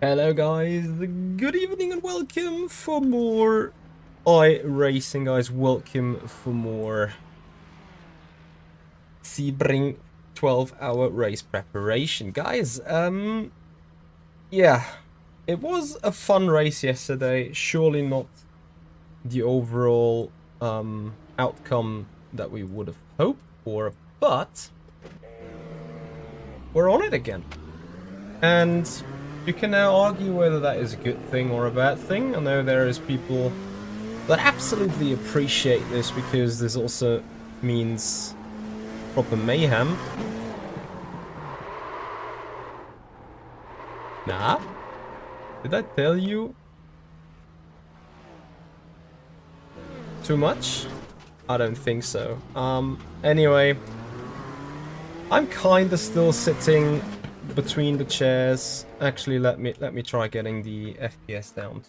Hello guys, good evening and welcome for more iRacing guys, welcome for more Sebring 12-hour race preparation. Guys, yeah, it was a fun race yesterday, surely not the overall outcome that we would have hoped for, but we're on it again. And you can now argue whether that is a good thing or a bad thing. I know there is people that absolutely appreciate this because this also means proper mayhem. Nah? Did I tell you? Too much? I don't think so. Anyway, I'm kinda still sitting between the chairs. Actually, let me try getting the FPS down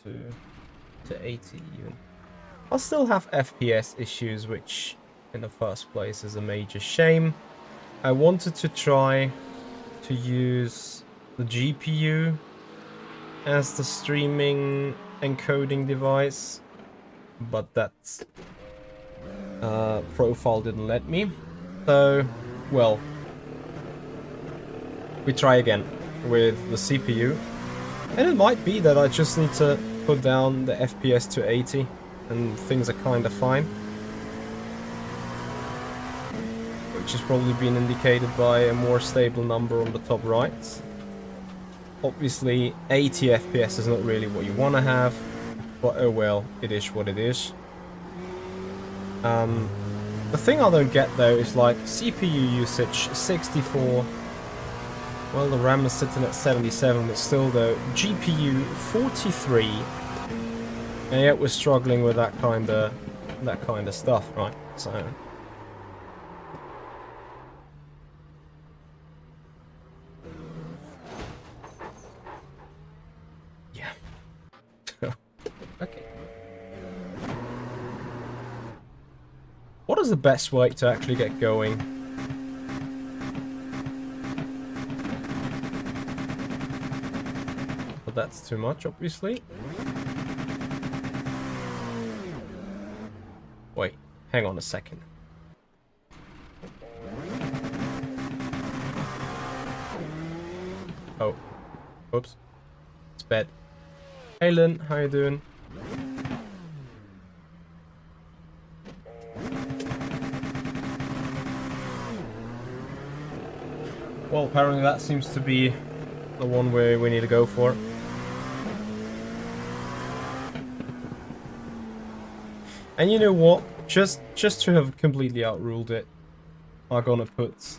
to 80 even. I'll still have FPS issues, which in the first place is a major shame. I wanted to try to use the GPU as the streaming encoding device, but that profile didn't let me. So, well, we try again with the CPU, and it might be that I just need to put down the FPS to 80 and things are kind of fine, which has probably been indicated by a more stable number on the top right. Obviously 80 FPS is not really what you want to have, but oh well, it is what it is. The thing I don't get though is like CPU usage 64. Well, the RAM is sitting at 77, but still though, GPU 43, and yet we're struggling with that kind of stuff, right? So, yeah. Okay. What is the best way to actually get going? That's too much, obviously. Wait, hang on a second. Oh, oops, it's bad. Hey Lynn, how you doing? Well, apparently that seems to be the one way we need to go for. And you know what? Just to have completely outruled it, I'm gonna put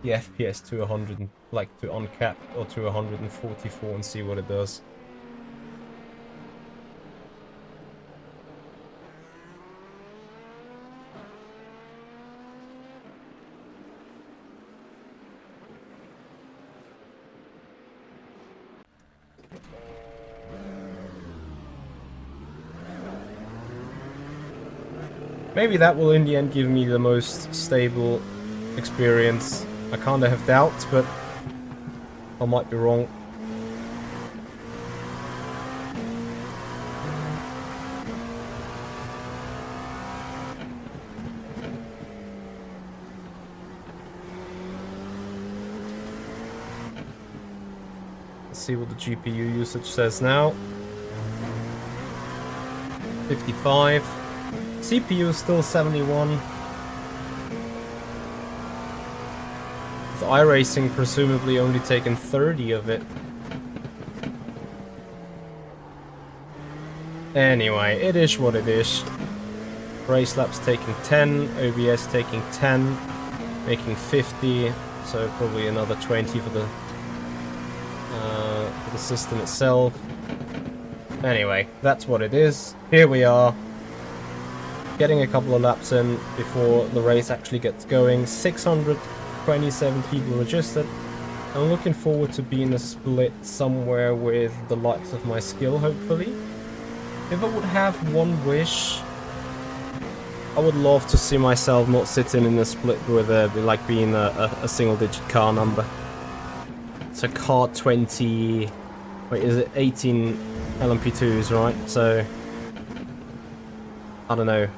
the FPS to 100, like to uncap, or to 144 and see what it does. Maybe that will in the end give me the most stable experience. I kinda have doubts, but I might be wrong. Let's see what the GPU usage says now. 55. CPU is still 71. With iRacing presumably only taken 30 of it. Anyway, it is what it is. Race laps taking 10, OBS taking 10, making 50, so probably another 20 for the system itself. Anyway, that's what it is. Here we are. Getting a couple of laps in before the race actually gets going. 627 people registered. I'm looking forward to being a split somewhere with the likes of my skill, hopefully. If I would have one wish, I would love to see myself not sitting in a split with like being a single digit car number. So car 20, Wait, is it 18 LMP2s, right? So, I don't know.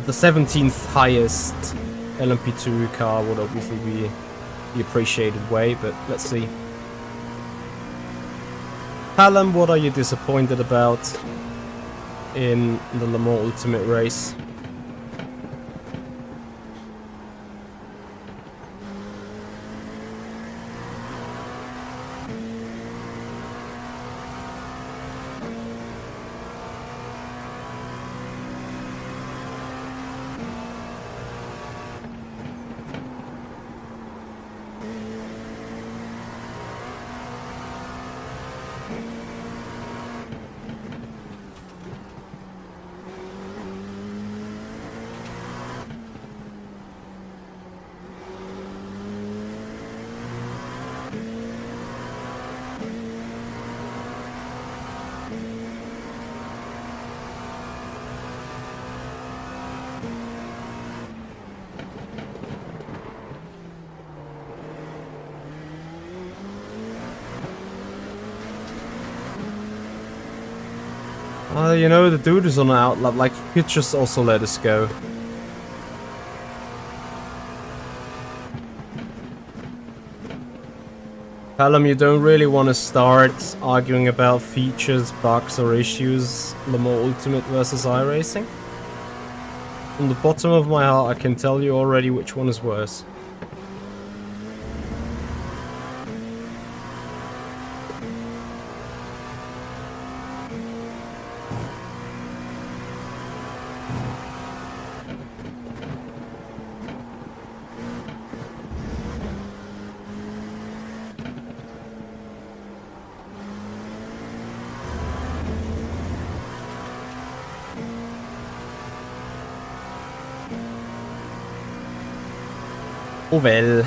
The 17th highest LMP2 car would obviously be the appreciated way, but let's see. Hallam, what are you disappointed about in the Le Mans Ultimate race? You know, the dude is on an outlet, like, you could just also let us go. Hallam, you don't really want to start arguing about features, bugs, or issues Le Mans Ultimate versus iRacing? From the bottom of my heart, I can tell you already which one is worse. Oh well.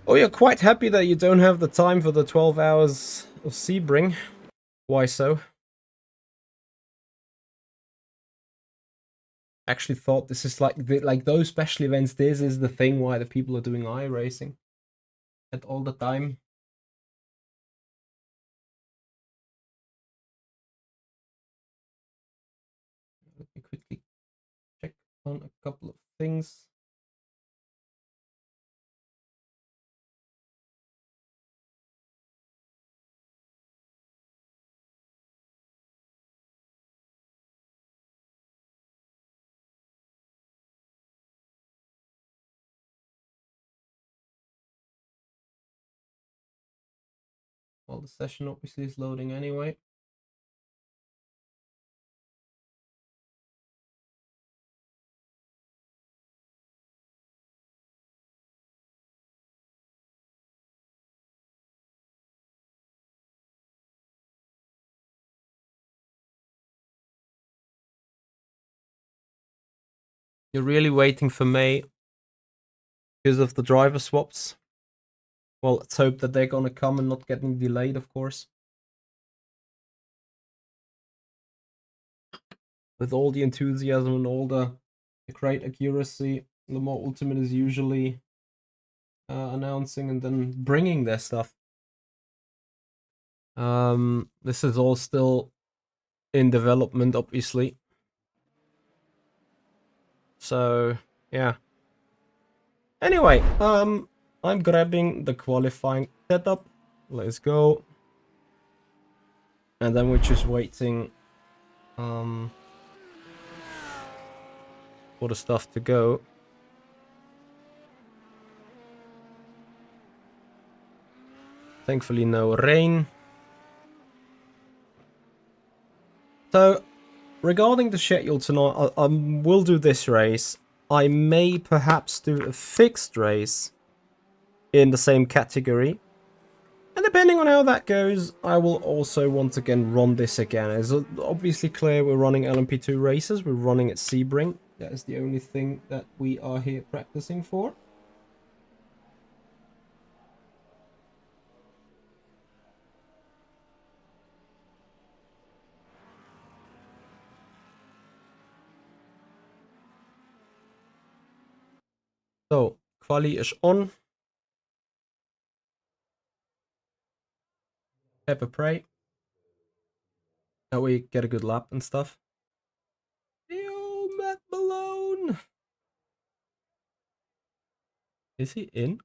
Oh, you're quite happy that you don't have the time for the 12 hours of Sebring. Why so? Actually thought this is like those special events. This is the thing why the people are doing iRacing at all the time. Let me quickly check on a couple of things. Well, the session obviously is loading anyway. You're really waiting for May because of the driver swaps. Well, let's hope that they're gonna come and not getting delayed, of course. With all the enthusiasm and all the great accuracy, Le Mans Ultimate is usually announcing and then bringing their stuff. This is all still in development, obviously. So, yeah. Anyway, I'm grabbing the qualifying setup. Let's go. And then we're just waiting for the stuff to go. Thankfully no rain. So, regarding the schedule tonight, I will do this race. I may perhaps do a fixed race in the same category. And depending on how that goes, I will also once again run this again. It's obviously clear we're running LMP2 races, we're running at Sebring. That is the only thing that we are here practicing for. So, quali is on. Pepper pray. That way get a good lap and stuff. Yo, Matt Malone! Is he in?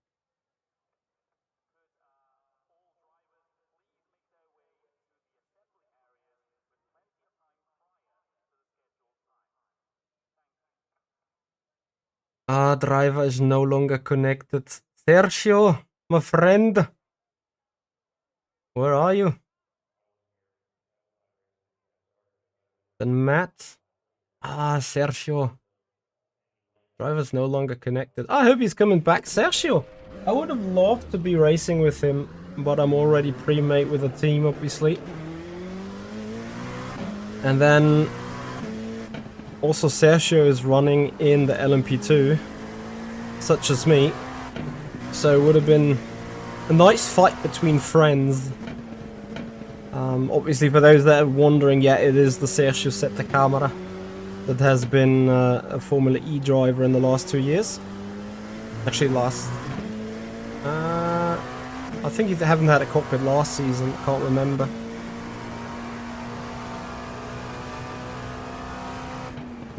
Ah, driver is no longer connected. Sergio, my friend. Where are you? Then Matt. Ah, Sergio. Driver's no longer connected. I hope he's coming back. Sergio! I would have loved to be racing with him, but I'm already pre-made with a team, obviously. And then also Sergio is running in the LMP2, such as me. So it would have been a nice fight between friends. Obviously, for those that are wondering, yeah, it is the Sergio Sette Camera that has been a Formula E driver in the last 2 years. Actually, I think he haven't had a cockpit last season. Can't remember.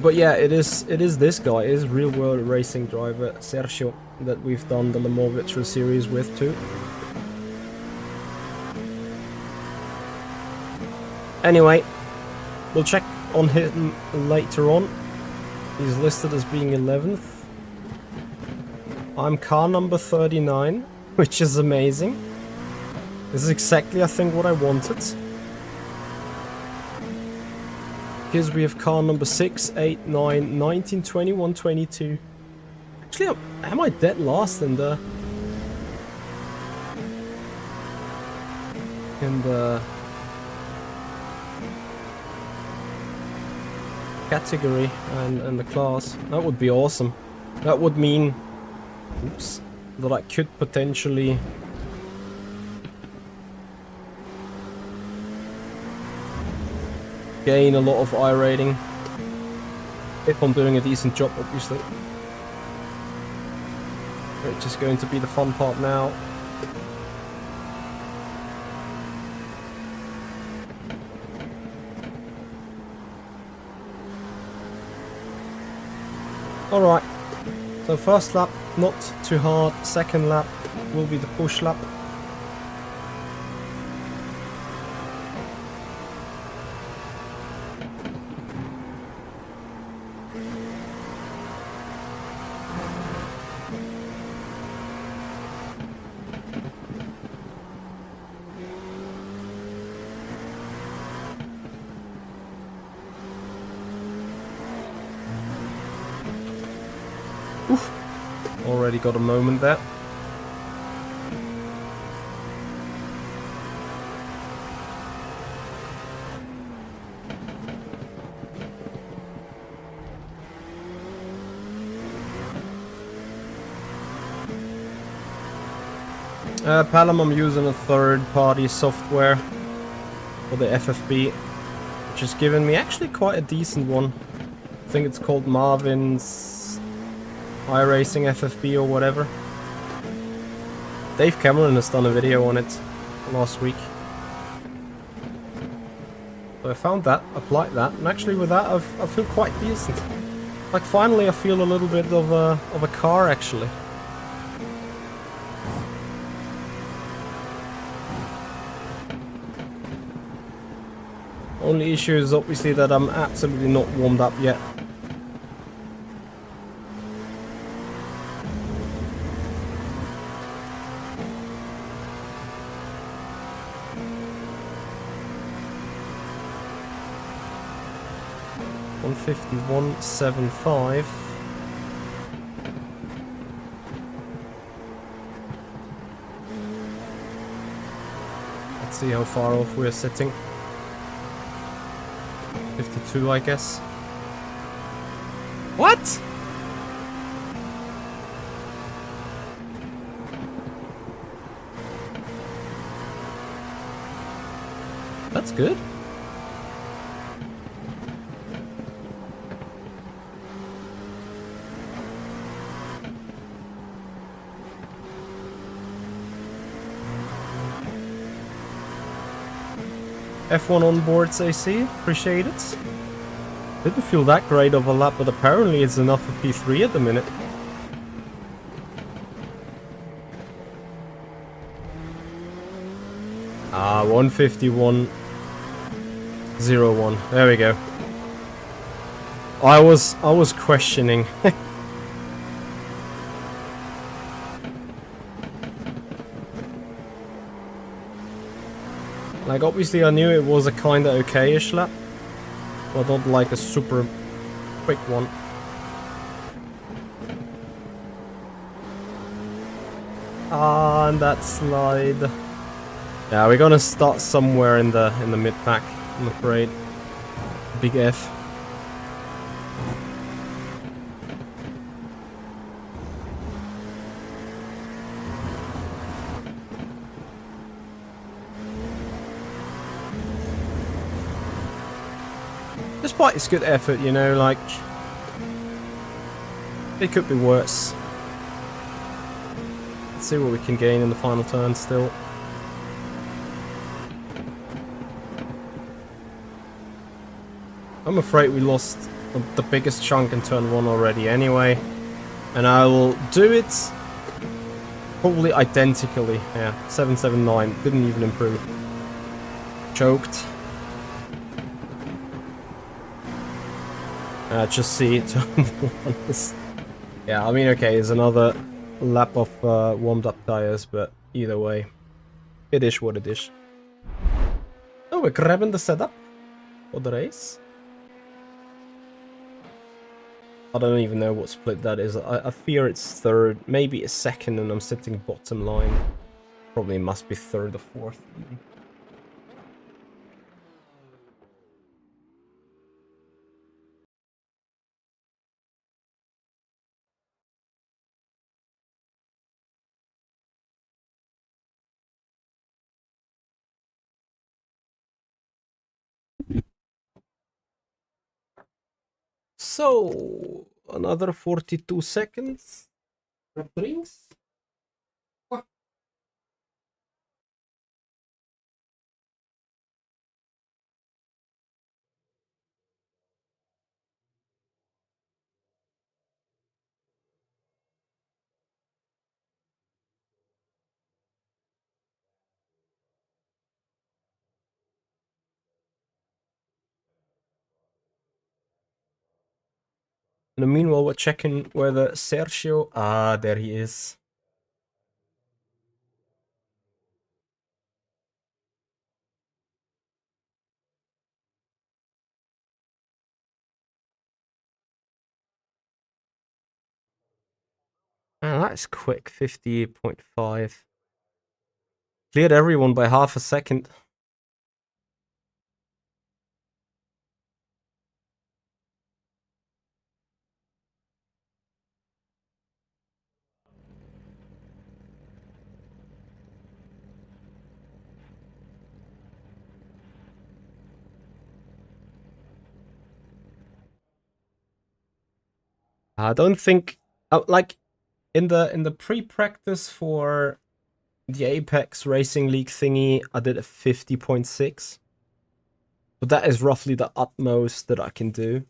But yeah, it is this guy. It is real world racing driver Sergio that we've done the Le Mans Virtual Series with too. Anyway, we'll check on him later on. He's listed as being 11th. I'm car number 39, which is amazing. This is exactly, I think, what I wanted. Here we have car number 6, 8, 9, 19, 21, 22. Actually, am I dead last in the category and the class? That would be awesome. That would mean, oops, that I could potentially gain a lot of I rating if I'm doing a decent job, obviously. Which is going to be the fun part now. Alright, so first lap, not too hard. Second lap will be the push lap. Oof. Already got a moment there. Palom, I'm using a third-party software for the FFB, which has given me actually quite a decent one. I think it's called Marvin's iRacing FFB or whatever. Dave Cameron has done a video on it last week. So I found that, applied that, and actually with that I feel quite decent. Like finally I feel a little bit of a car actually. Only issue is obviously that I'm absolutely not warmed up yet. $151.75. Let's see how far off we're sitting. 52, I guess. What? That's good. F1 on boards AC, appreciate it. Didn't feel that great of a lap, but apparently it's enough for P3 at the minute. Ah, 151.01. There we go. I was questioning. Like, obviously I knew it was a kinda okay-ish lap, but not like a super quick one. Ah, and that slide. Yeah, we're gonna start somewhere in the mid-pack, I'm afraid. Big F. Despite its good effort, you know, like, it could be worse. Let's see what we can gain in the final turn still. I'm afraid we lost the biggest chunk in turn 1 already anyway. And I will do it probably identically. Yeah, 779. Didn't even improve. Choked. Just see turn 1 is... Yeah, I mean, okay, it's another lap of warmed up tires, but either way, it is what it is. Oh, we're grabbing the setup for the race. I don't even know what split that is. I fear it's third, maybe a second, and I'm sitting bottom line. Probably must be third or fourth. Even. So, another 42 seconds. Grab drinks. And meanwhile, we're checking whether Sergio... Ah, there he is. Man, that's quick. 58.5. Cleared everyone by half a second. I don't think... like, in the pre-practice for the Apex Racing League thingy, I did a 50.6. But that is roughly the utmost that I can do.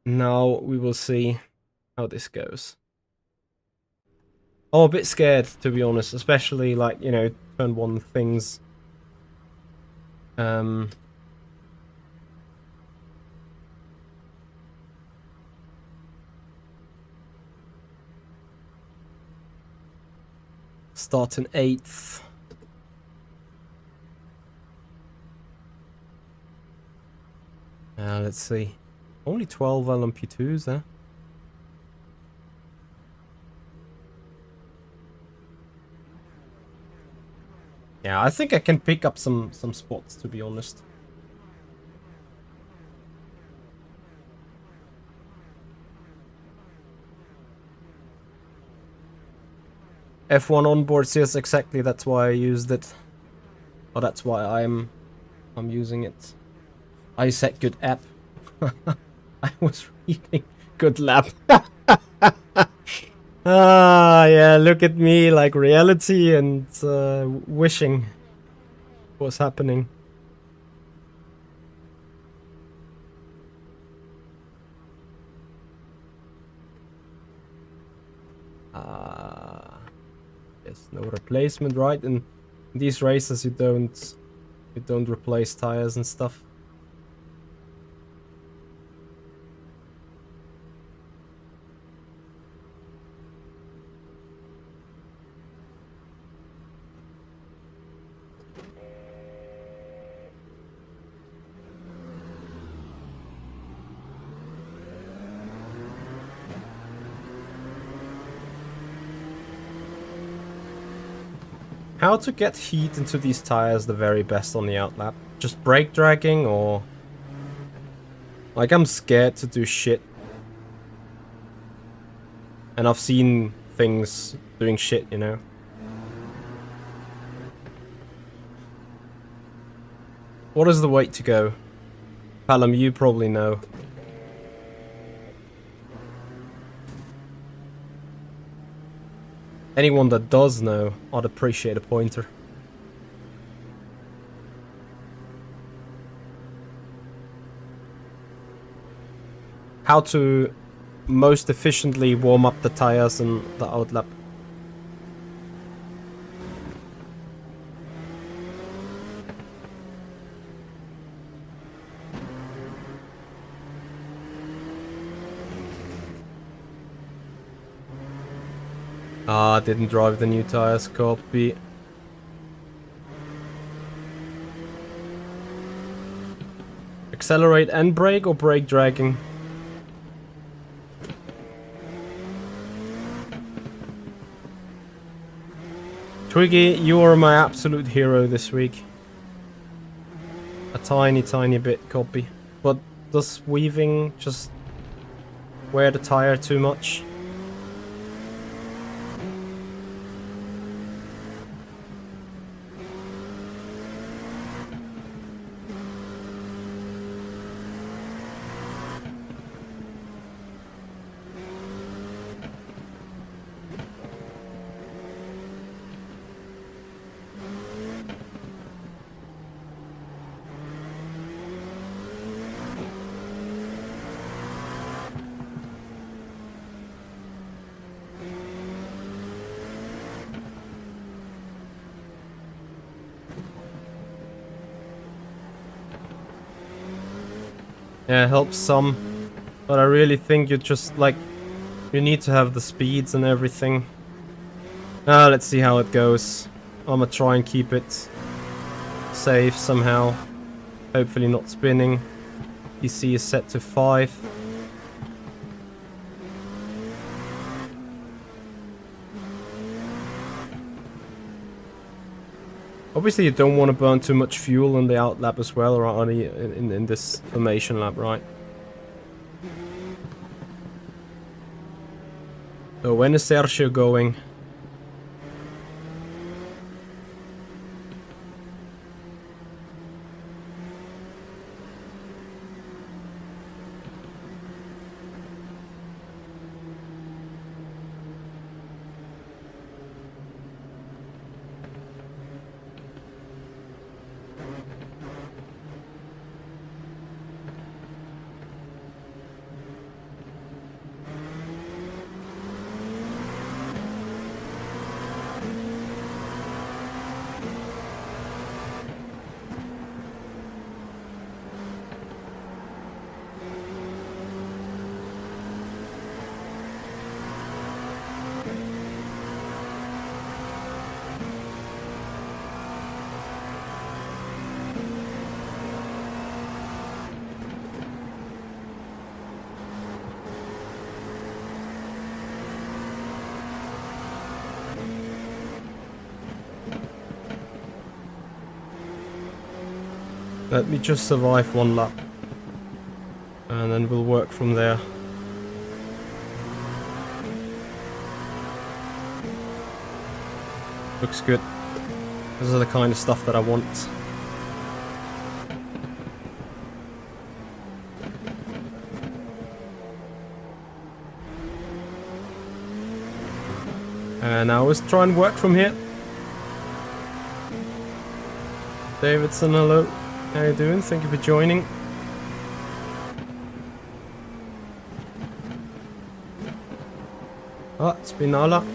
Now we will see how this goes. Oh, a bit scared, to be honest, especially, like, you know, turn 1 things. Start in 8th. Let's see. Only 12 LMP2s there. Yeah, I think I can pick up some spots, to be honest. F1 onboard, yes, exactly. That's why I used it. Oh, that's why I'm using it. I said good app. I was reading good lab. Ah, yeah, look at me, like reality and wishing was happening. Yes, no replacement, right? And in these races you don't replace tires and stuff. How to get heat into these tires the very best on the outlap? Just brake dragging, or... Like, I'm scared to do shit. And I've seen things doing shit, you know? What is the way to go? Palom, you probably know. Anyone that does know, I'd appreciate a pointer. How to most efficiently warm up the tires and the outlap. Ah, didn't drive the new tires, copy. Accelerate and brake, or brake dragging? Twiggy, you are my absolute hero this week. A tiny bit, copy. But does weaving just wear the tire too much? Yeah, it helps some, but I really think you just, like, you need to have the speeds and everything. Let's see how it goes. I'm gonna try and keep it safe somehow. Hopefully not spinning. PC is set to 5. Obviously you don't want to burn too much fuel in the out lap as well, or in this formation lap, right? So when is Sergio going? Let me just survive one lap. And then we'll work from there. Looks good. Those are the kind of stuff that I want. And now let's try and work from here. Davidson, hello. How you doing? Thank you for joining. Ah, Spinala.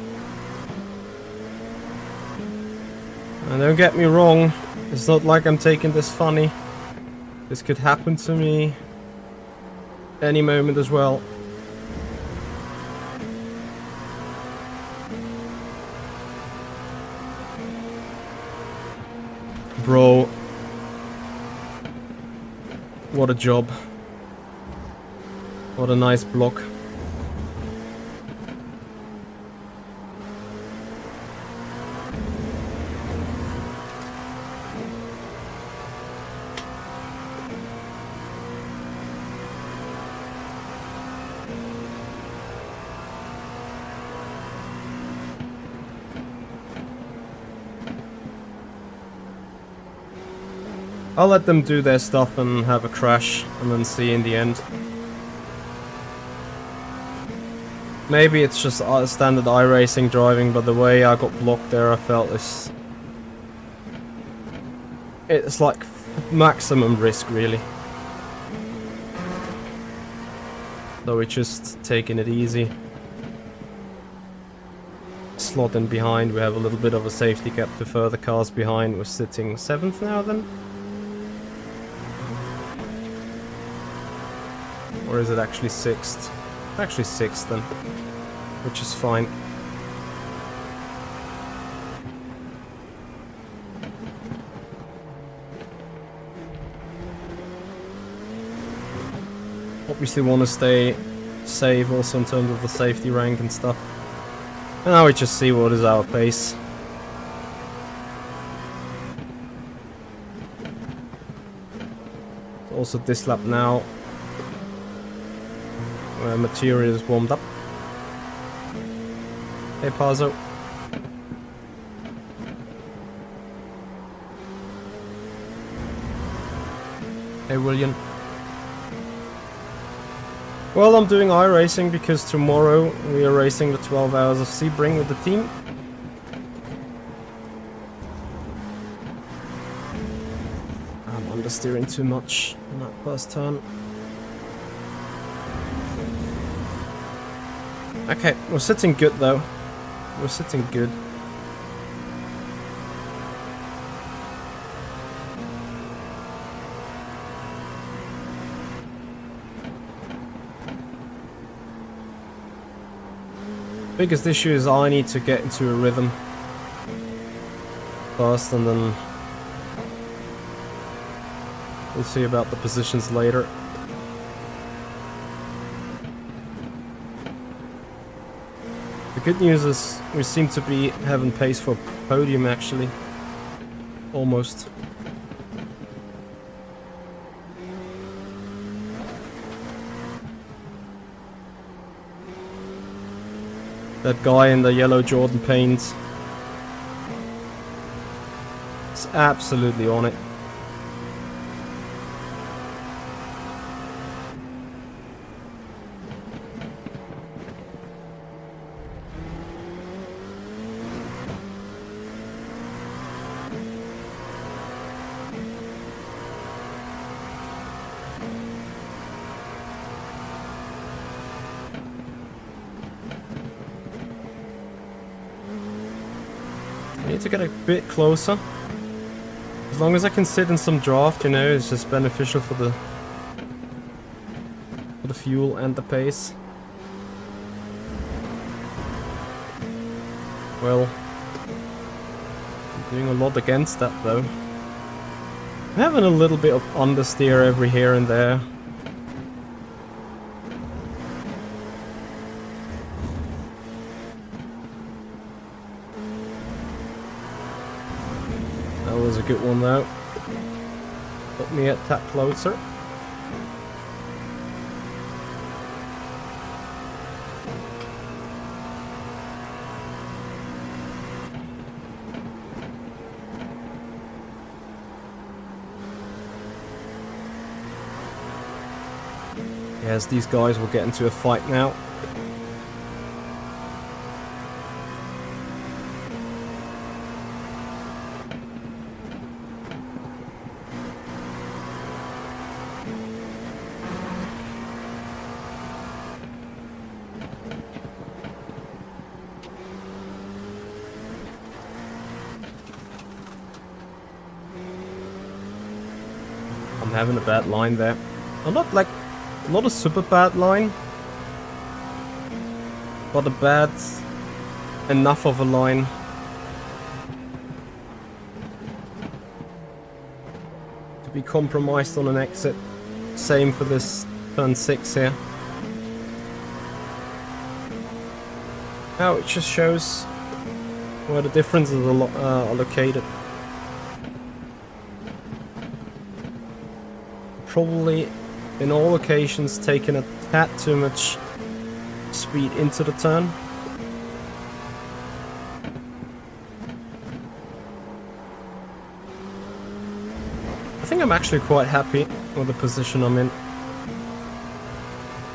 And don't get me wrong, it's not like I'm taking this funny. This could happen to me any moment as well. Bro, what a job. What a nice block. I'll let them do their stuff and have a crash and then see in the end. Maybe it's just standard iRacing driving, but the way I got blocked there I felt it's like maximum risk really. So we're just taking it easy. Slot in behind, we have a little bit of a safety gap to further cars behind. We're sitting 7th now then. Or is it actually 6th? Actually 6th then, which is fine. Obviously want to stay safe also in terms of the safety rank and stuff. And now we just see what is our pace. Also this lap now. Where material is warmed up. Hey Pazzo. Hey William. Well, I'm doing iRacing because tomorrow we are racing the 12 hours of Sebring with the team. I'm understeering too much on that first turn. Okay, we're sitting good though. We're sitting good. Biggest issue is I need to get into a rhythm first, and then we'll see about the positions later. The good news is we seem to be having pace for podium actually. Almost. That guy in the yellow Jordan paint is absolutely on it. To get a bit closer. As long as I can sit in some draft, you know, it's just beneficial for the fuel and the pace. Well, I'm doing a lot against that though. I'm having a little bit of understeer every here and there. That was a good one though. Got me a tad closer. Yes, these guys will get into a fight now. I'm having a bad line there. I'm not a super bad line, but a bad enough of a line. To be compromised on an exit. Same for this turn 6 here. Now it just shows where the differences are located. Probably in all occasions taken a tad too much speed into the turn. I think I'm actually quite happy with the position I'm in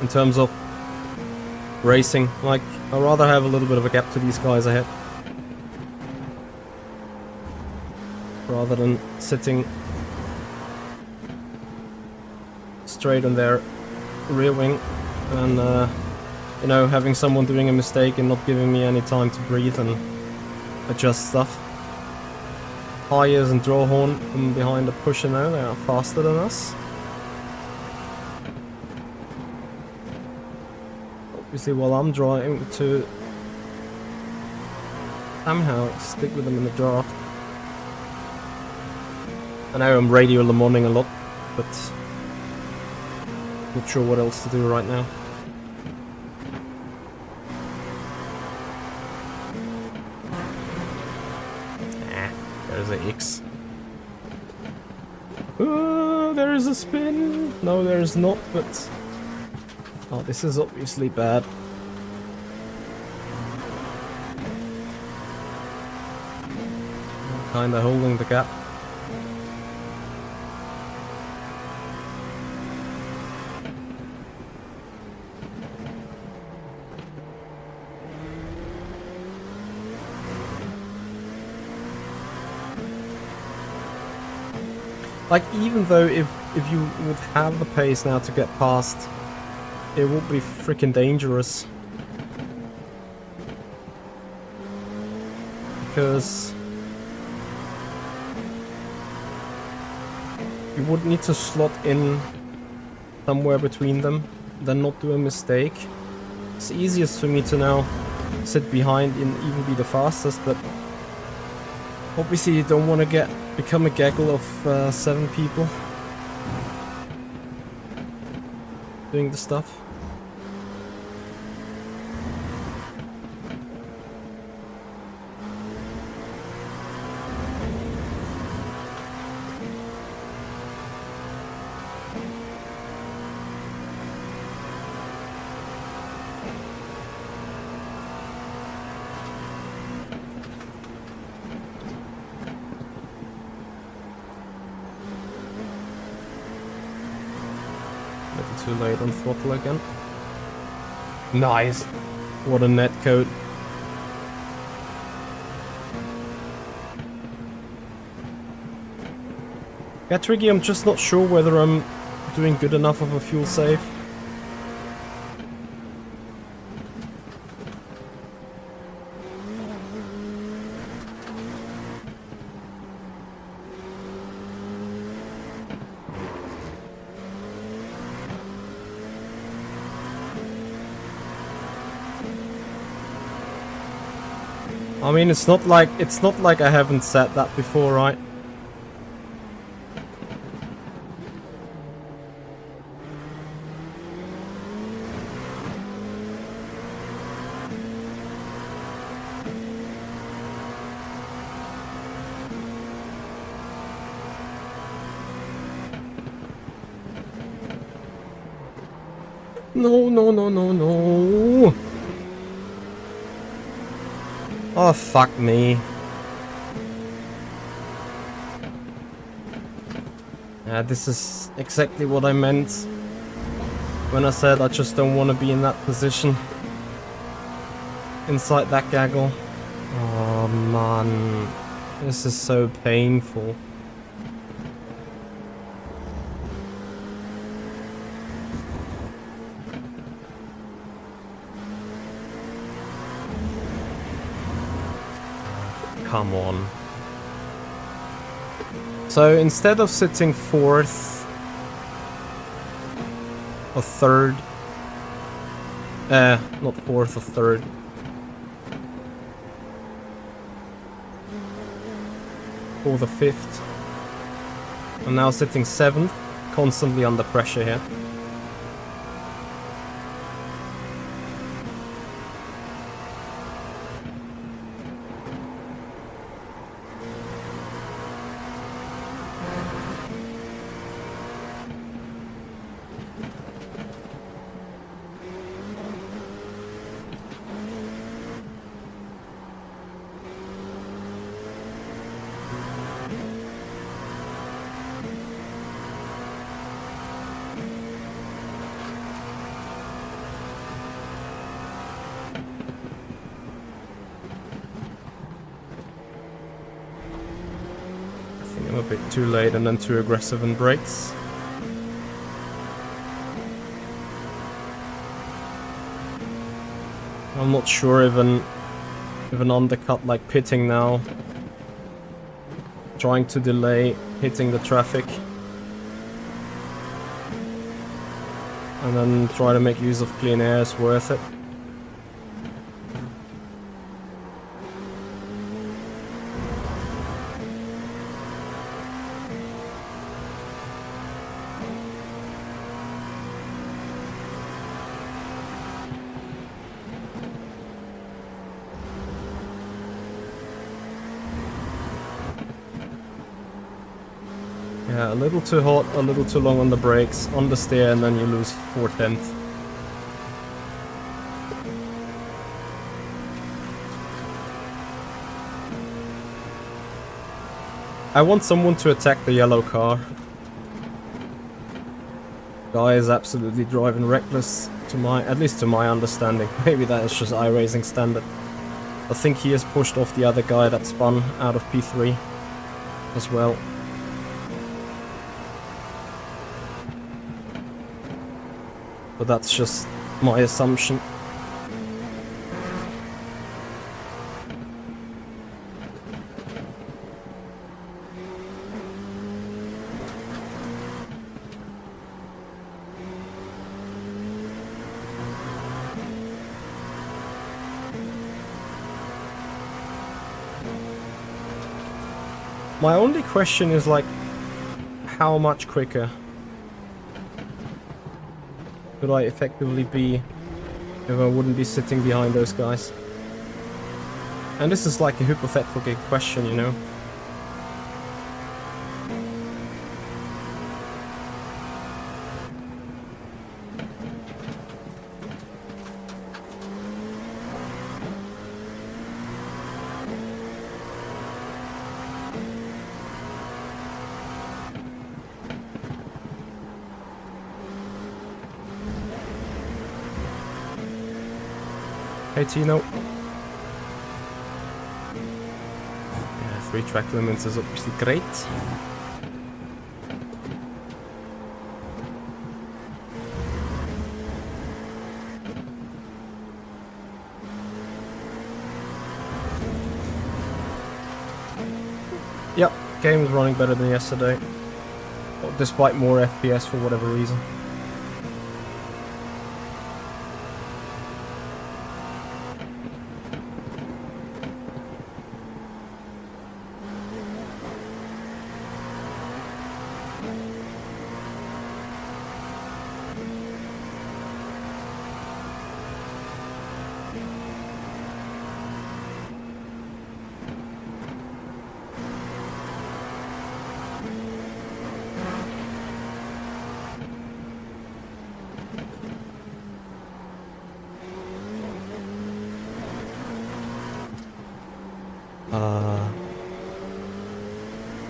terms of racing. Like, I'd rather have a little bit of a gap to these guys ahead rather than sitting straight on their rear wing and you know, having someone doing a mistake and not giving me any time to breathe and adjust stuff. Tires and draw horn from behind the pusher now, they are faster than us. Obviously while I'm trying to somehow stick with them in the draft. I know I'm radio Le Moning a lot, but not sure what else to do right now. There's an X. Oh, there is a spin. No, there is not, but... Oh, this is obviously bad. I'm kinda holding the gap. Like, even though if you would have the pace now to get past, it would be freaking dangerous. Because you would need to slot in somewhere between them, then not do a mistake. It's easiest for me to now sit behind and even be the fastest, but obviously you don't want to become a gaggle of 7 people doing the stuff. Too late on throttle again. Nice. What a net code. Yeah, Tricky, I'm just not sure whether I'm doing good enough of a fuel save. I mean, it's not like I haven't said that before, right? No, no, no, no, no. Oh, fuck me. Yeah, this is exactly what I meant when I said I just don't want to be in that position. Inside that gaggle. Oh, man. This is so painful. Come on. So instead of sitting 4th or 3rd, not 4th or 3rd. Or the 5th. I'm now sitting 7th, constantly under pressure here. I'm a bit too late and then too aggressive in brakes. I'm not sure if an undercut like pitting now, trying to delay hitting the traffic and then try to make use of clean air is worth it. Yeah, a little too hot, a little too long on the brakes, on the steer, and then you lose 4/10. I want someone to attack the yellow car. Guy is absolutely driving reckless, at least to my understanding. Maybe that is just iRacing standard. I think he has pushed off the other guy that spun out of P3 as well. But that's just my assumption. My only question is like, how much quicker could I effectively be if I wouldn't be sitting behind those guys? And this is like a hypothetical question, you know? Hey Tino. Yeah, 3 track limits is obviously great. Yep, game is running better than yesterday, despite more FPS for whatever reason.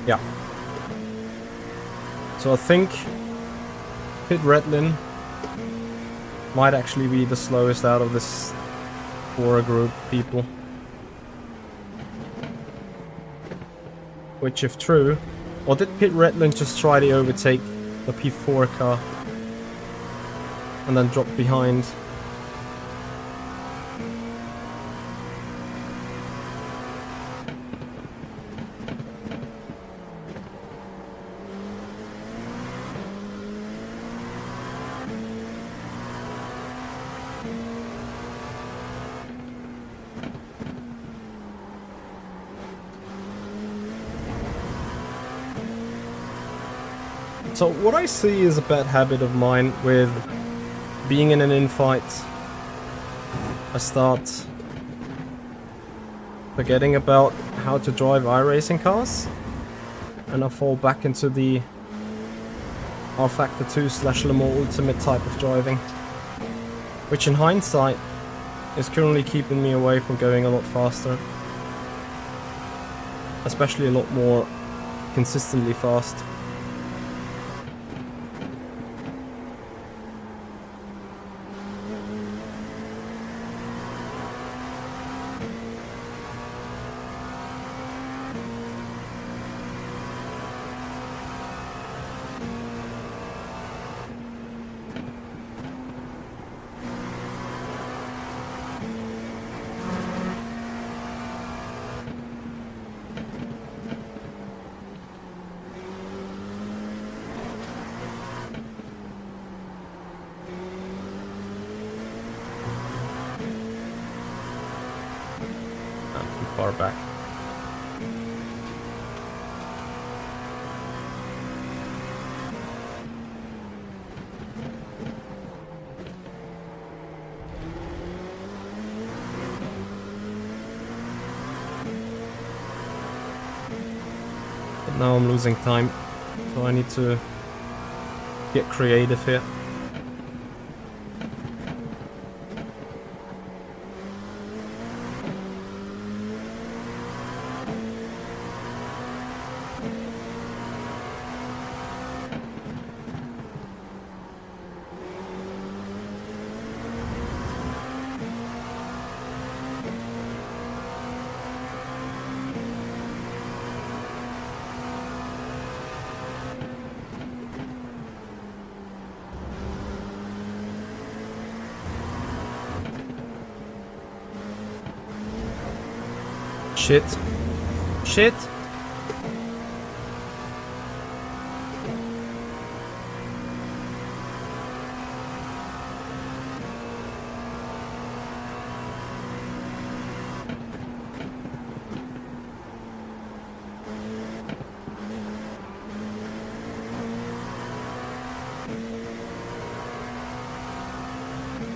Yeah. So I think Pit Redlin might actually be the slowest out of this 4 group people. Which, if true, or did Pit Redlin just try to overtake the P4 car and then drop behind? So what I see is a bad habit of mine with being in an infight. I start forgetting about how to drive iRacing cars, and I fall back into the R-Factor 2/Le Mans Ultimate type of driving, which in hindsight is currently keeping me away from going a lot faster, especially a lot more consistently fast. Far back. But now I'm losing time, so I need to get creative here. Shit. Shit.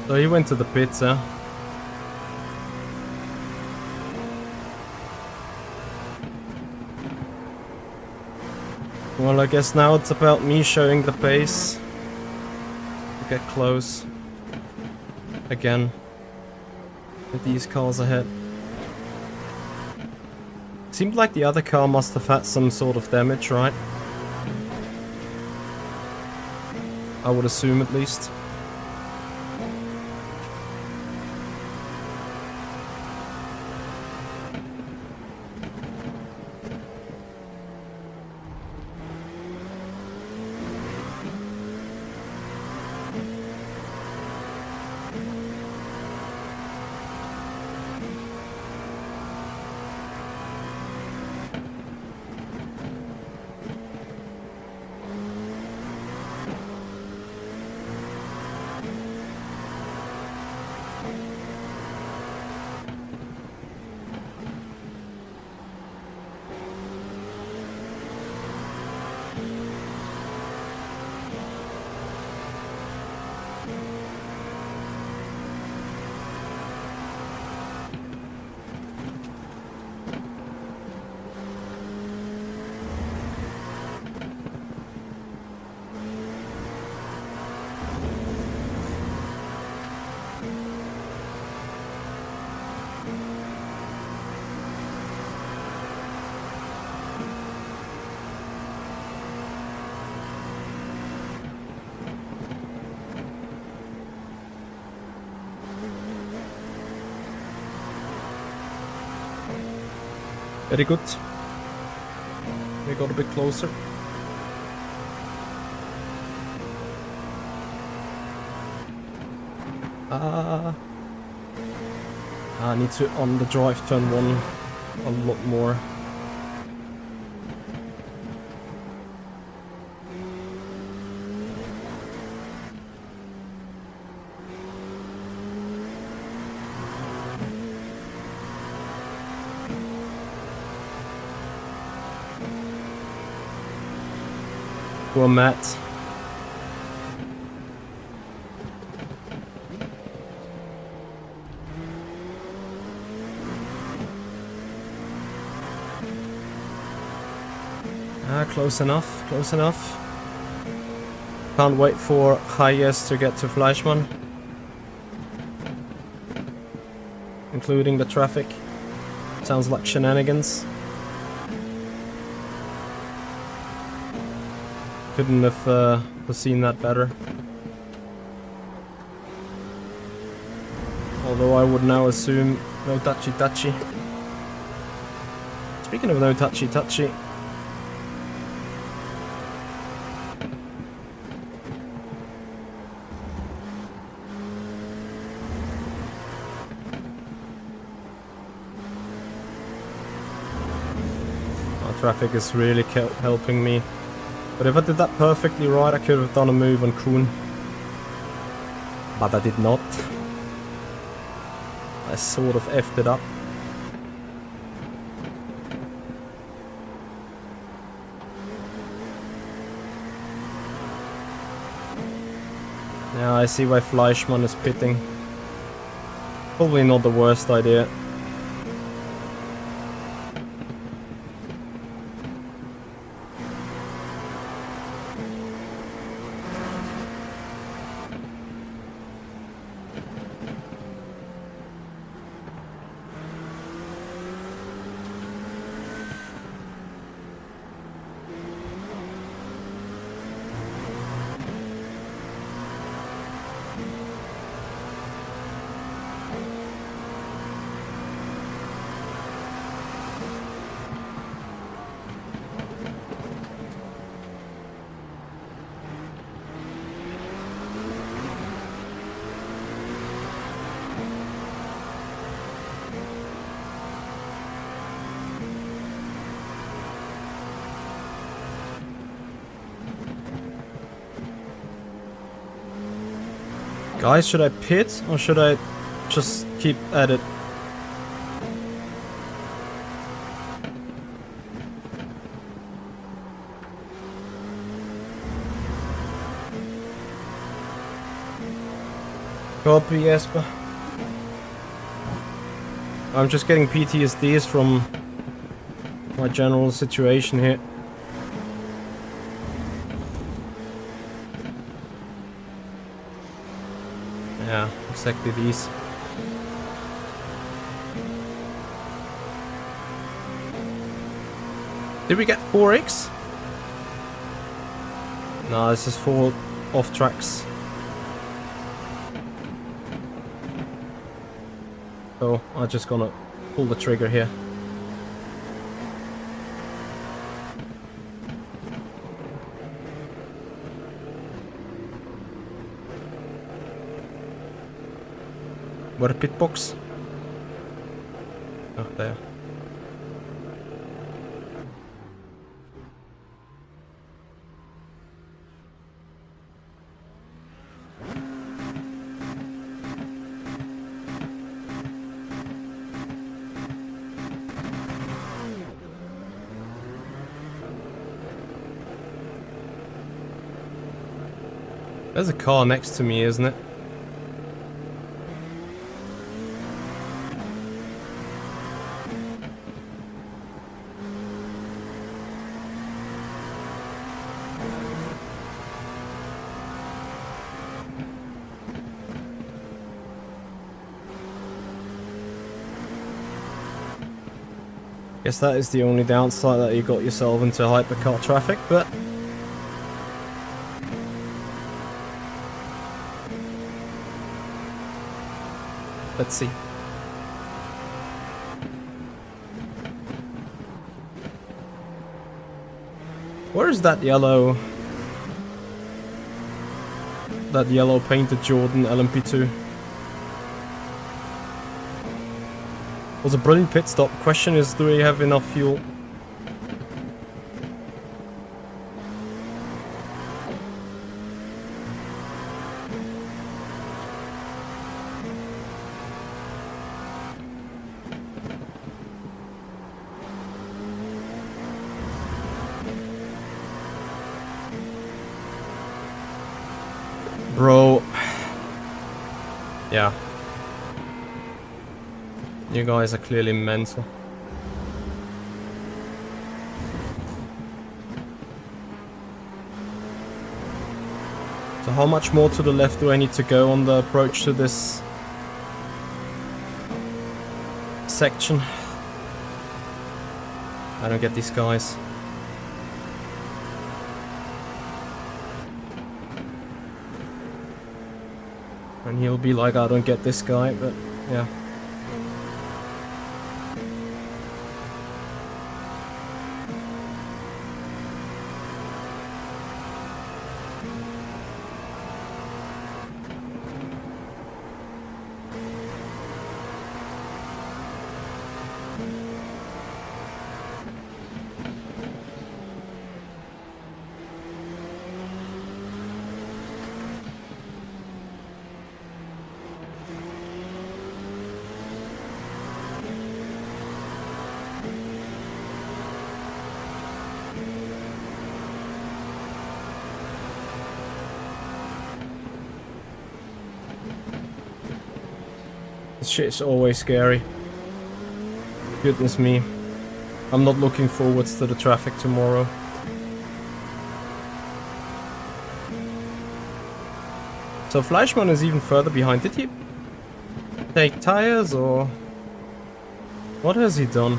So he went to the pizza. Well, I guess now it's about me showing the pace to get close again with these cars ahead. Seemed like the other car must have had some sort of damage, right? I would assume at least. Very good. We got a bit closer. I need to on the drive turn 1 a lot more. Poor Matt. Close enough, close enough. Can't wait for Hayes to get to Fleischmann. Including the traffic. Sounds like shenanigans. Couldn't have foreseen that better. Although I would now assume no touchy-touchy. Speaking of no touchy-touchy, traffic is really helping me. But if I did that perfectly right, I could have done a move on Kuhn. But I did not. I sort of effed it up. Now I see why Fleischmann is pitting. Probably not the worst idea. Guys, should I pit or should I just keep at it? Copy, Jesper. I'm just getting PTSDs from my general situation here. Yeah, exactly these. Did we get 4x? No, this is 4 off tracks. So I'm just gonna pull the trigger here. Where pit box? Oh, there. There's a car next to me, isn't it? Guess that is the only downside, that you got yourself into hypercar traffic, but let's see. Where is that yellow painted Jordan LMP2? Was a brilliant pit stop. Question is, do we have enough fuel? Bro. Yeah. You guys are clearly mental. So how much more to the left do I need to go on the approach to this section? I don't get these guys. And he'll be like, I don't get this guy, but yeah. This shit's always scary. Goodness me. I'm not looking forwards to the traffic tomorrow. So Fleischmann is even further behind. Did he take tires or what has he done?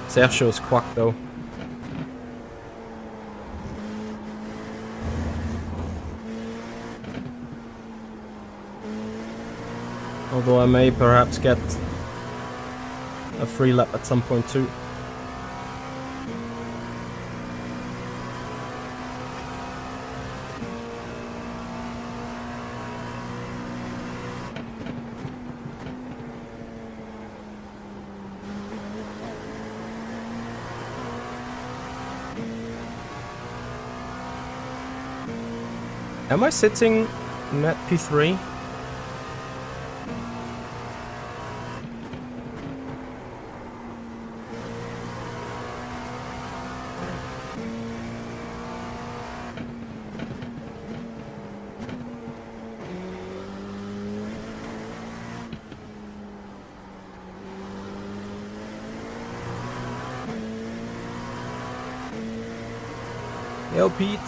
Sergio's quack though. Although I may perhaps get a free lap at some point too. Am I sitting net P3? Yo, Pete.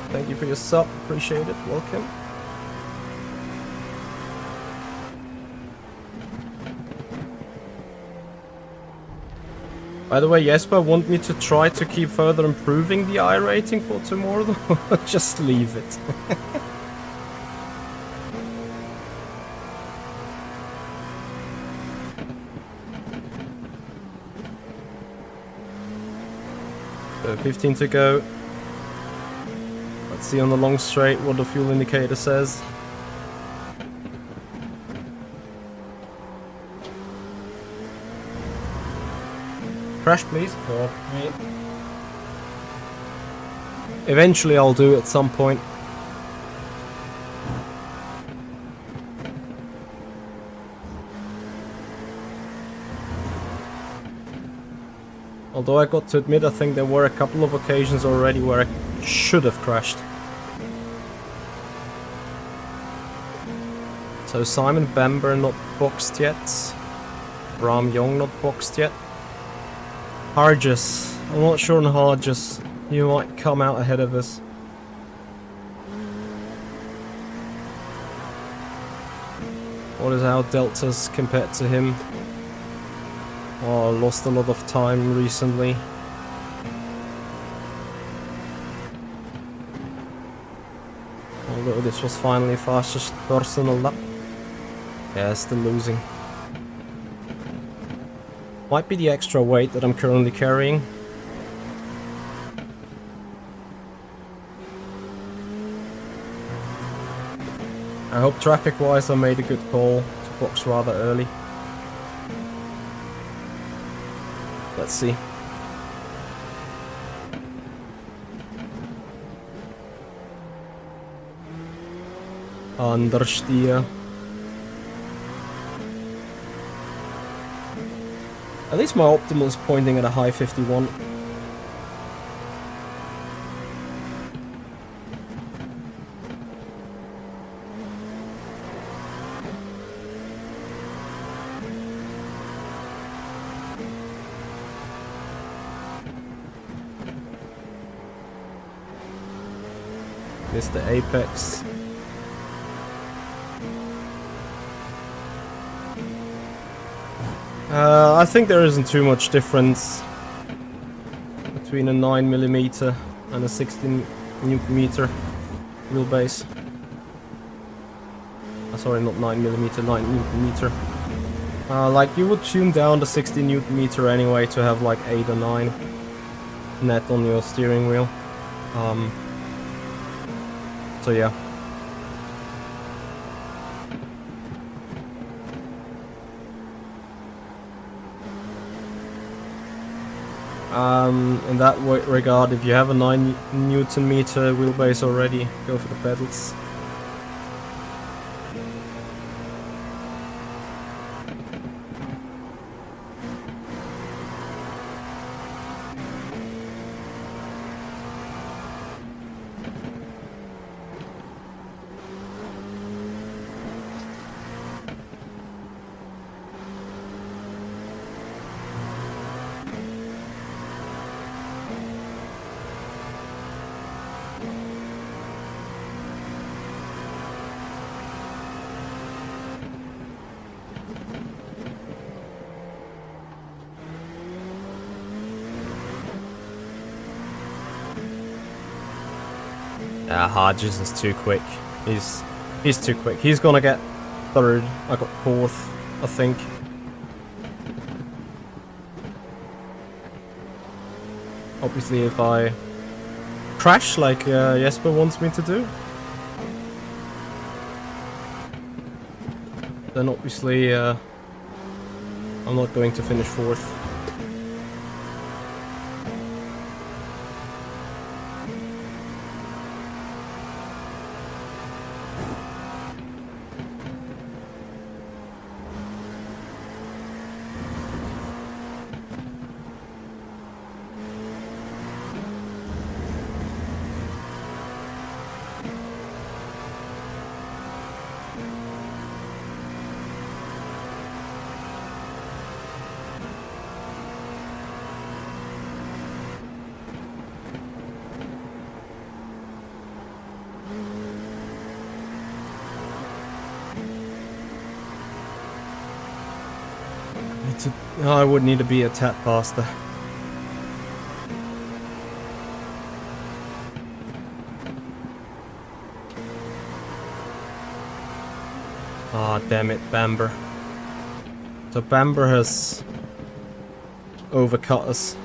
Thank you for your sub. Appreciate it. Welcome. By the way, Jesper want me to try to keep further improving the iRating for tomorrow, or just leave it. So 15 to go. Let's see on the long straight what the fuel indicator says. Crash please. Oh, wait. Eventually I'll do it at some point. Although I got to admit, I think there were a couple of occasions already where I should have crashed. So Simon Bamber not boxed yet. Bram Young not boxed yet. Hargis. I'm not sure on Hargis. You might come out ahead of us. What is our deltas compared to him? Oh, I lost a lot of time recently. Although this was finally fastest personal lap. Yeah, still losing. Might be the extra weight that I'm currently carrying. I hope traffic-wise I made a good call to box rather early. Let's see. Understeer. At least my optimal is pointing at a high 51. Missed the apex. I think there isn't too much difference between a 9mm and a 16Nm wheelbase. Sorry, not 9mm, 9Nm. Like you would tune down the 16Nm anyway to have like 8 or 9 net on your steering wheel. So yeah. In that regard, if you have a 9Nm wheelbase already, go for the pedals. Yeah, Hodges is too quick. He's too quick. He's gonna get third. I got fourth, I think. Obviously, if I crash like Jesper wants me to do, then obviously I'm not going to finish fourth. I would need to be a tad faster. Ah, damn it, Bamber. So Bamber has overcut us.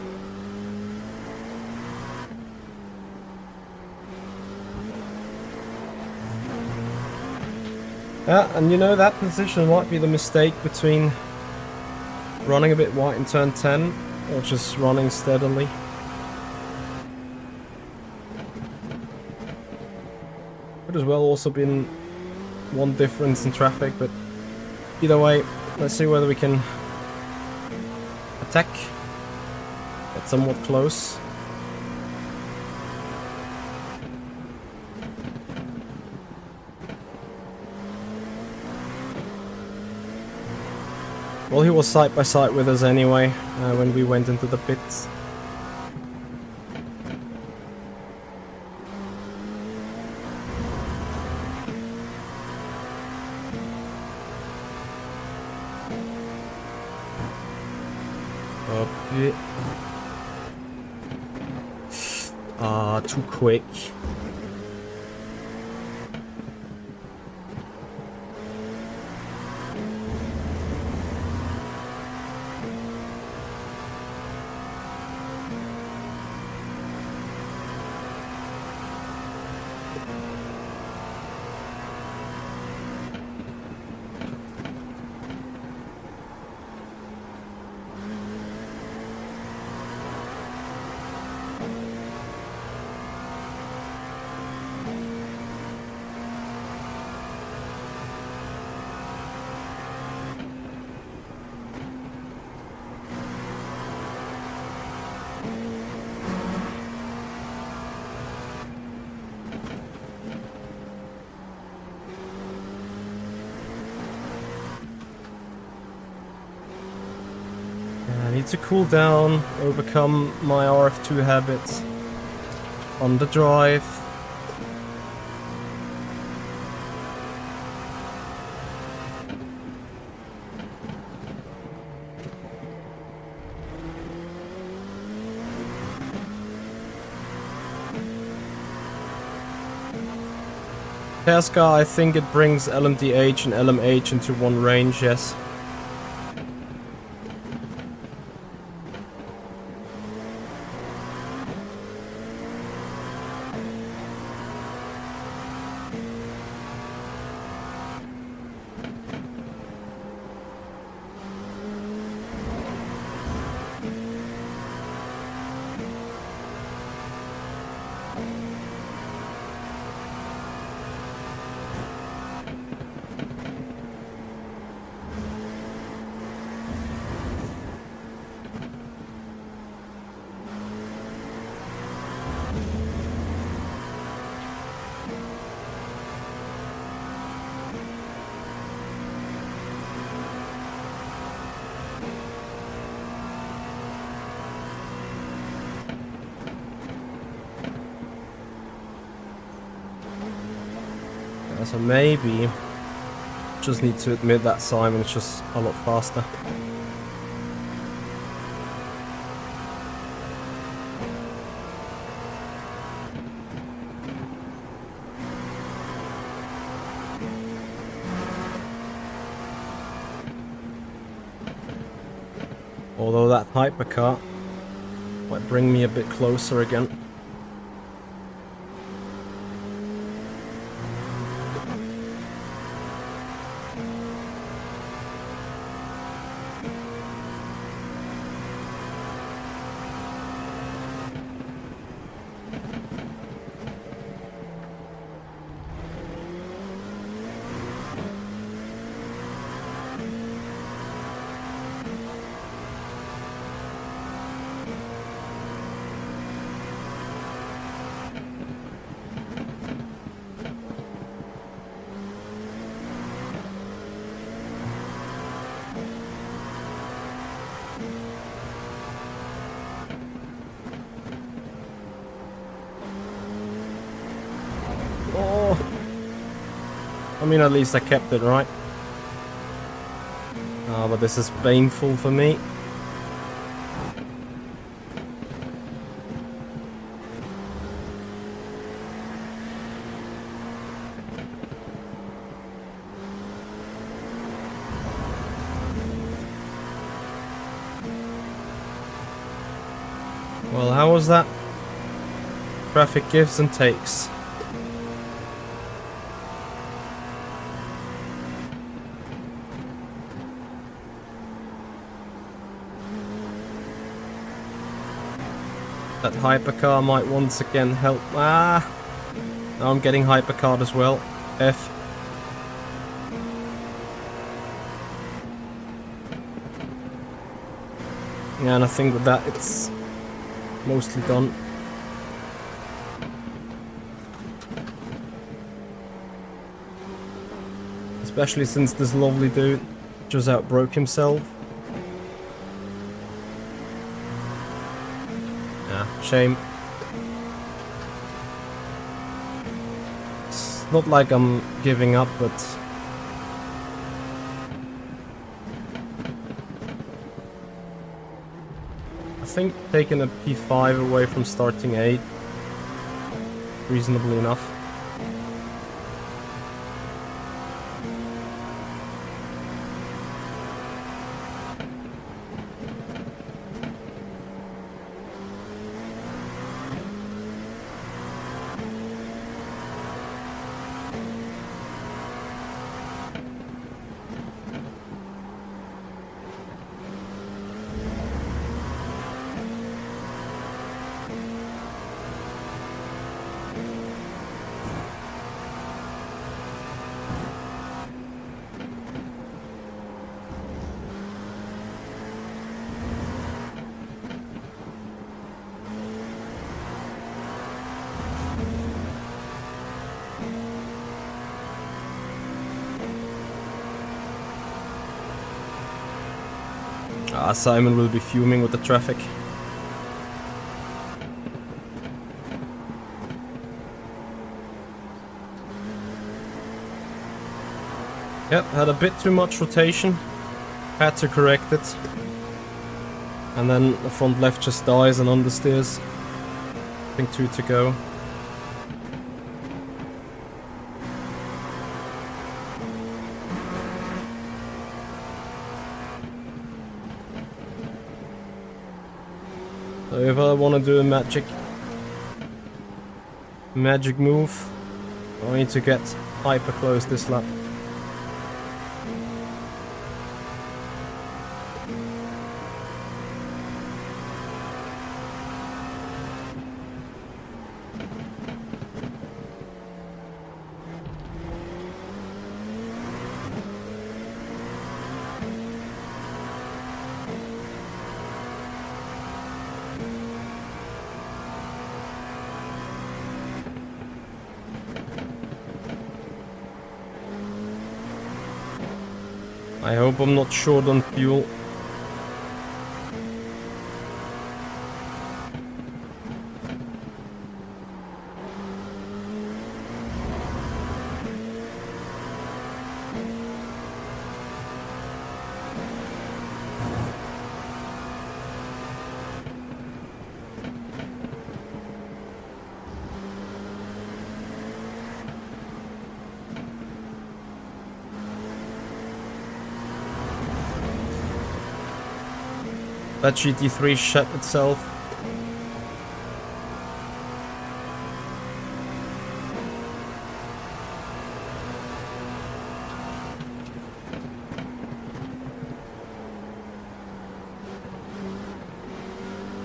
Yeah, and you know that position might be the mistake between running a bit wide in turn 10 or just running steadily. Could as well also been one difference in traffic, but either way, let's see whether we can attack, get somewhat close. Well, he was side by side with us anyway when we went into the pits. A bit. Ah, too quick. I need to cool down, overcome my RF2 habits on the drive. Tesca, I think it brings LMDH and LMH into one range, yes. So maybe just need to admit that Simon's just a lot faster. Although that hypercar might bring me a bit closer again. I mean, at least I kept it right. But this is painful for me. Well, how was that? Traffic gives and takes. That hypercar might once again help. Now I'm getting hypercard as well. F. Yeah, and I think with that it's mostly done. Especially since this lovely dude just outbroke himself. Shame. It's not like I'm giving up, but think taking a P5 away from starting 8, reasonably enough. Simon will be fuming with the traffic. Yep, had a bit too much rotation. Had to correct it. And then the front left just dies and understeers. I think 2 to go. So if I want to do a magic move, I need to get hyper close this lap. I hope I'm not short on fuel. That GT3 shut itself.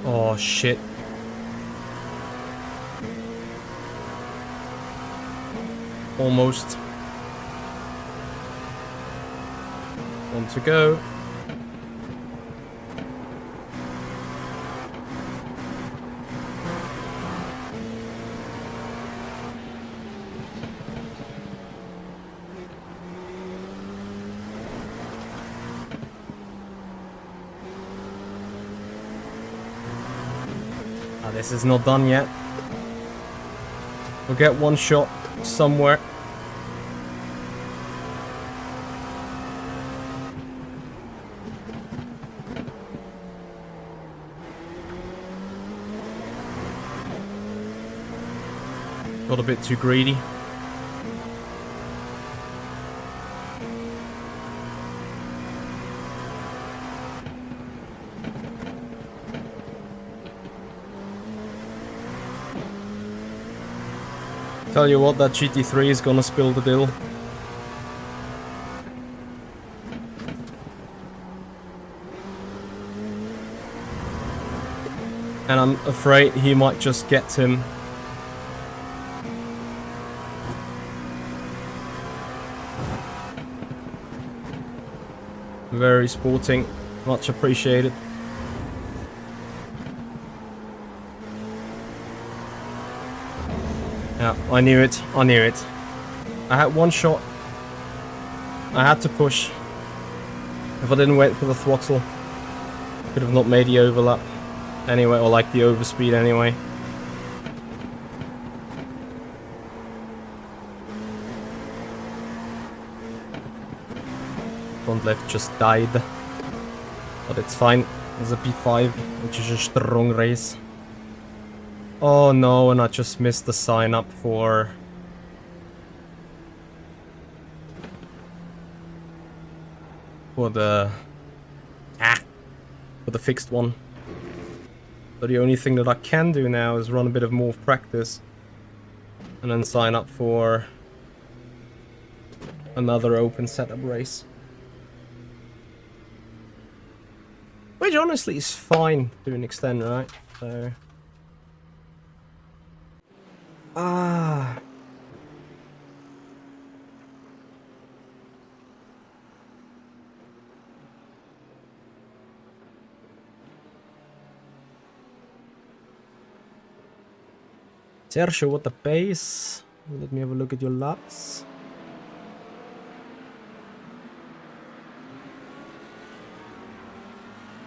Oh shit. Almost. 1 to go. This is not done yet. We'll get one shot somewhere. Got a bit too greedy. Tell you what, that GT3 is gonna spill the dill. And I'm afraid he might just get him. Very sporting, much appreciated. Yeah, I knew it, I knew it. I had one shot. I had to push. If I didn't wait for the throttle, could have not made the overlap anyway, or like the overspeed anyway. Front left just died. But it's fine. There's a P5, which is a strong race. Oh no, and I just missed the sign up for the for the fixed one. So the only thing that I can do now is run a bit of more practice and then sign up for another open setup race. Which honestly is fine to an extent, right? So Sergio, what the pace? Let me have a look at your laps.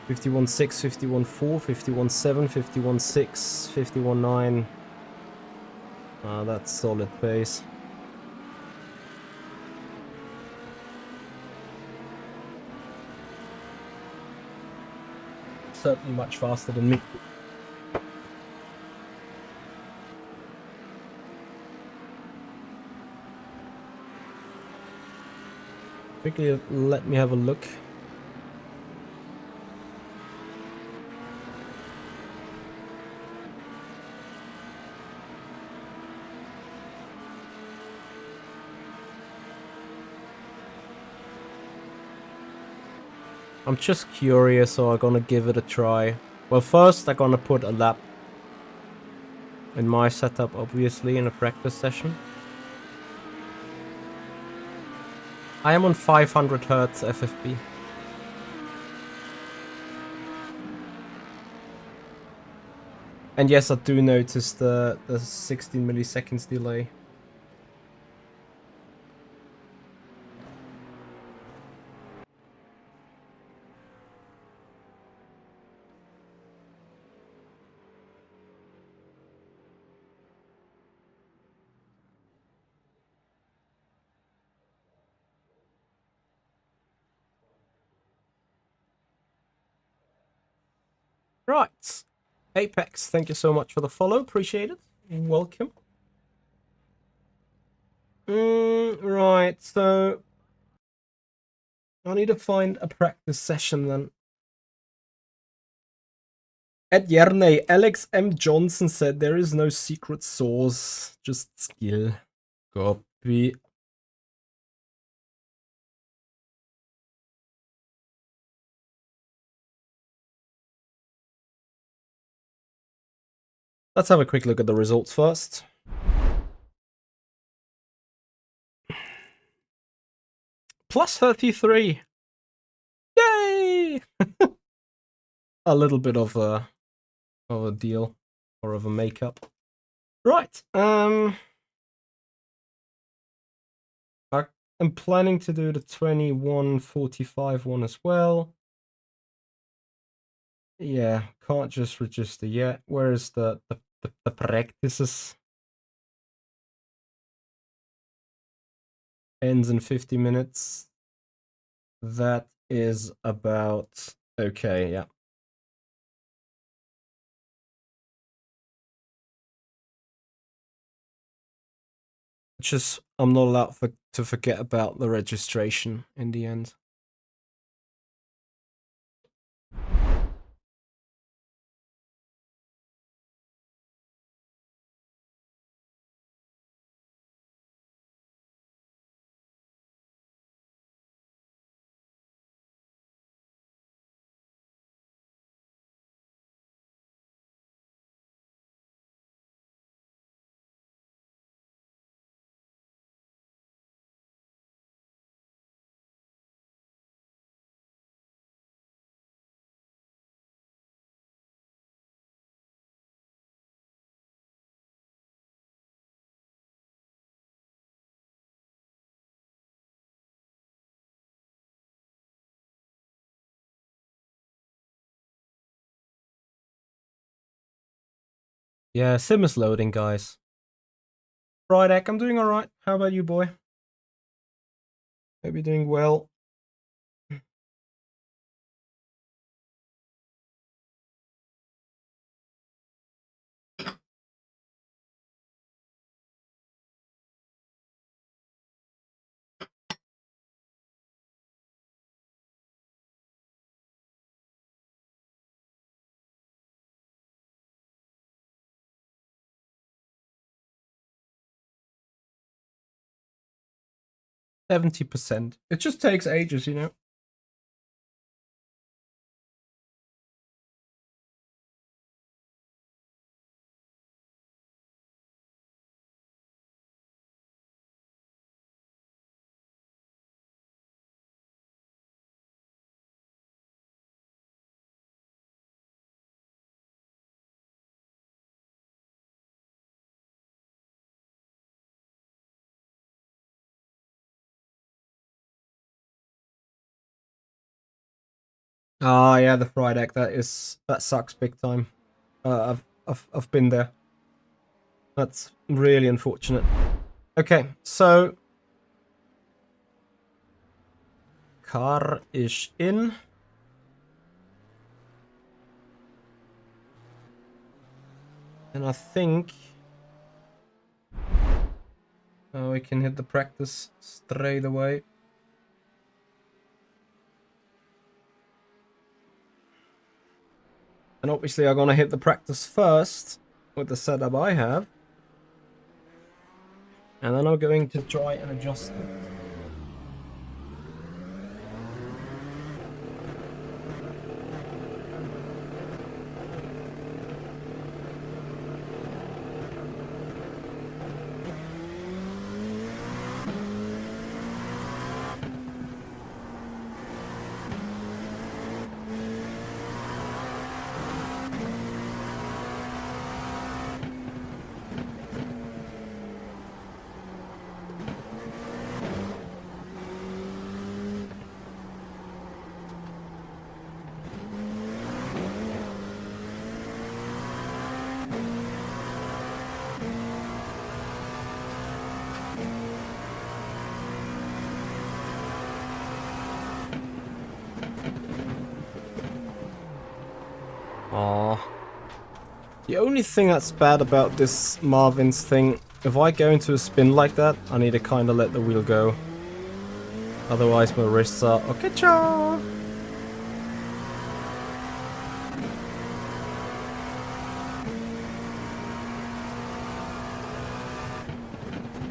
$51.6, $51.4, $51.7, $51.6, $51.9. That's solid pace. Certainly much faster than me. Quickly, let me have a look. I'm just curious, so I'm gonna give it a try. Well, first I'm gonna put a lap in my setup, obviously, in a practice session. I am on 500 Hz FFP. And yes, I do notice the 16 milliseconds delay. Right. Apex, thank you so much for the follow. Appreciate it. Welcome. Right, so I need to find a practice session then. At Yerney, Alex M. Johnson said there is no secret sauce, just skill. Copy. Let's have a quick look at the results first. Plus 33. Yay! A little bit of a deal or of a makeup. Right. I'm planning to do the 21:45 one as well. Yeah, can't just register yet. Where is the practices? Ends in 50 minutes. That is about okay, yeah. Just I'm not allowed to forget about the registration in the end. Yeah, sim is loading, guys. Friday, I'm doing alright. How about you, boy? Hope you're doing well. 70%. It just takes ages, you know? Ah, yeah, the fried egg. That sucks big time. I've been there. That's really unfortunate. Okay, so car is in. And I think we can hit the practice straight away. And obviously I'm gonna hit the practice first with the setup I have. And then I'm going to try and adjust it. Aww. The only thing that's bad about this Marvin's thing, if I go into a spin like that, I need to kind of let the wheel go. Otherwise my wrists are okay, cha.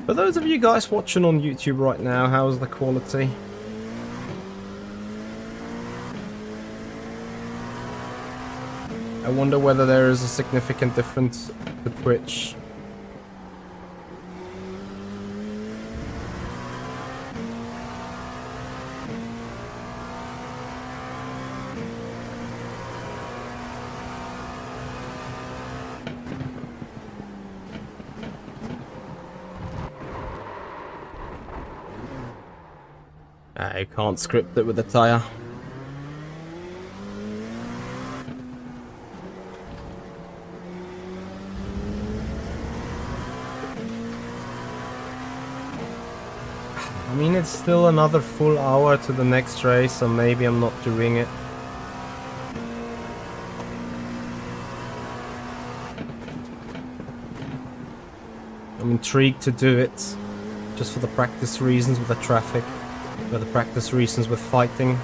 For those of you guys watching on YouTube right now, how's the quality? I wonder whether there is a significant difference to Twitch. I can't script it with the tire. I mean, it's still another full hour to the next race, so maybe I'm not doing it. I'm intrigued to do it, just for the practice reasons with the traffic, for the practice reasons with fighting.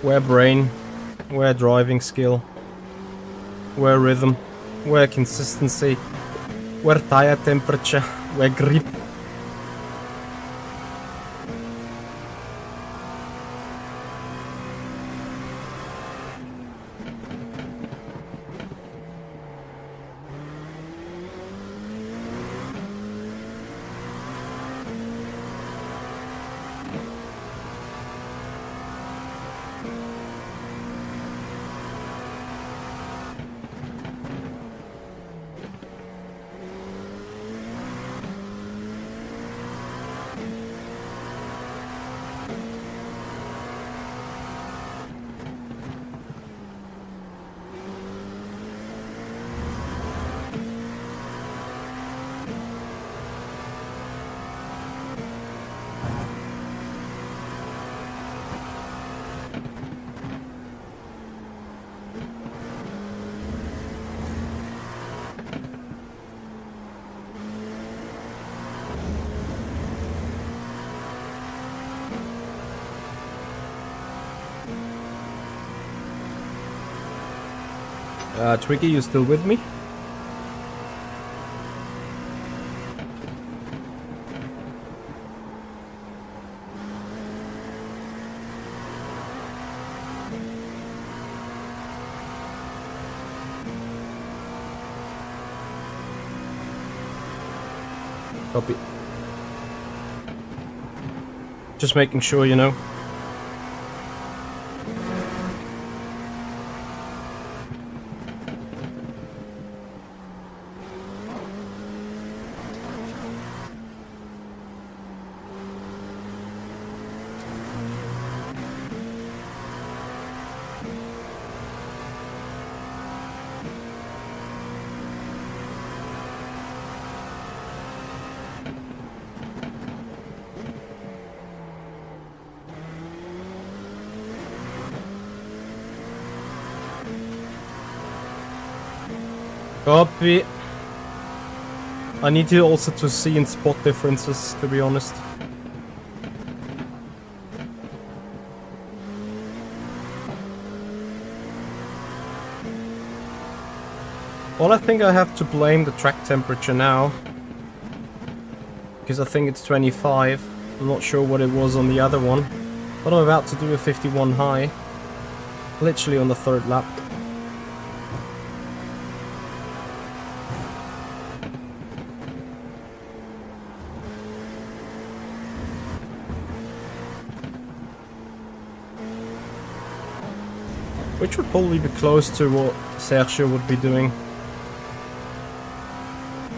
Where brain, where driving skill, where rhythm, where consistency, where tire temperature, where grip. Tricky, you still with me? Copy. Just making sure, you know. Copy. I need you also to see and spot differences, to be honest. Well, I think I have to blame the track temperature now. Because I think it's 25. I'm not sure what it was on the other one. But I'm about to do a 51 high. Literally on the 3rd lap. Which would probably be close to what Sergio would be doing.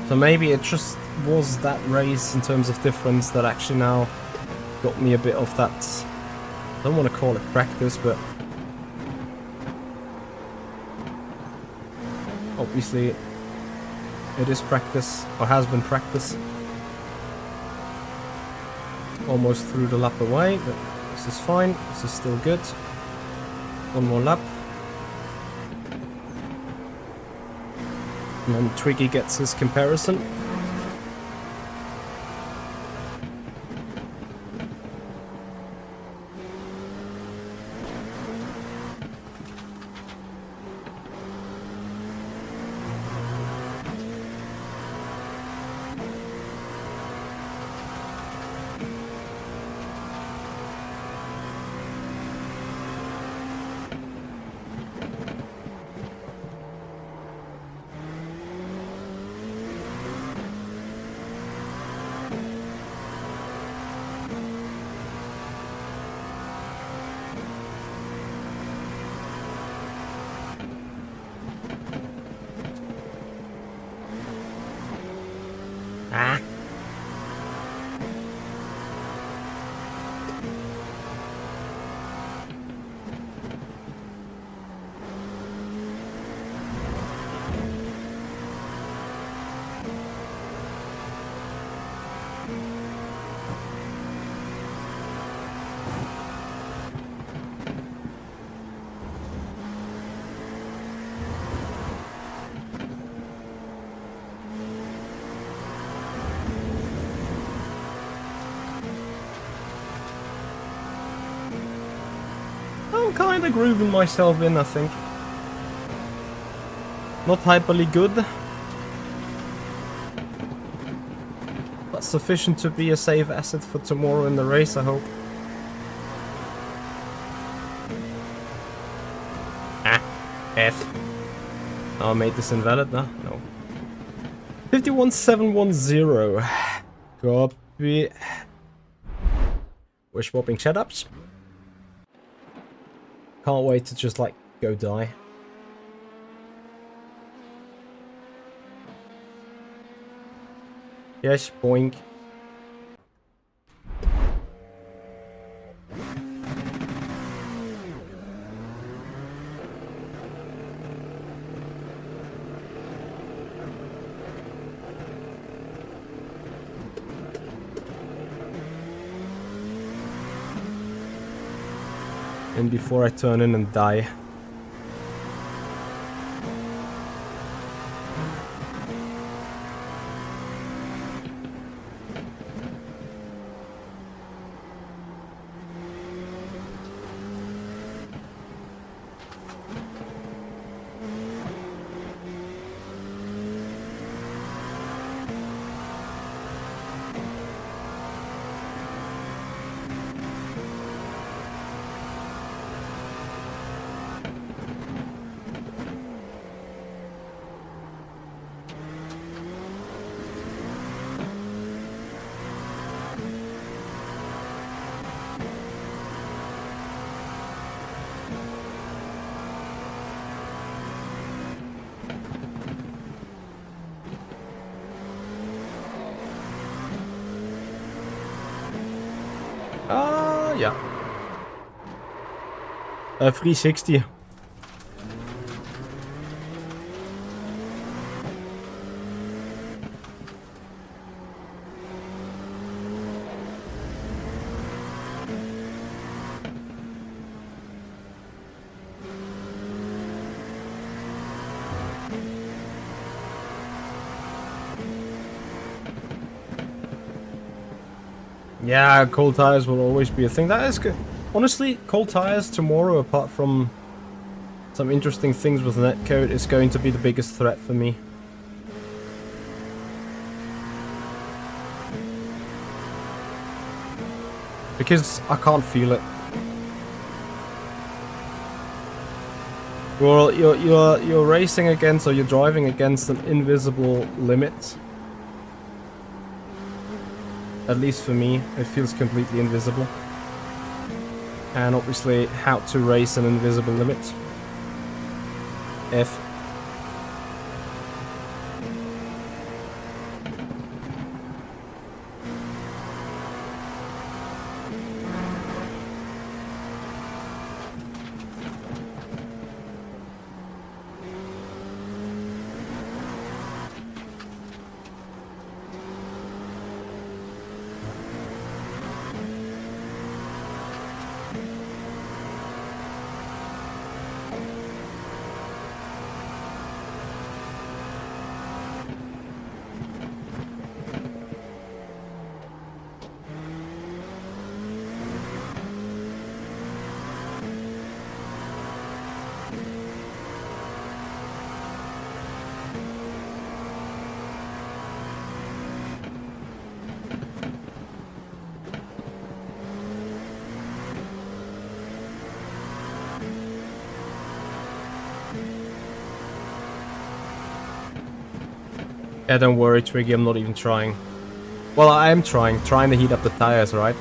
So maybe it just was that race in terms of difference that actually now got me a bit of that. I don't want to call it practice, but obviously it is practice, or has been practice. Almost threw the lap away, but this is fine, this is still good. One more lap. And then Twiggy gets his comparison. Ah. I'm kinda grooving myself in, I think. Not hyperly good, but sufficient to be a safe asset for tomorrow in the race, I hope. Ah, F. Oh, I made this invalid, no? No. 51710. Copy. We're swapping setups. Can't wait to just, like, go die. Yes, boink. And before I turn in and die. Yeah. 360. Yeah, cold tires will always be a thing. That is good. Honestly, cold tires tomorrow, apart from some interesting things with netcode, is going to be the biggest threat for me. Because I can't feel it. Well, you're racing against, or you're driving against an invisible limit. At least for me, it feels completely invisible. And obviously, how to race an invisible limit. F. Yeah, don't worry, Twiggy, I'm not even trying. Well, I am trying to heat up the tires, right?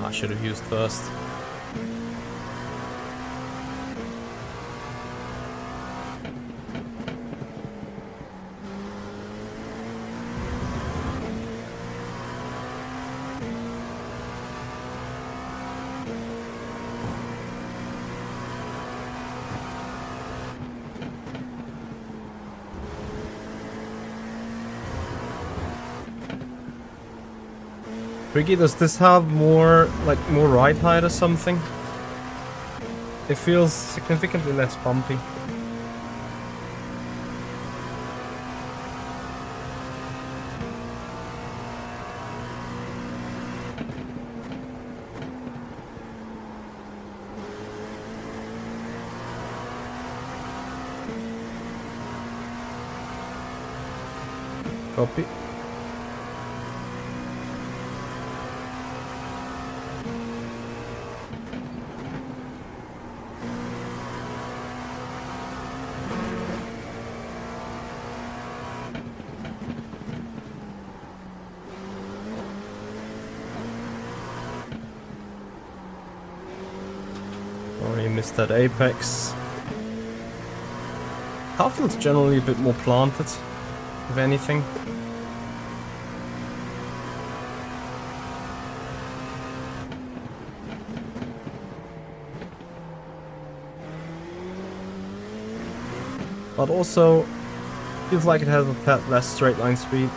I should have used first. Ricky, does this have more ride height or something? It feels significantly less bumpy. Copy. Already missed that apex. Carfield's generally a bit more planted, if anything. But also, feels like it has a tad less straight line speed.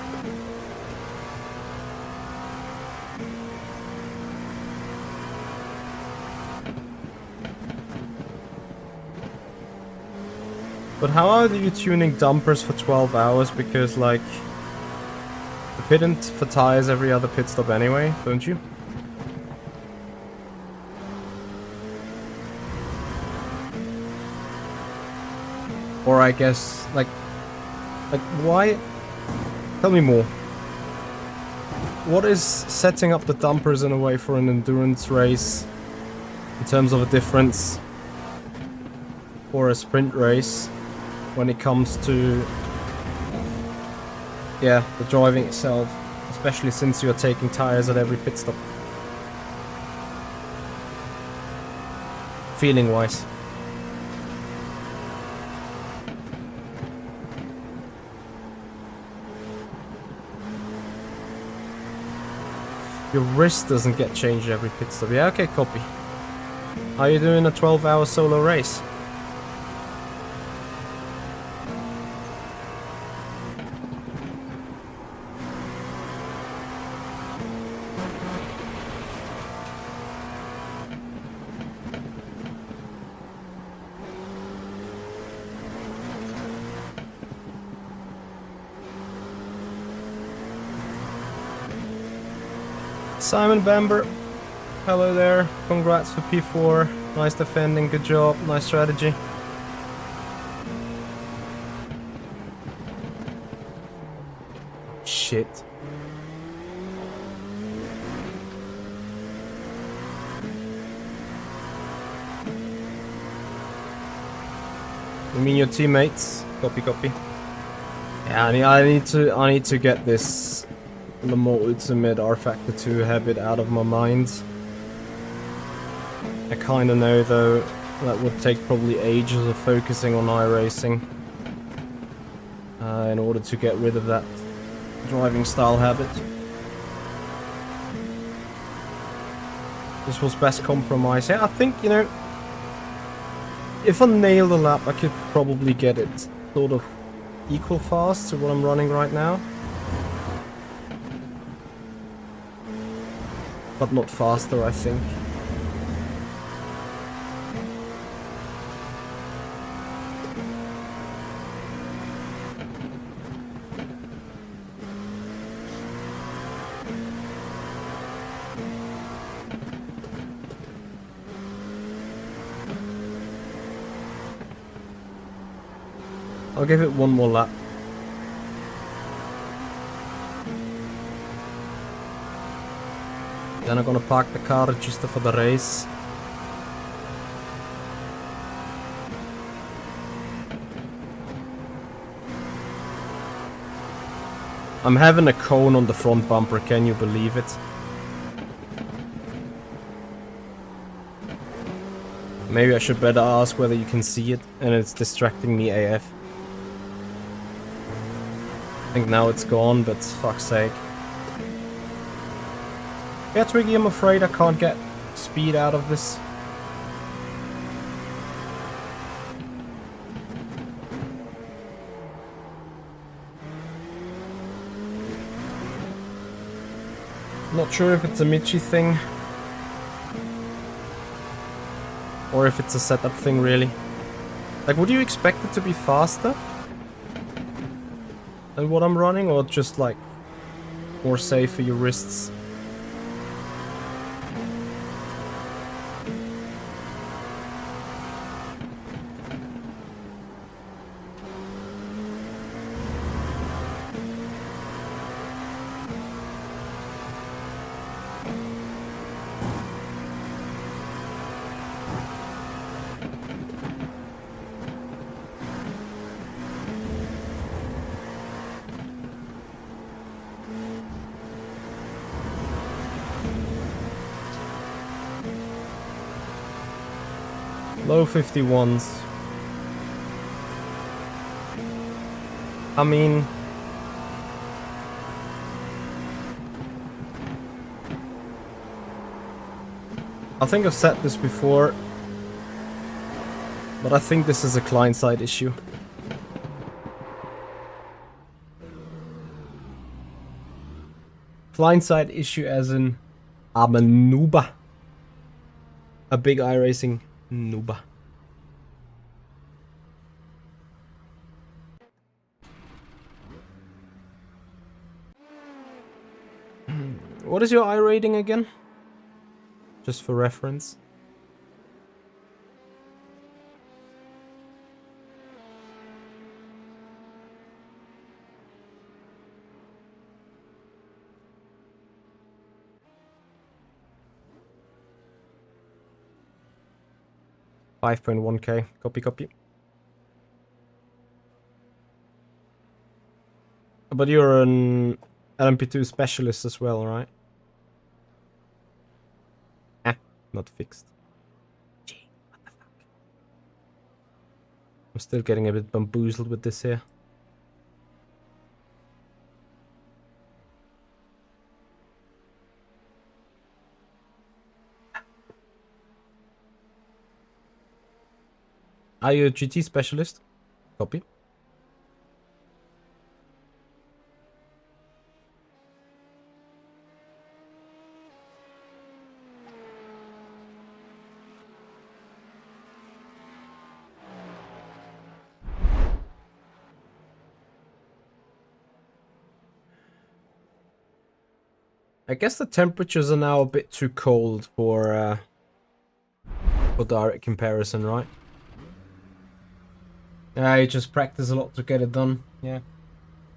But how are you tuning dumpers for 12 hours? Because, like, you pit in for tires every other pit stop anyway, don't you? Or I guess, like why? Tell me more. What is setting up the dumpers in a way for an endurance race in terms of a difference or a sprint race when it comes to, yeah, the driving itself, especially since you're taking tires at every pit stop? Feeling wise. Your wrist doesn't get changed every pit stop. Yeah, okay, copy. Are you doing a 12-hour solo race? Simon Bamber, hello there. Congrats for P4. Nice defending, good job, nice strategy. Shit. You mean your teammates? Copy, copy. Yeah, I need to get this Le Mans Ultimate R Factor 2 habit out of my mind. I kinda know though that would take probably ages of focusing on iRacing in order to get rid of that driving style habit. This was best compromise. Yeah, I think, you know, if I nailed a lap I could probably get it sort of equal fast to what I'm running right now. But not faster, I think. I'll give it one more lap. Then I'm gonna park the car just for the race. I'm having a cone on the front bumper, can you believe it? Maybe I should better ask whether you can see it, and it's distracting me AF. I think now it's gone, but fuck's sake. Yeah, Twiggy, I'm afraid I can't get speed out of this. Not sure if it's a Michi thing. Or if it's a setup thing, really. Like, would you expect it to be faster than what I'm running, or just, like, more safe for your wrists? Low 51s. I mean... I think I've said this before, but I think this is a client-side issue. Client-side issue as in I'm a nooba. A big iRacing nooba. What is your iRating again? Just for reference. $5.1k. Copy, copy. But you're an LMP2 specialist as well, right? Ah, not fixed. Gee, what the fuck? I'm still getting a bit bamboozled with this here. Are you a GT specialist? Copy. I guess the temperatures are now a bit too cold for direct comparison, right? Yeah, you just practice a lot to get it done. Yeah.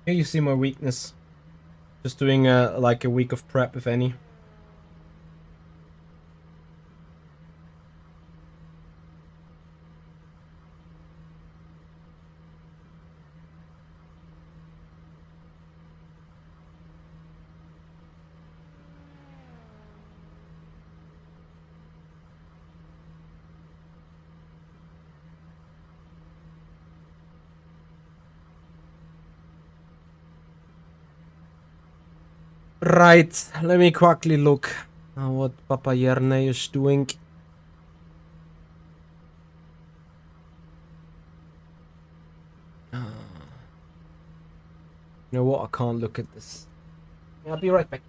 Here you see my weakness. Just doing like a week of prep, if any. Right, let me quickly look at what Papa Yerne is doing. You know what? I can't look at this. I'll be right back.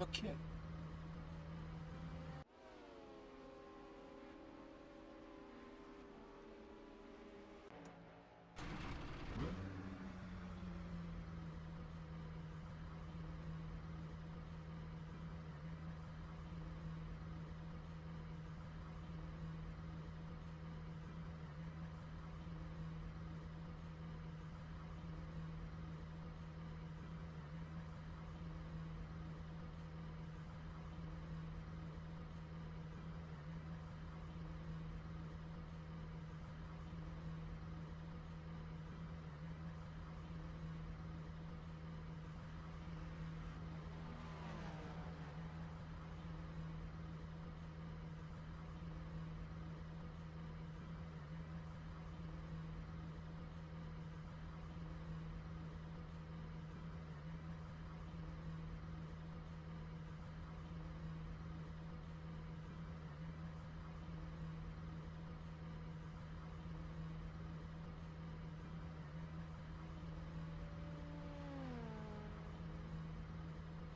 Okay.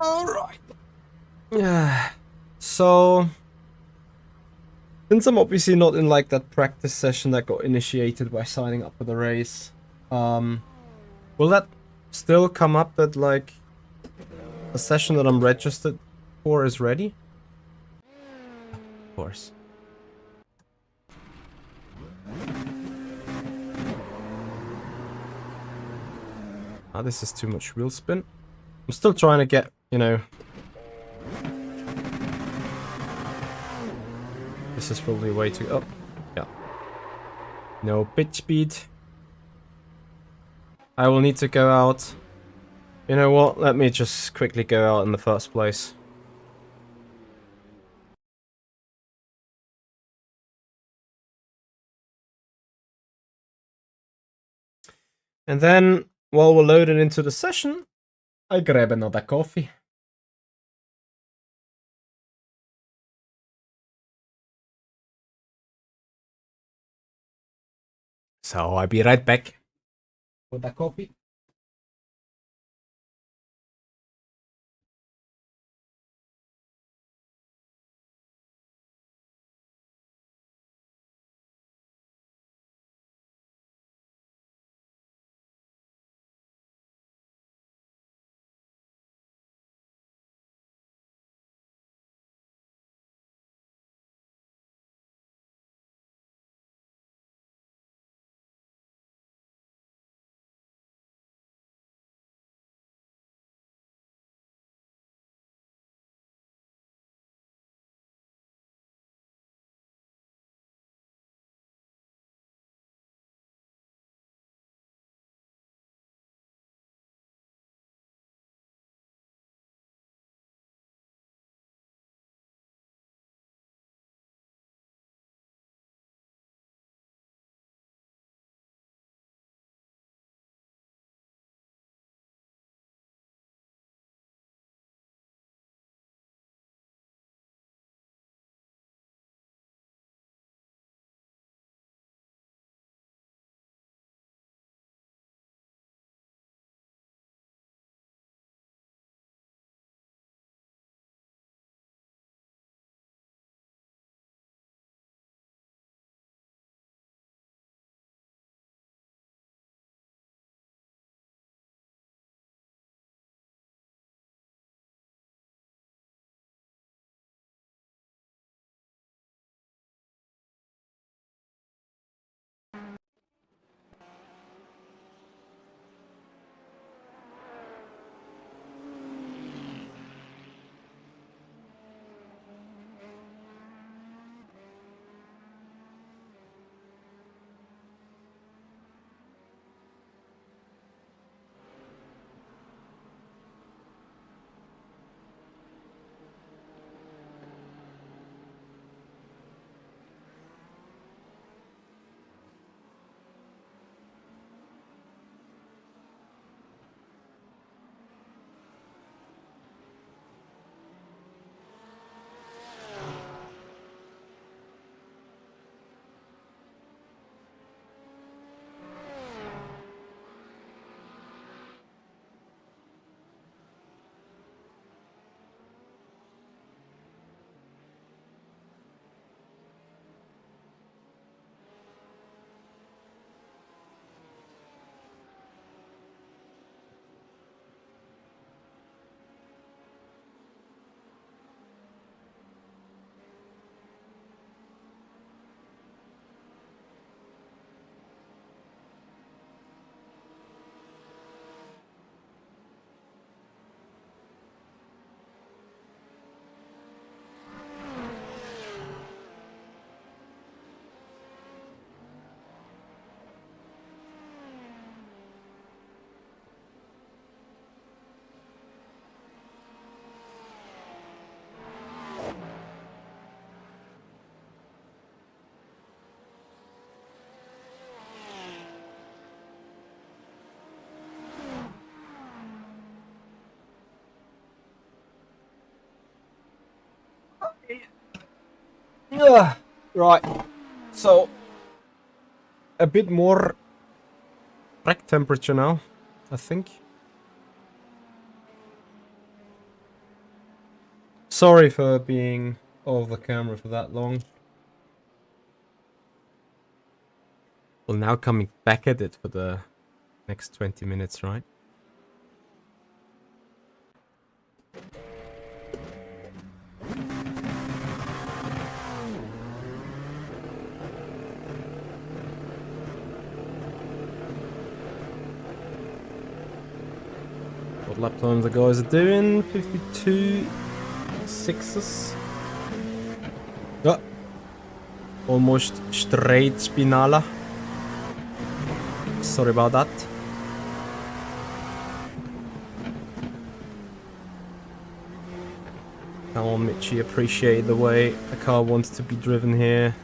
All right. Yeah. So, since I'm obviously not in like that practice session that got initiated by signing up for the race, will that still come up that like a session that I'm registered for is ready? Of course. Ah, this is too much wheel spin. I'm still trying to get, you know... This is probably way too... Oh, yeah. No pitch speed. I will need to go out. You know what? Let me just quickly go out in the first place. And then, while we're loaded into the session, I grab another coffee. So I'll be right back with the coffee. Right, so a bit more track temperature now, I think. Sorry for being off the camera for that long. Well, now coming back at it for the next 20 minutes, right? What lap times the guys are doing? 52 sixes. Oh, almost straight Spinala. Sorry about that. Come on, Mitchie, appreciate the way the car wants to be driven here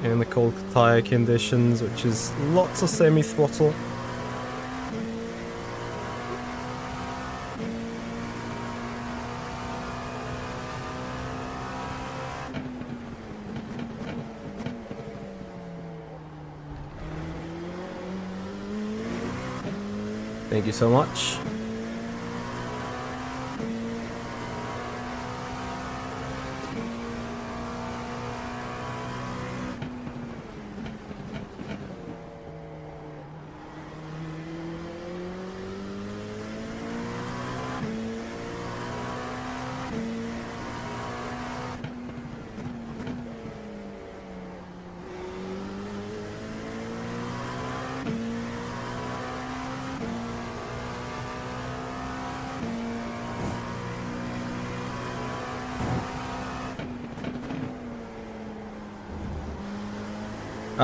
in the cold tire conditions, which is lots of semi-throttle. Thank you so much.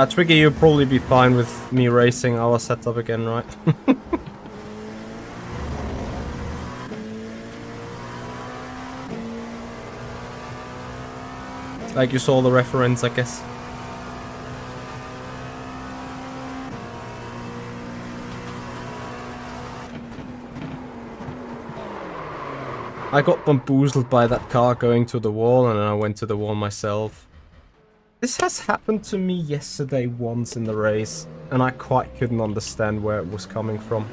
Twiggy, you'll probably be fine with me racing our setup again, right? Like you saw the reference, I guess. I got bamboozled by that car going to the wall, and then I went to the wall myself. This has happened to me yesterday once in the race, and I quite couldn't understand where it was coming from.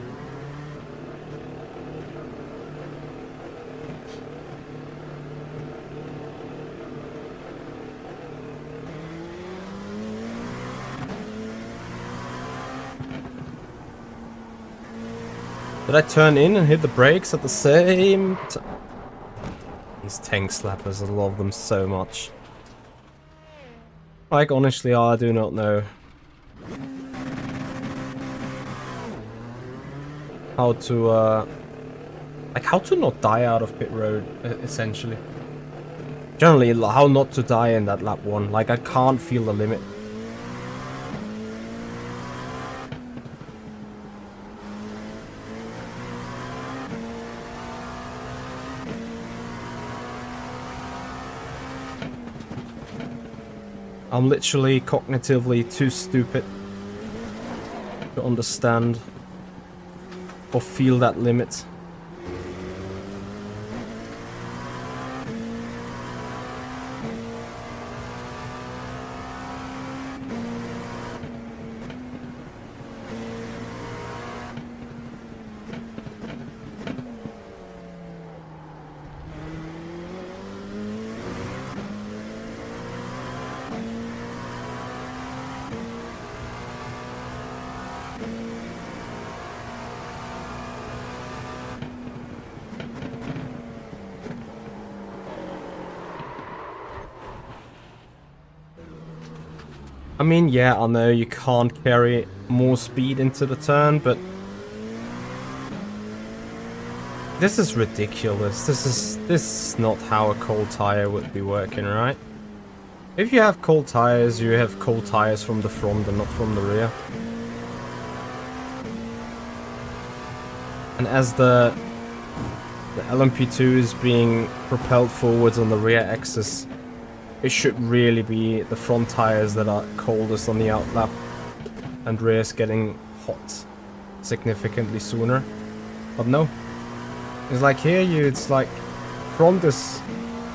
Did I turn in and hit the brakes at the same time? These tank slappers, I love them so much. Like, honestly, I do not know how to, like, how to not die out of pit road, essentially. Generally, how not to die in that lap 1. Like, I can't feel the limit. I'm literally cognitively too stupid to understand or feel that limit. I mean, yeah, I know you can't carry more speed into the turn, but this is ridiculous. This is not how a cold tire would be working, right? If you have cold tires, you have cold tires from the front and not from the rear. And as the LMP2 is being propelled forwards on the rear axis, it should really be the front tires that are coldest on the outlap, and rear's getting hot significantly sooner. But no, it's like here it's like front is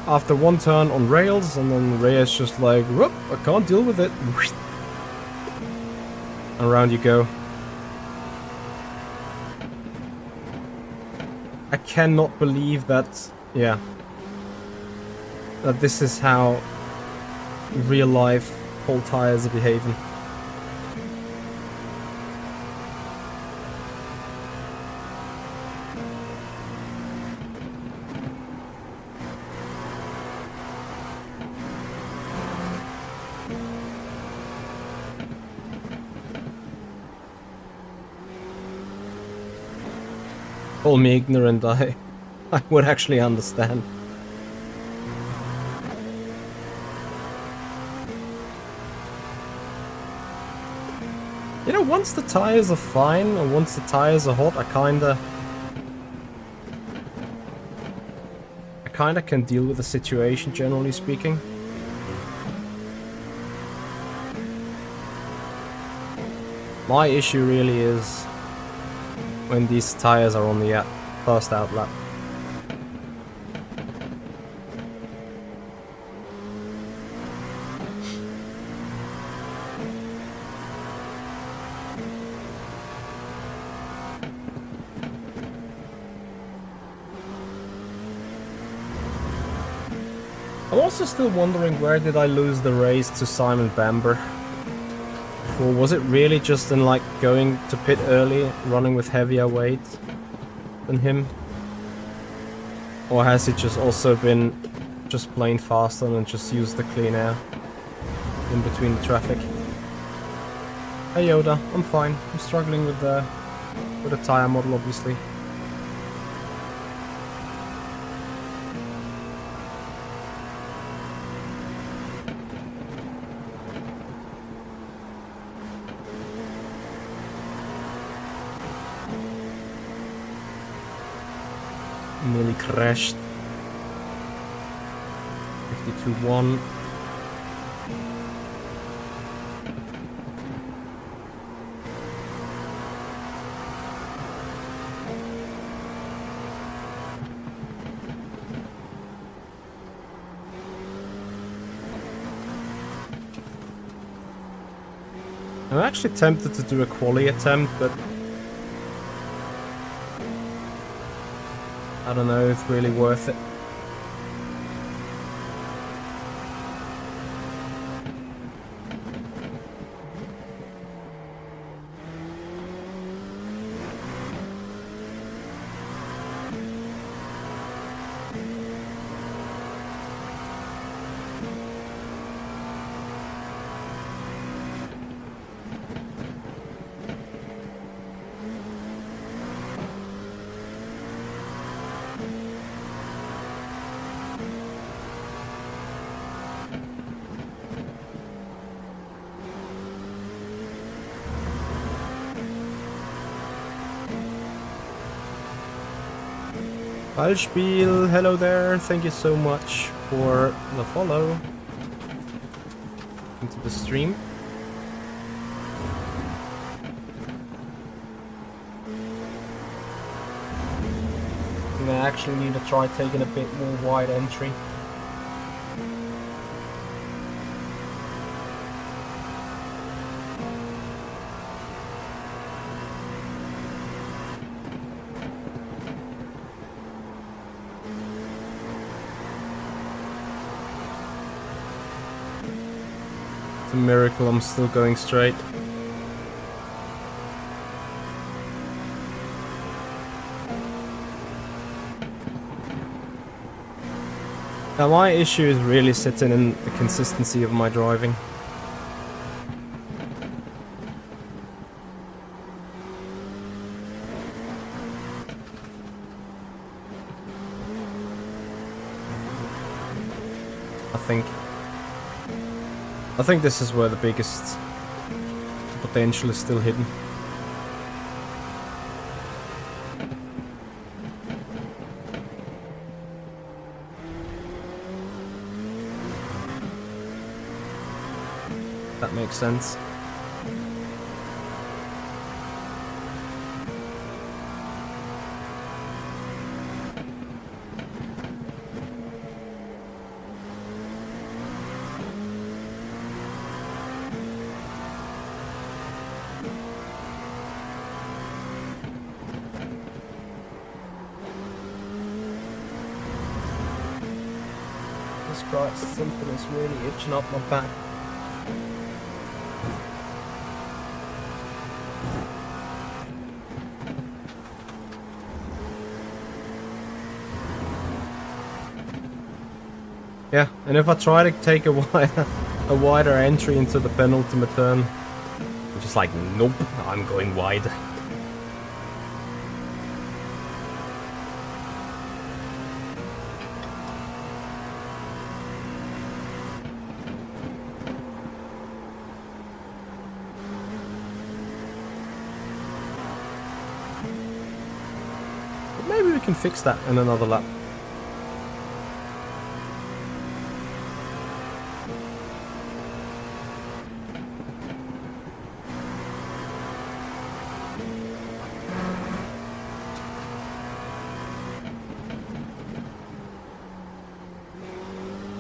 after one turn on rails, and then Reyes just like, whoop, I can't deal with it. And around you go. I cannot believe that, yeah, that this is how real life whole tires are behaving. Call me ignorant, I would actually understand. You know, once the tires are fine, and once the tires are hot, I kinda can deal with the situation, generally speaking. My issue really is when these tires are on the first out lap. I'm also still wondering, where did I lose the race to Simon Bamber? Or was it really just in like going to pit early, running with heavier weight than him? Or has it just also been just plain faster and just used the clean air in between the traffic? Hey Yoda, I'm fine. I'm struggling with the tire model, obviously. Nearly crashed. 52-1. I'm actually tempted to do a quali attempt, but I don't know if it's really worth it. Ballspiel, hello there, thank you so much for the follow into the stream. I actually need to try taking a bit more wide entry. It's a miracle I'm still going straight. Now my issue is really sitting in the consistency of my driving. I think this is where the biggest potential is still hidden. That makes sense. Jesus Christ, something is really itching up my back. Yeah, and if I try to take a wider entry into the penultimate turn, I'm just like, nope, I'm going wide. But maybe we can fix that in another lap.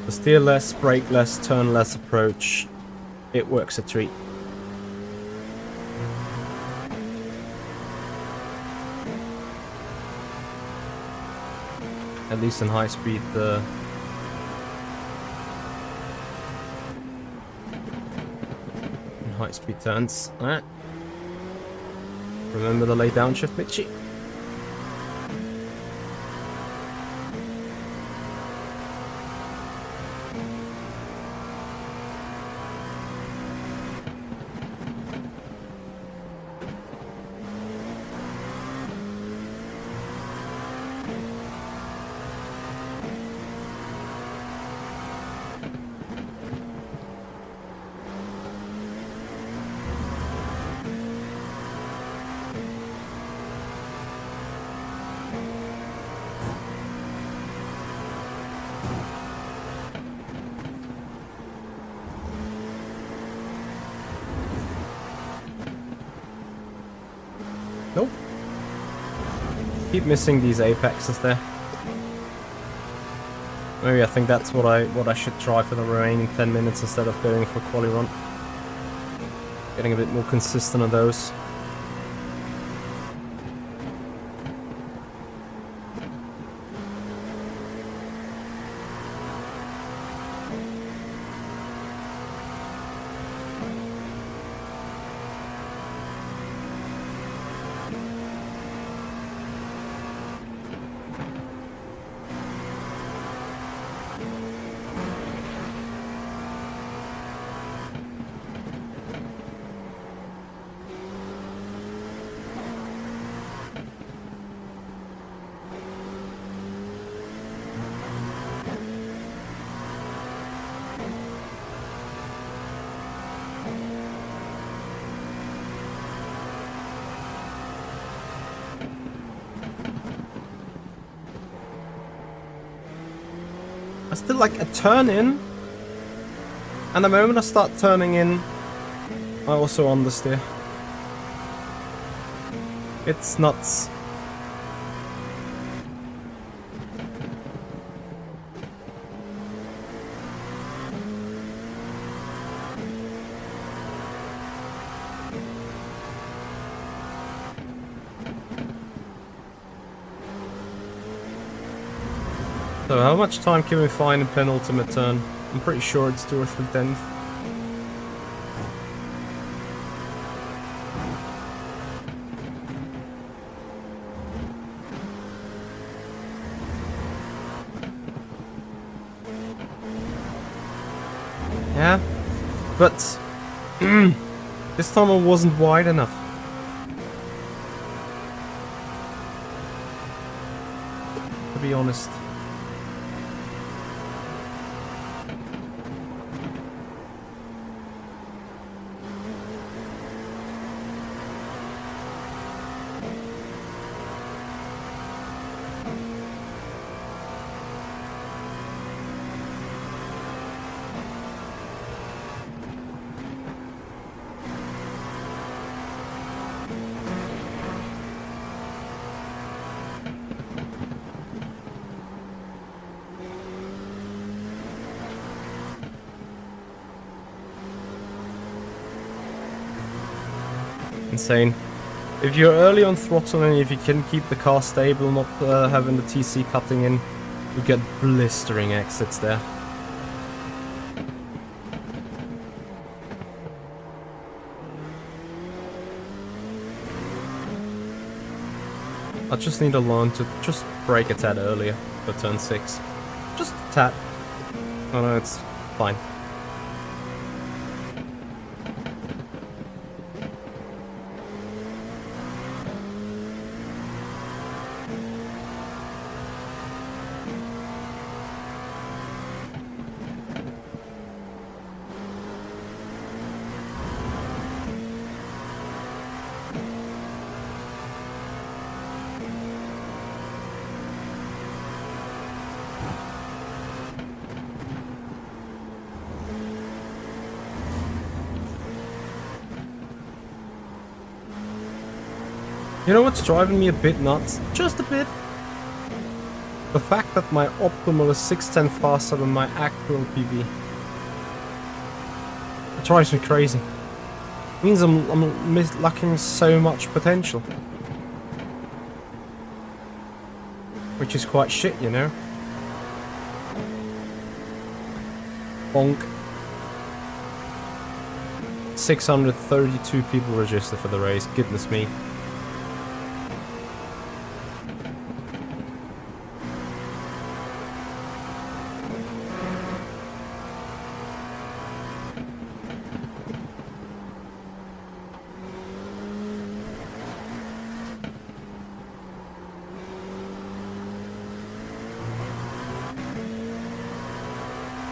The steer less, brake less, turn less approach, it works a treat. At least in high speed, turns. Alright. Remember the lay down shift, Mitchie. Nope. Keep missing these apexes there. Maybe I think that's what I should try for the remaining 10 minutes instead of going for quali run. Getting a bit more consistent on those. I still like a turn in, and the moment I start turning in, I also understeer. It's nuts. So how much time can we find in penultimate turn? I'm pretty sure it's 2 or 3 tenths. Yeah, but this tunnel wasn't wide enough. To be honest. Insane. If you're early on throttling, if you can keep the car stable, not having the TC cutting in, you get blistering exits there. I just need to learn to just brake a tad earlier for turn 6. Just a tad. Oh no, it's fine. You know what's driving me a bit nuts? Just a bit. The fact that my optimal is 6/10 faster than my actual PB. It drives me crazy. It means I'm lacking so much potential. Which is quite shit, you know? Bonk. 632 people registered for the race, goodness me.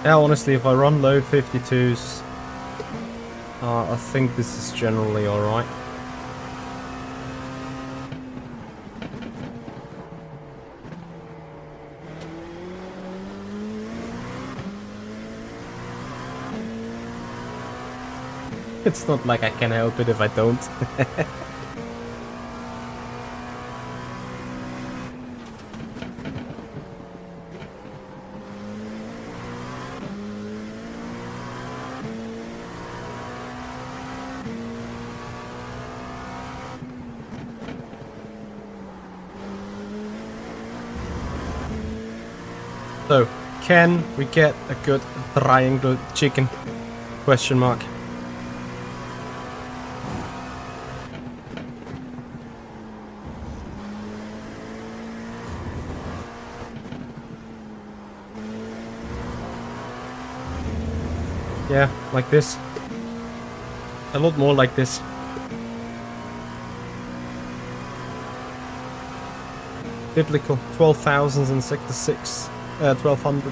Yeah, honestly, if I run low 52s, I think this is generally alright. It's not like I can help it if I don't. So, can we get a good triangle chicken? Question mark. Yeah, like this. A lot more like this. Biblical. 12,000 in sector 6. 1200.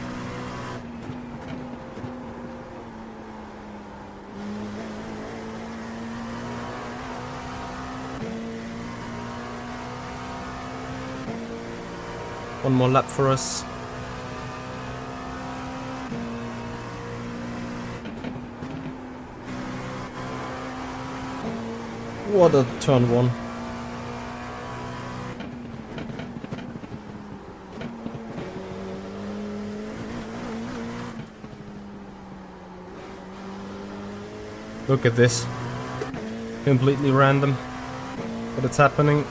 One more lap for us. What a turn 1. Look at this. Completely random. But it's happening.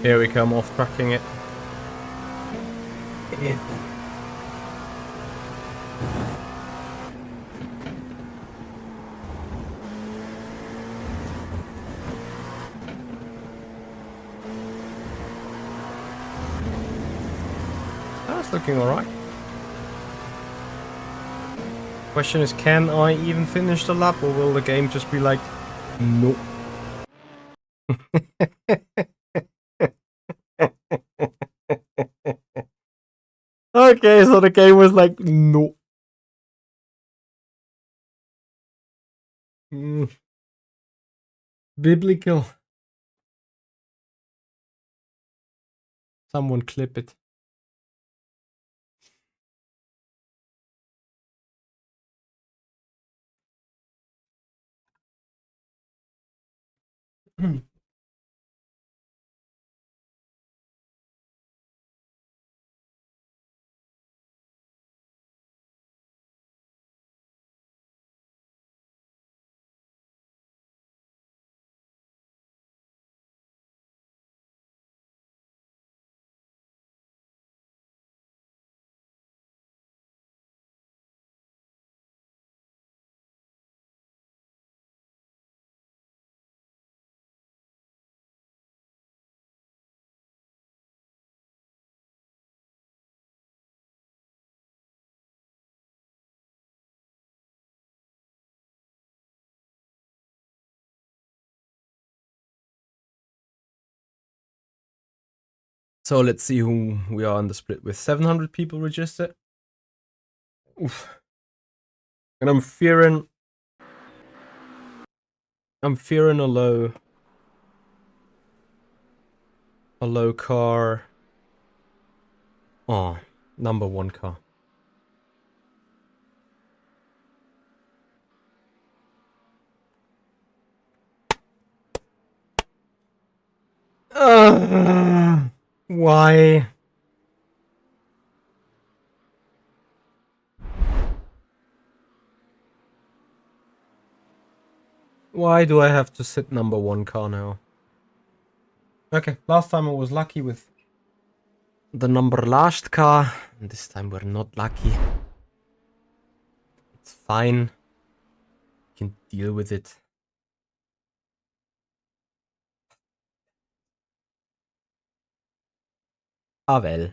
Here we come, off cracking it. Yeah. That's looking alright. Question is, can I even finish the lap, or will the game just be like, nope? Okay, so the game was like, no. Biblical. Someone clip it. So let's see who we are on the split with. 700 people registered. Oof. And I'm fearing a low car. Oh, number 1 car. Why? Why do I have to sit number 1 car now? Okay, last time I was lucky with the number last car, and this time we're not lucky. It's fine. We can deal with it. Ah well.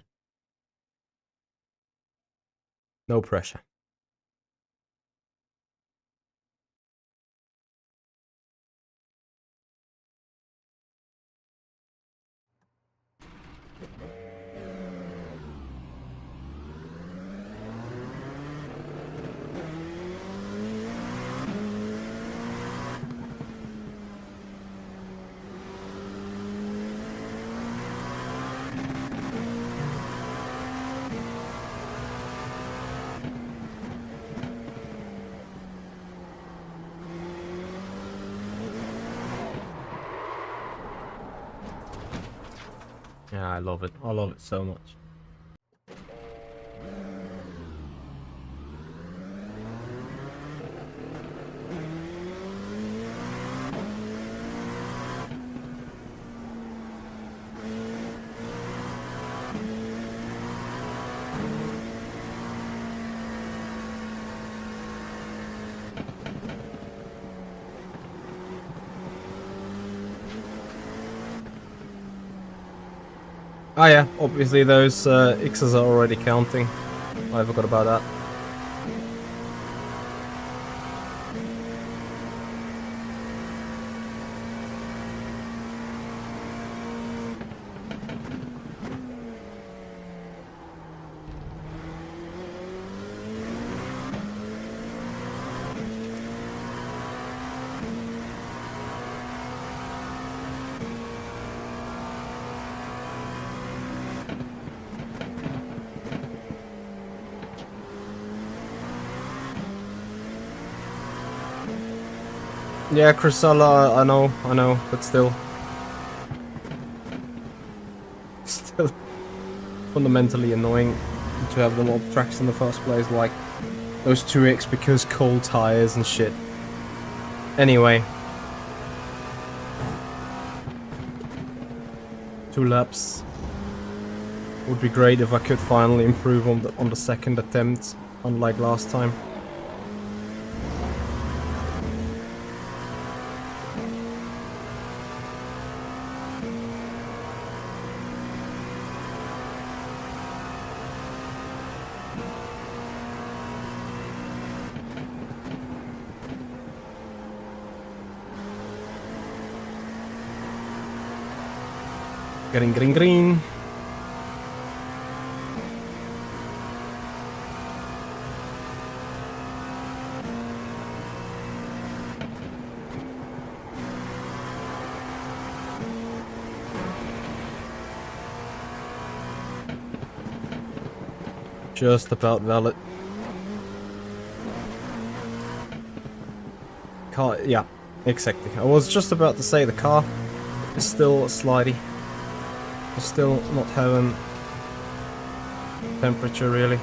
No pressure. Yeah, I love it. I love it so much. Ah yeah, obviously those X's are already counting. I forgot about that. Yeah, Crisella, I know, but still. Still fundamentally annoying to have them on tracks in the first place, like those 2X because cold tires and shit. Anyway. 2 laps. Would be great if I could finally improve on the second attempt, unlike last time. Getting green. Just about valid. Car, yeah. Exactly. I was just about to say the car is still slidey. It's still not having temperature really.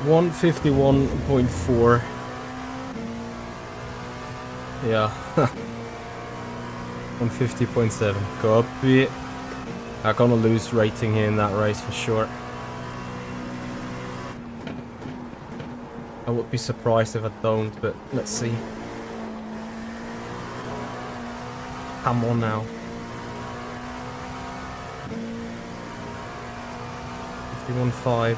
$151.4. Yeah. 150.7. Copy. I'm gonna lose rating here in that race for sure. I would be surprised if I don't, but let's see. Come on now. 51.5.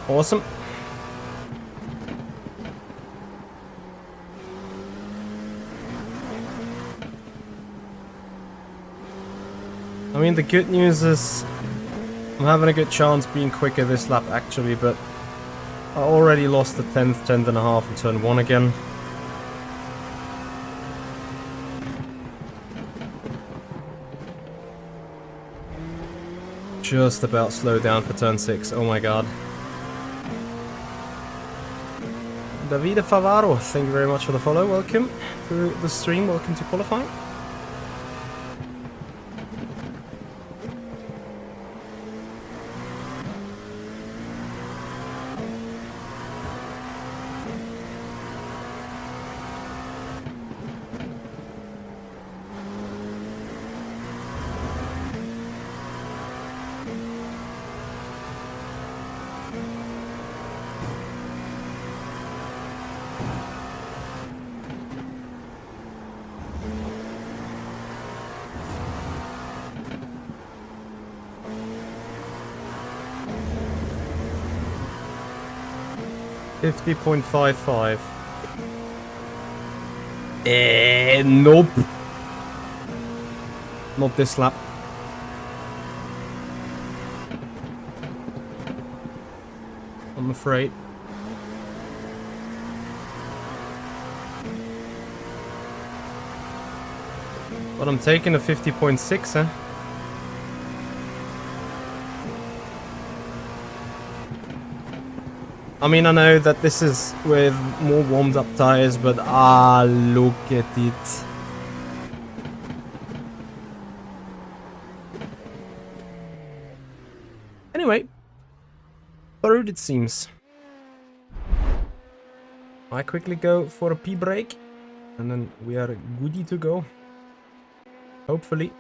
Awesome. I mean, the good news is I'm having a good chance being quicker this lap actually, but I already lost the 10th and a half in turn 1 again. Just about slow down for turn 6, oh my god. Davide Favaro, thank you very much for the follow, welcome to the stream, welcome to qualifying. $50.55. Nope. Not this lap. I'm afraid. But I'm taking a 50.6, huh? I mean, I know that this is with more warmed up tires, but look at it. Anyway, third it seems. I quickly go for a pee break, and then we are goody to go. Hopefully.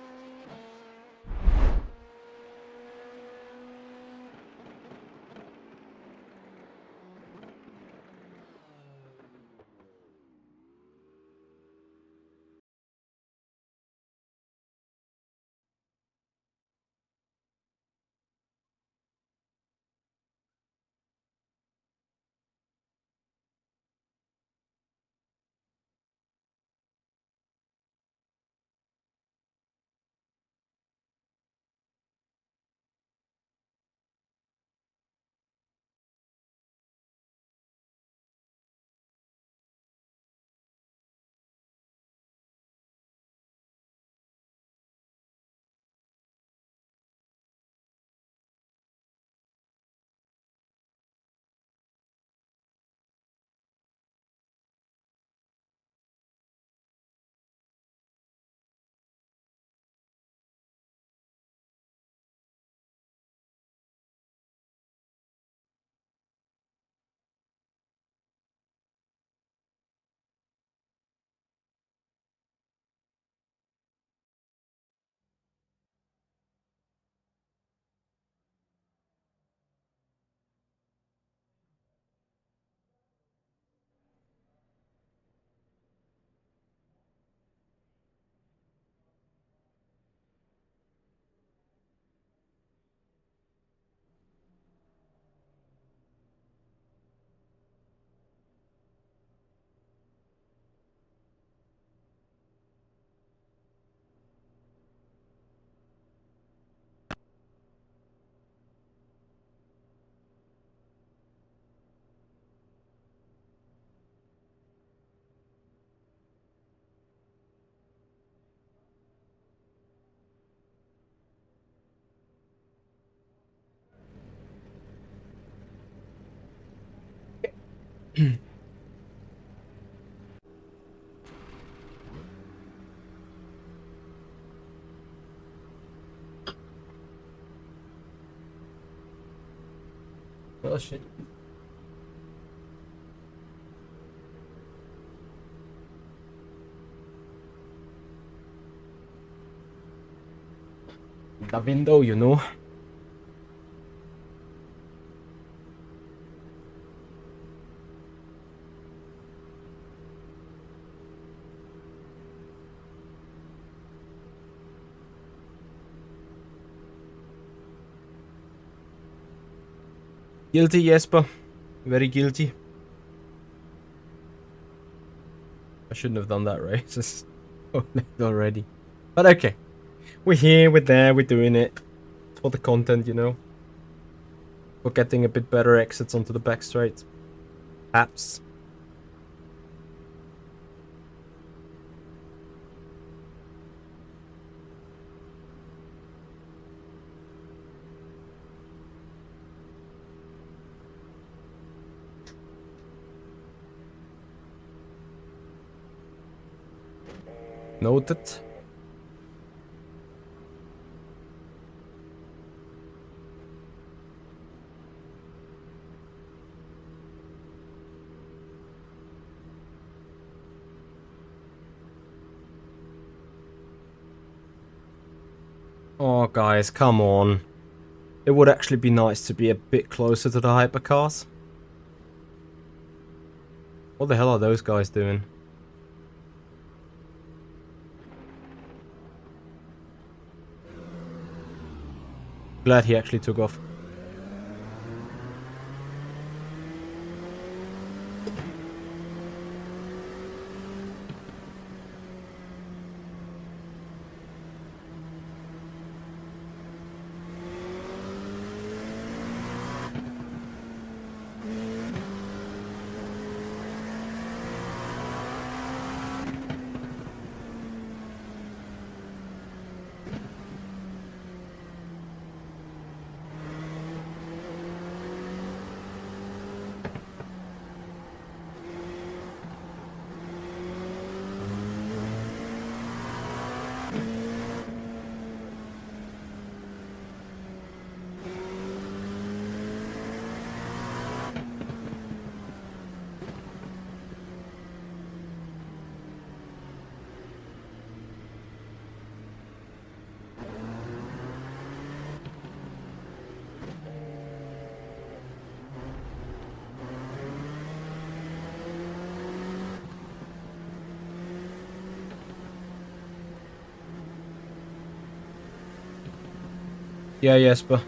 Oh shit. The window, you know. Guilty, Jesper. Very guilty. I shouldn't have done that, right? Just already. But okay. We're here, we're there, we're doing it. For the content, you know. We're getting a bit better exits onto the back straight. Perhaps. Noted. Oh, guys, come on. It would actually be nice to be a bit closer to the hypercars. What the hell are those guys doing? Glad he actually took off. Yeah, Jesper.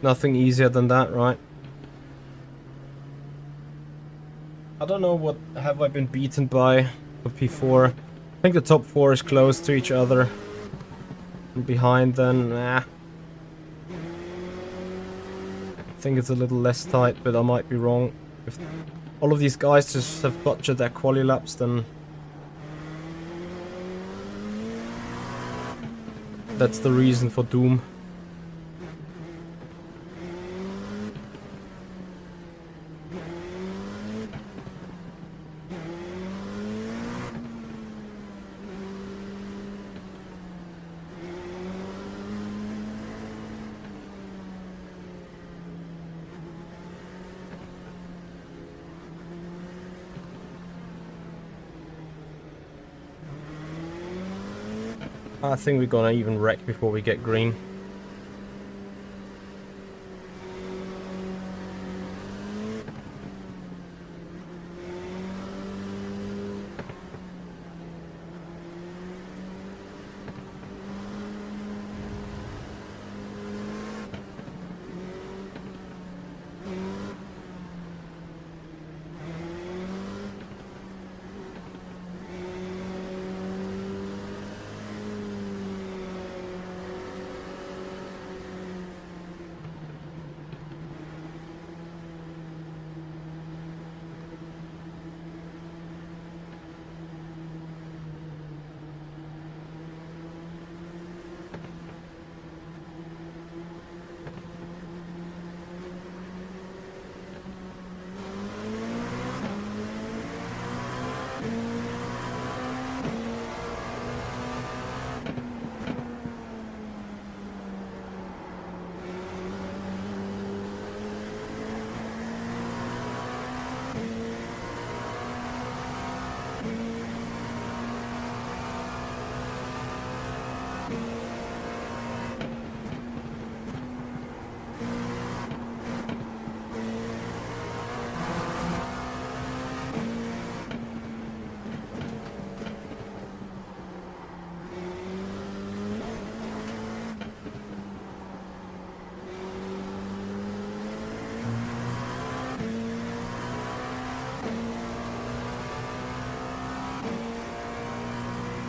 Nothing easier than that, right? I don't know what have I been beaten by for P4. I think the top 4 is close to each other. And behind then, nah. I think it's a little less tight, but I might be wrong. If all of these guys just have butchered their quali laps, then that's the reason for doom. I think we're gonna even wreck before we get green.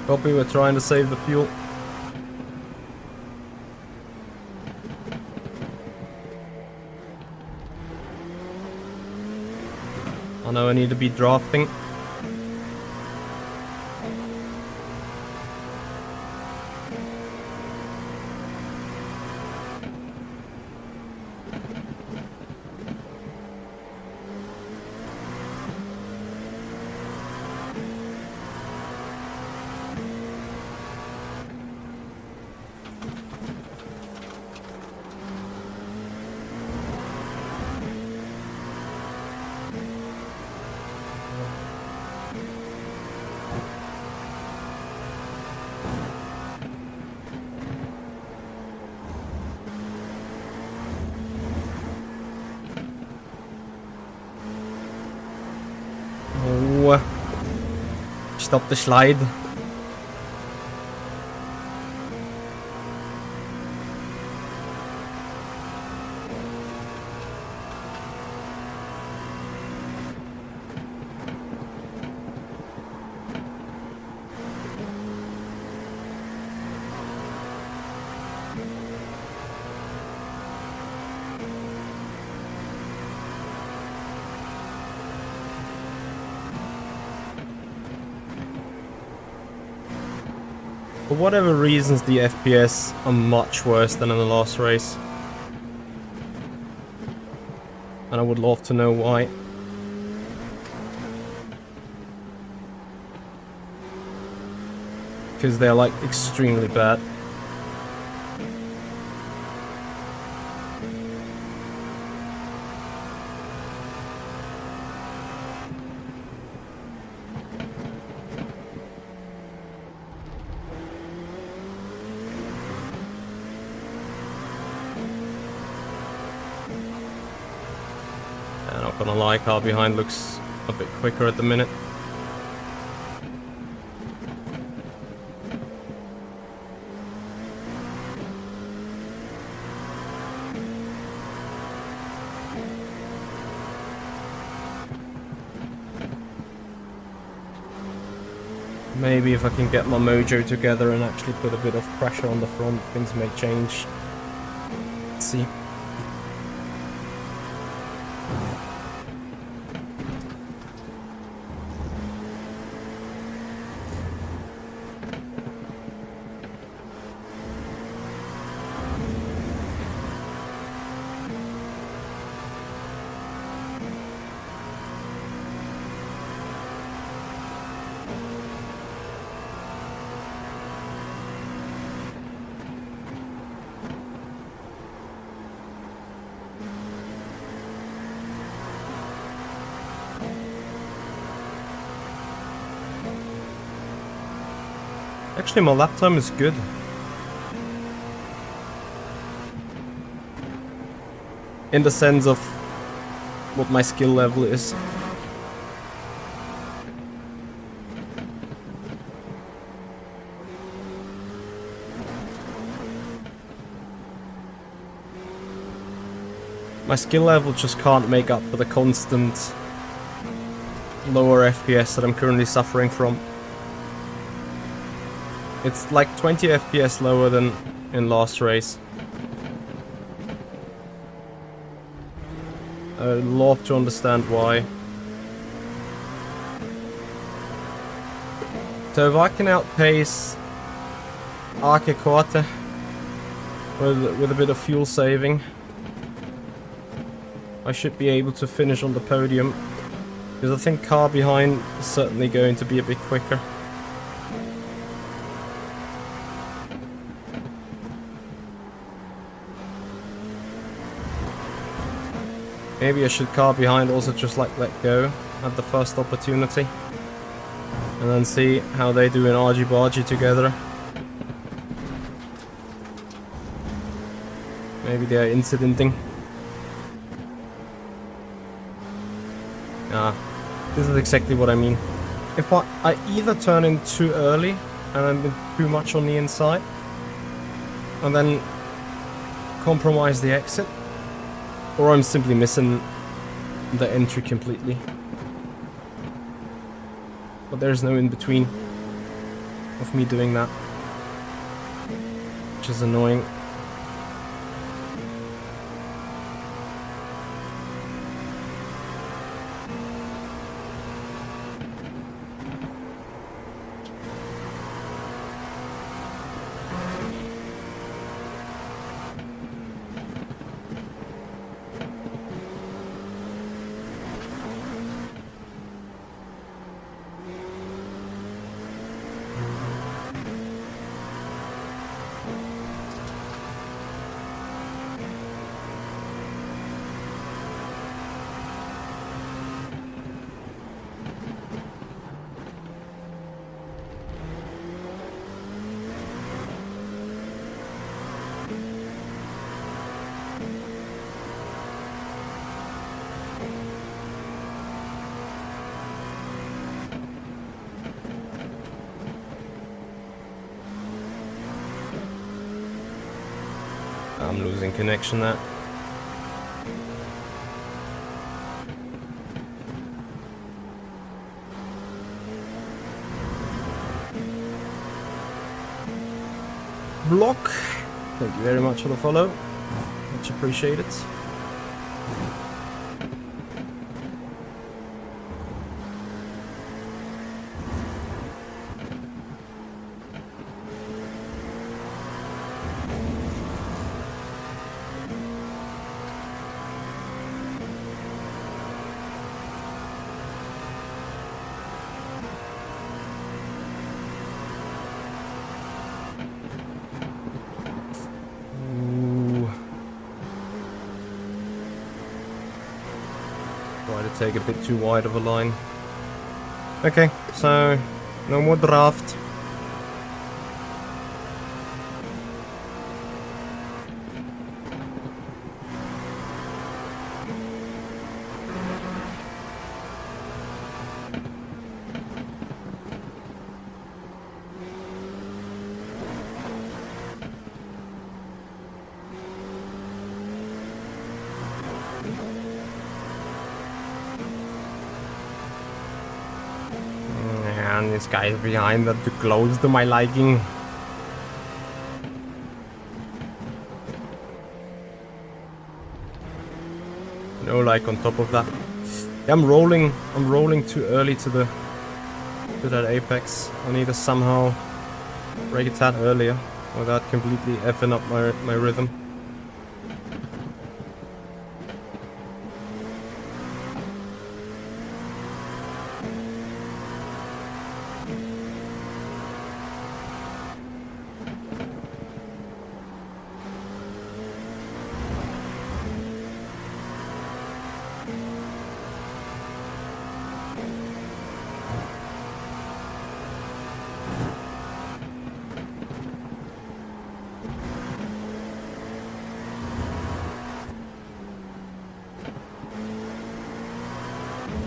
Copy, we're trying to save the fuel. I know I need to be drafting. Oh, stop the slide. For whatever reasons, the FPS are much worse than in the last race. And I would love to know why. Because they're like extremely bad. Not gonna lie, car behind looks a bit quicker at the minute. Maybe if I can get my mojo together and actually put a bit of pressure on the front, things may change. Let's see. Actually, my lap time is good. In the sense of what my skill level is. My skill level just can't make up for the constant lower FPS that I'm currently suffering from. It's like 20 FPS lower than in last race. I'd love to understand why. So if I can outpace Arke Korte with a bit of fuel saving, I should be able to finish on the podium. Because I think car behind is certainly going to be a bit quicker. Maybe I should car behind also just like let go at the first opportunity. And then see how they do in argy-bargy together. Maybe they are incidenting. Ah, this is exactly what I mean. If I either turn in too early and I'm too much on the inside, and then compromise the exit, or I'm simply missing the entry completely. But there's no in between. of me doing that, which is annoying. I'm losing connection there. Block. Thank you very much for the follow. Much appreciated. Take a bit too wide of a line. Okay, so no more draft. And this guy is behind that too close to my liking. No like on top of that. Yeah, I'm rolling too early to that apex. I need to somehow break it that earlier without completely effing up my rhythm.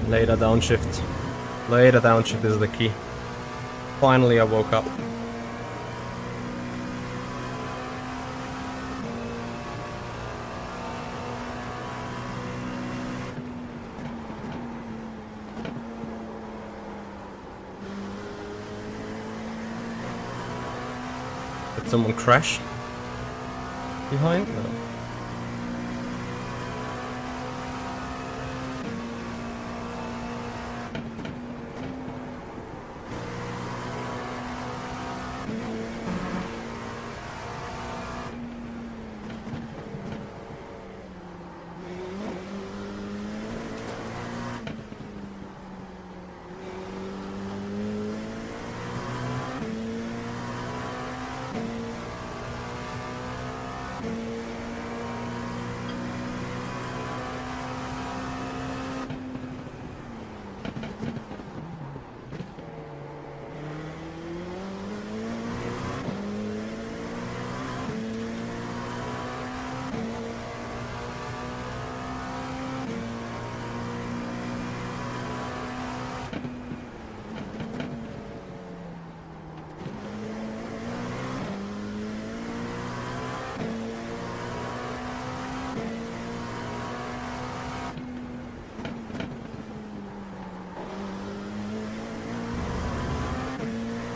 Later downshift. Later downshift is the key. Finally I woke up. Did someone crash? Behind? No.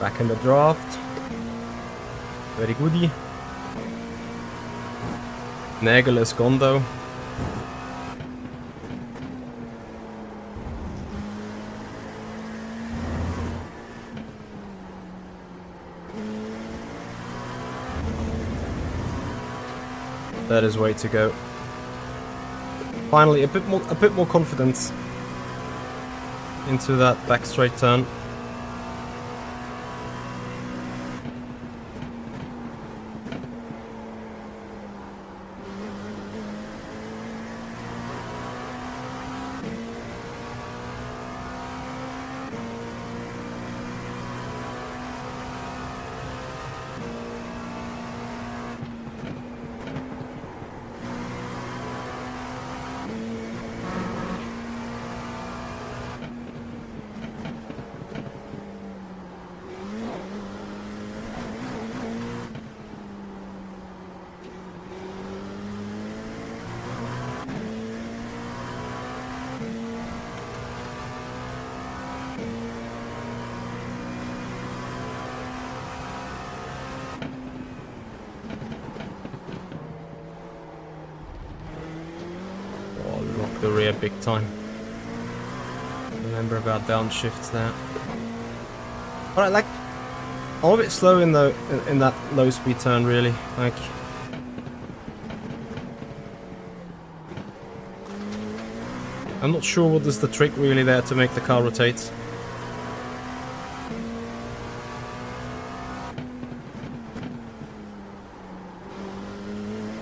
Back in the draft. Very goody. Nagel is gone though. That is way to go. Finally, a bit more confidence into that back straight turn. The rear big time. Remember about downshifts there. Alright, like I'm a bit slow in that low speed turn really. Like I'm not sure what is the trick really there to make the car rotate.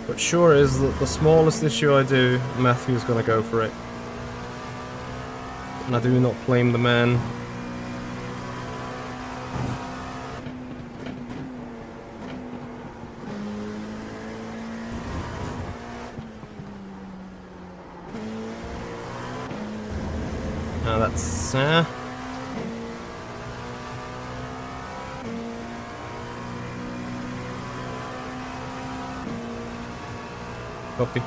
But sure is that the smallest issue I do, Matthew's gonna go for it. And I do not blame the man. Now that's copy.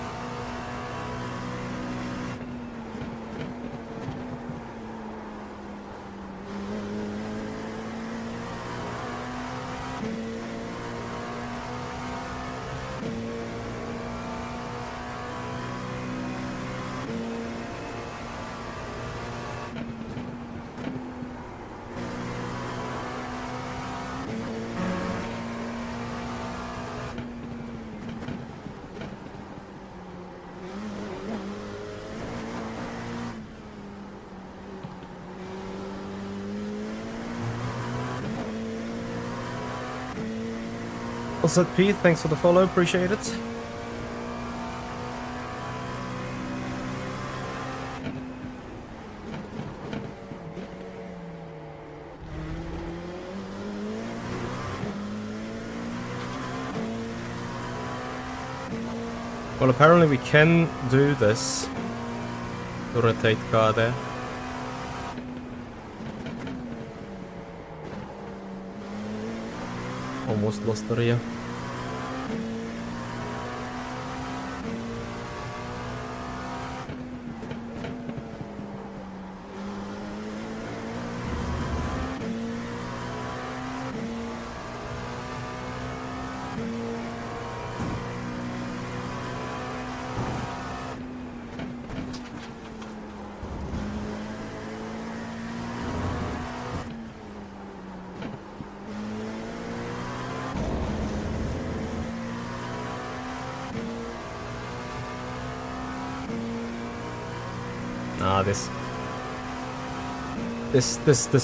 Well said, Pete. Thanks for the follow. Appreciate it. Well, apparently we can do this. The rotate car there. Almost lost the rear. Ah, this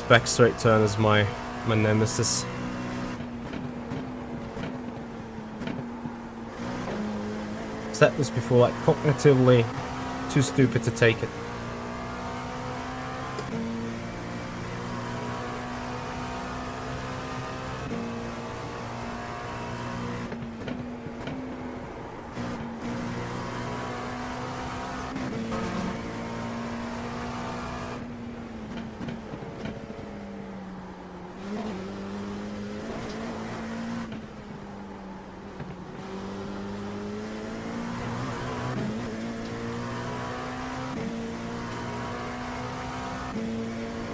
back straight turn is my nemesis. Said this before, like cognitively too stupid to take it.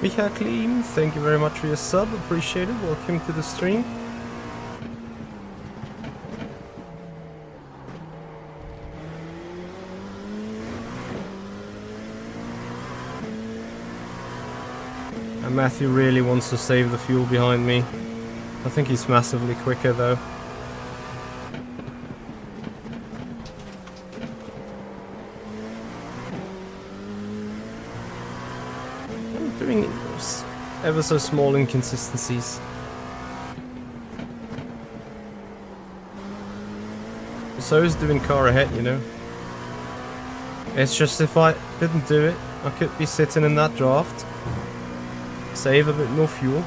Micha Klim, thank you very much for your sub, appreciate it. Welcome to the stream. And Matthew really wants to save the fuel behind me. I think he's massively quicker though. I'm doing ever so small inconsistencies. So is doing car ahead, you know. It's just if I didn't do it, I could be sitting in that draft, save a bit more fuel.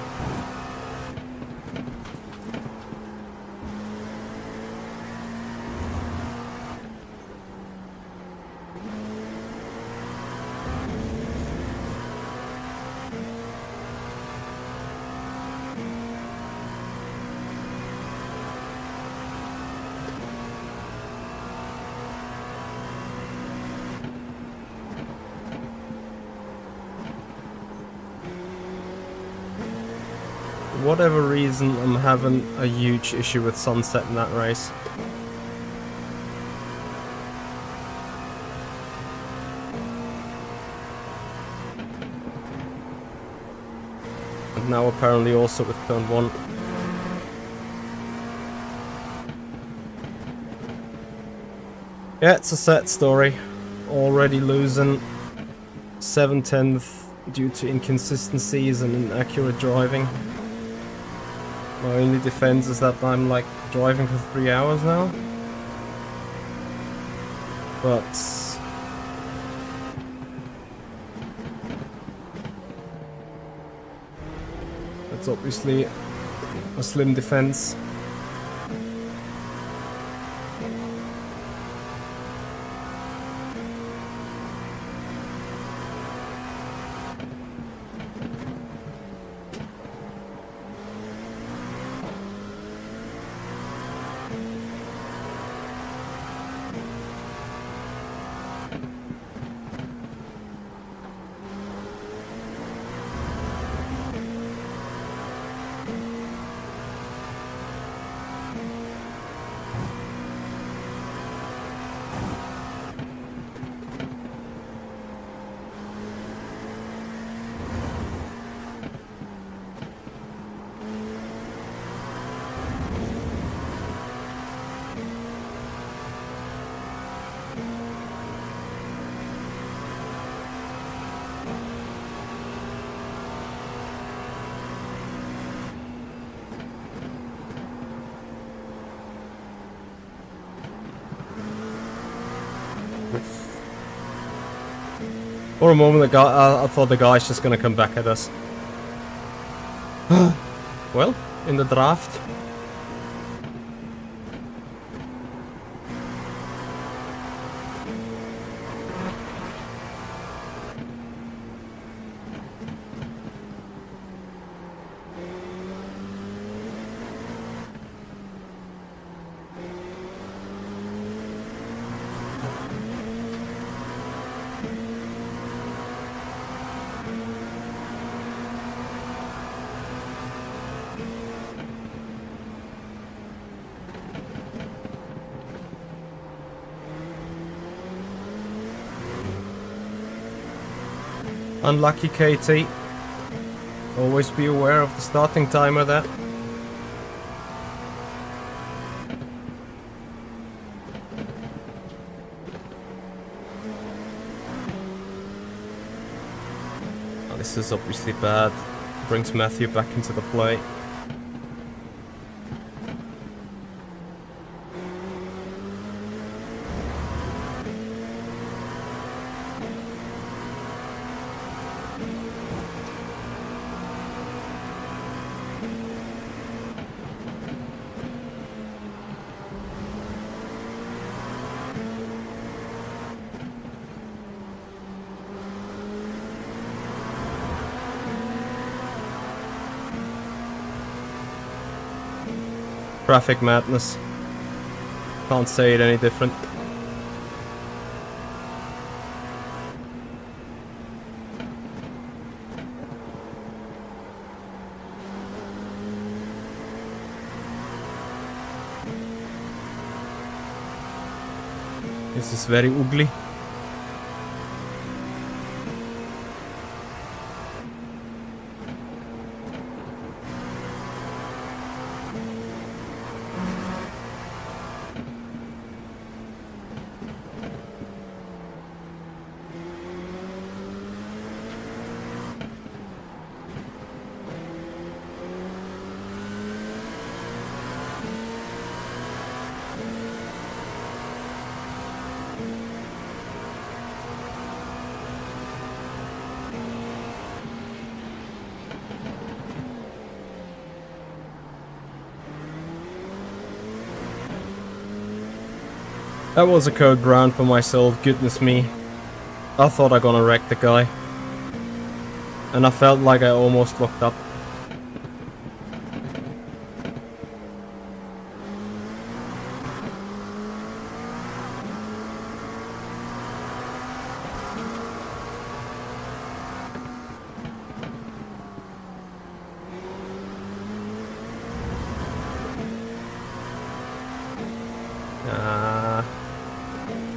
For whatever reason, I'm having a huge issue with sunset in that race. And now apparently also with turn 1. Yeah, it's a sad story. Already losing 7/10 due to inconsistencies and inaccurate driving. My only defense is that I'm like driving for 3 hours now. But that's obviously a slim defense. For a moment, I thought the guy's just gonna come back at us. Well, in the draft. Unlucky KT. Always be aware of the starting timer there. Oh, this is obviously bad. Brings Matthew back into the play. Traffic madness. Can't say it any different. This is very ugly. That was a code brown for myself, goodness me. I thought I gonna wreck the guy. And I felt like I almost locked up.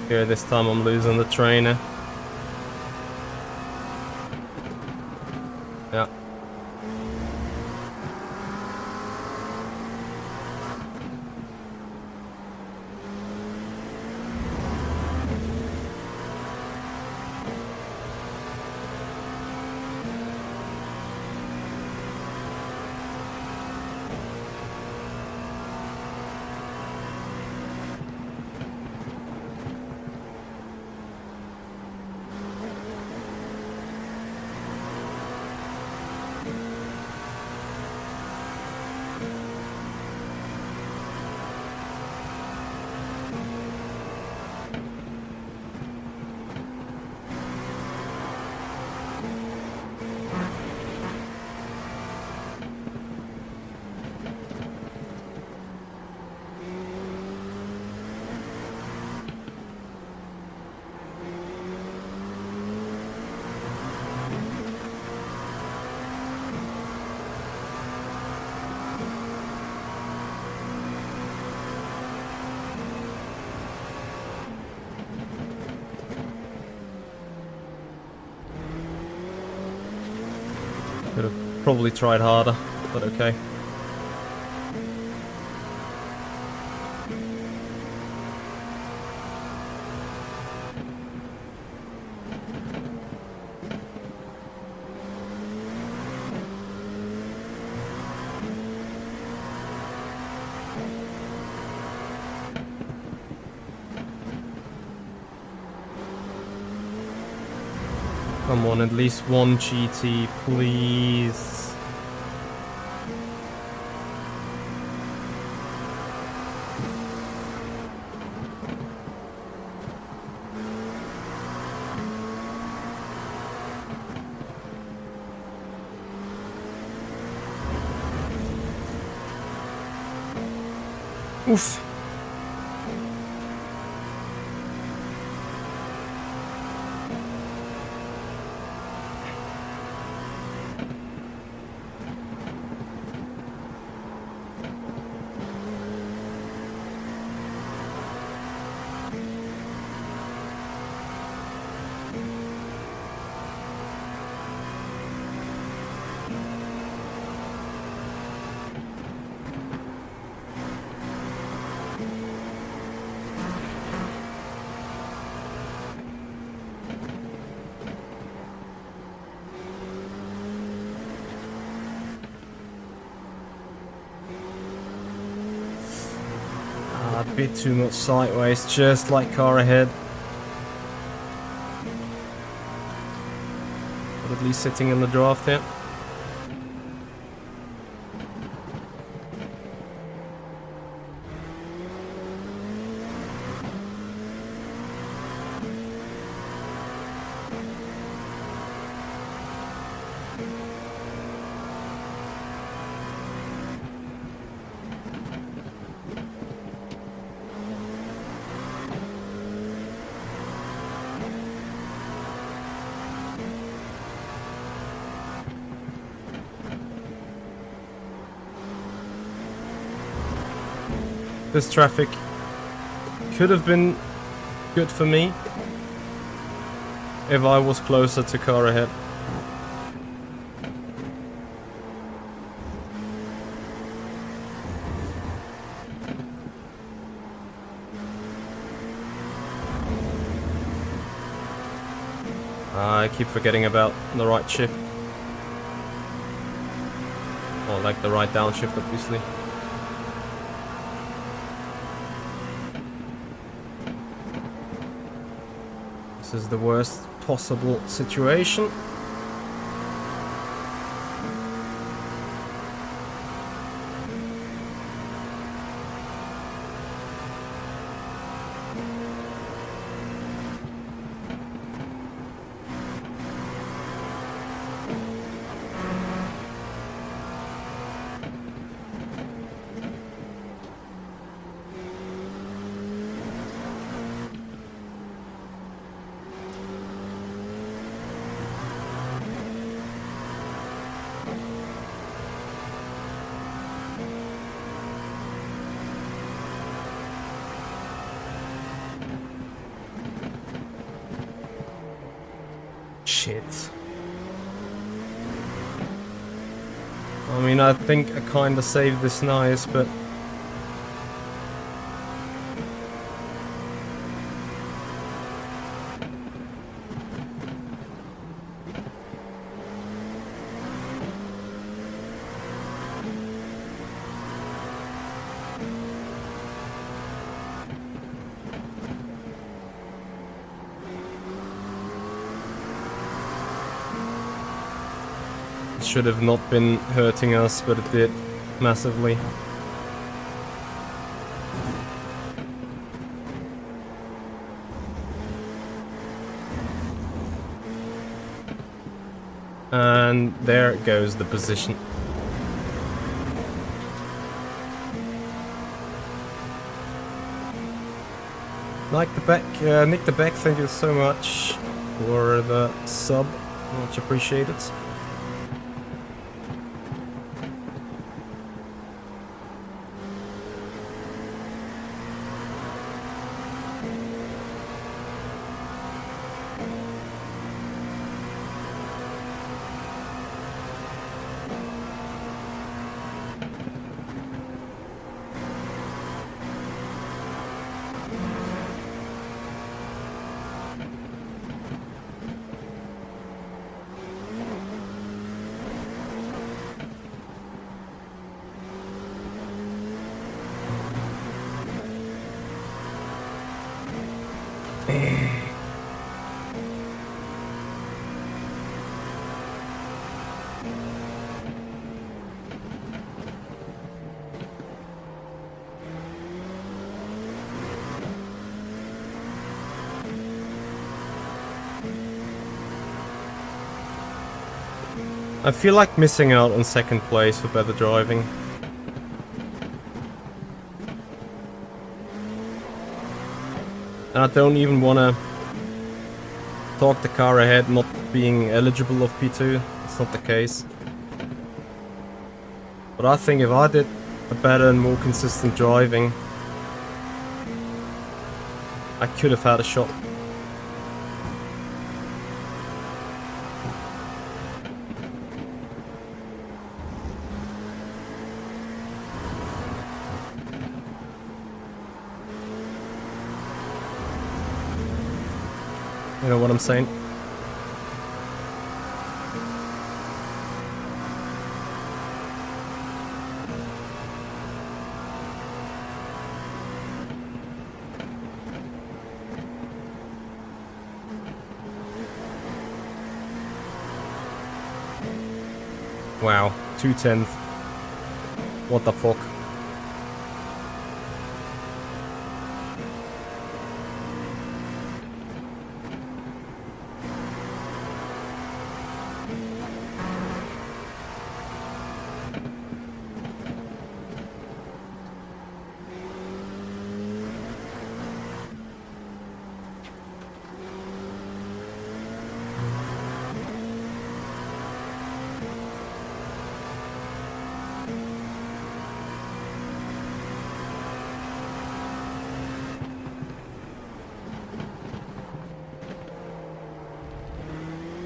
Here this time I'm losing the trainer. Yeah. Could have probably tried harder, but okay. Come on, at least one GT, please. Oof. A bit too much sideways, just like car ahead. But at least sitting in the draft here. This traffic could have been good for me. If I was closer to car ahead. I keep forgetting about the right shift. Or like the right downshift, obviously. This is the worst possible situation. Shit. I mean, I think I kinda saved this nice, but... should have not been hurting us, but it did massively. And there goes the position. Nick the Beck, thank you so much for the sub, much appreciated. I feel like missing out on second place for better driving. And I don't even want to talk the car ahead not being eligible of P2. It's not the case. But I think if I did a better and more consistent driving, I could have had a shot. You know what I'm saying? Wow, 2/10. What the fuck?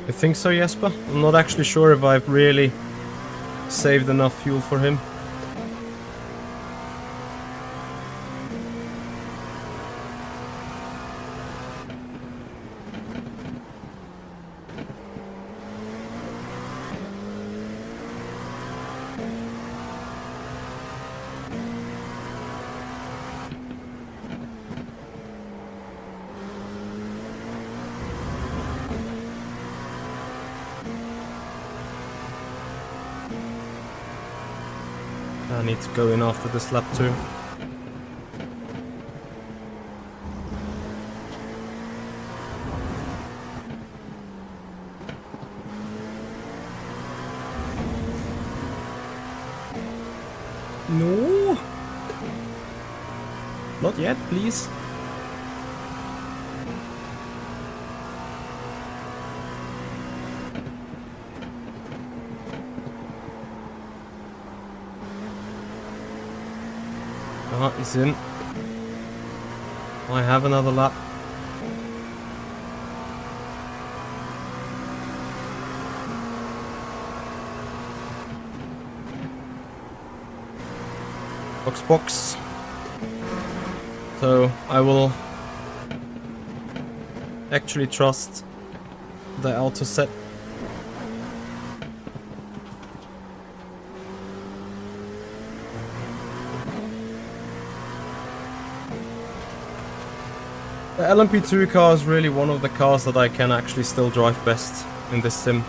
I think so, Jesper. I'm not actually sure if I've really saved enough fuel for him. I need to go in after this lap too. No! Not yet, please. Ah, he's in. I have another lap. Box. So I will actually trust the auto set. The LMP2 car is really one of the cars that I can actually still drive best in this sim.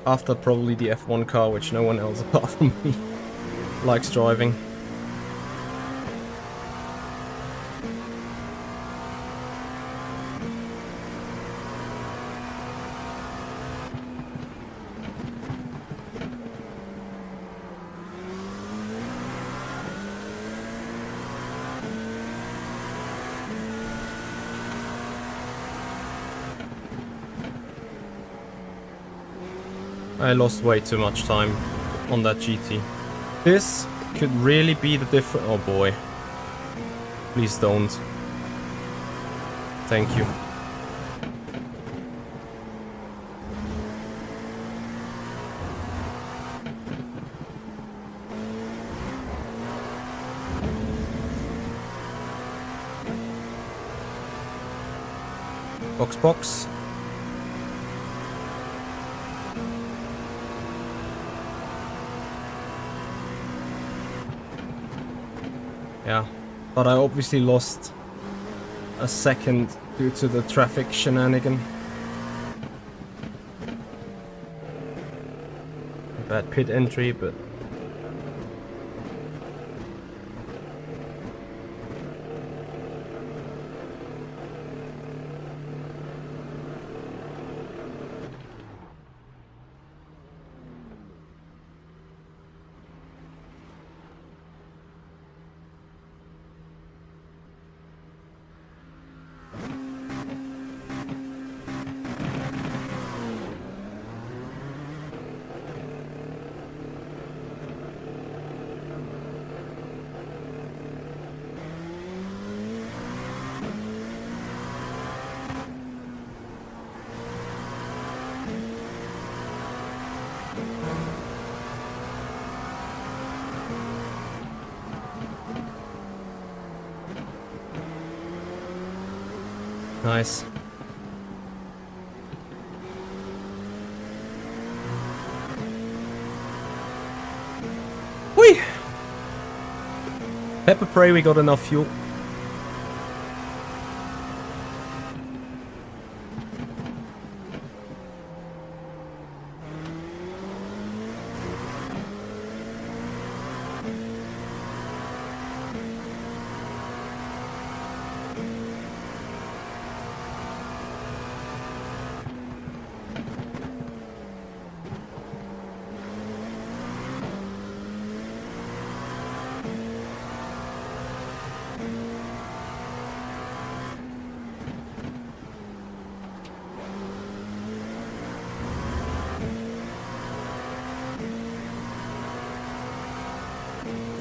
After probably the F1 car, which no one else apart from me likes driving. I lost way too much time on that GT. This could really be the difference. Oh boy. Please don't. Thank you. Box. Yeah, but I obviously lost a second due to the traffic shenanigan. Bad pit entry, but... Nice. Whee! Pepper pray we got enough fuel.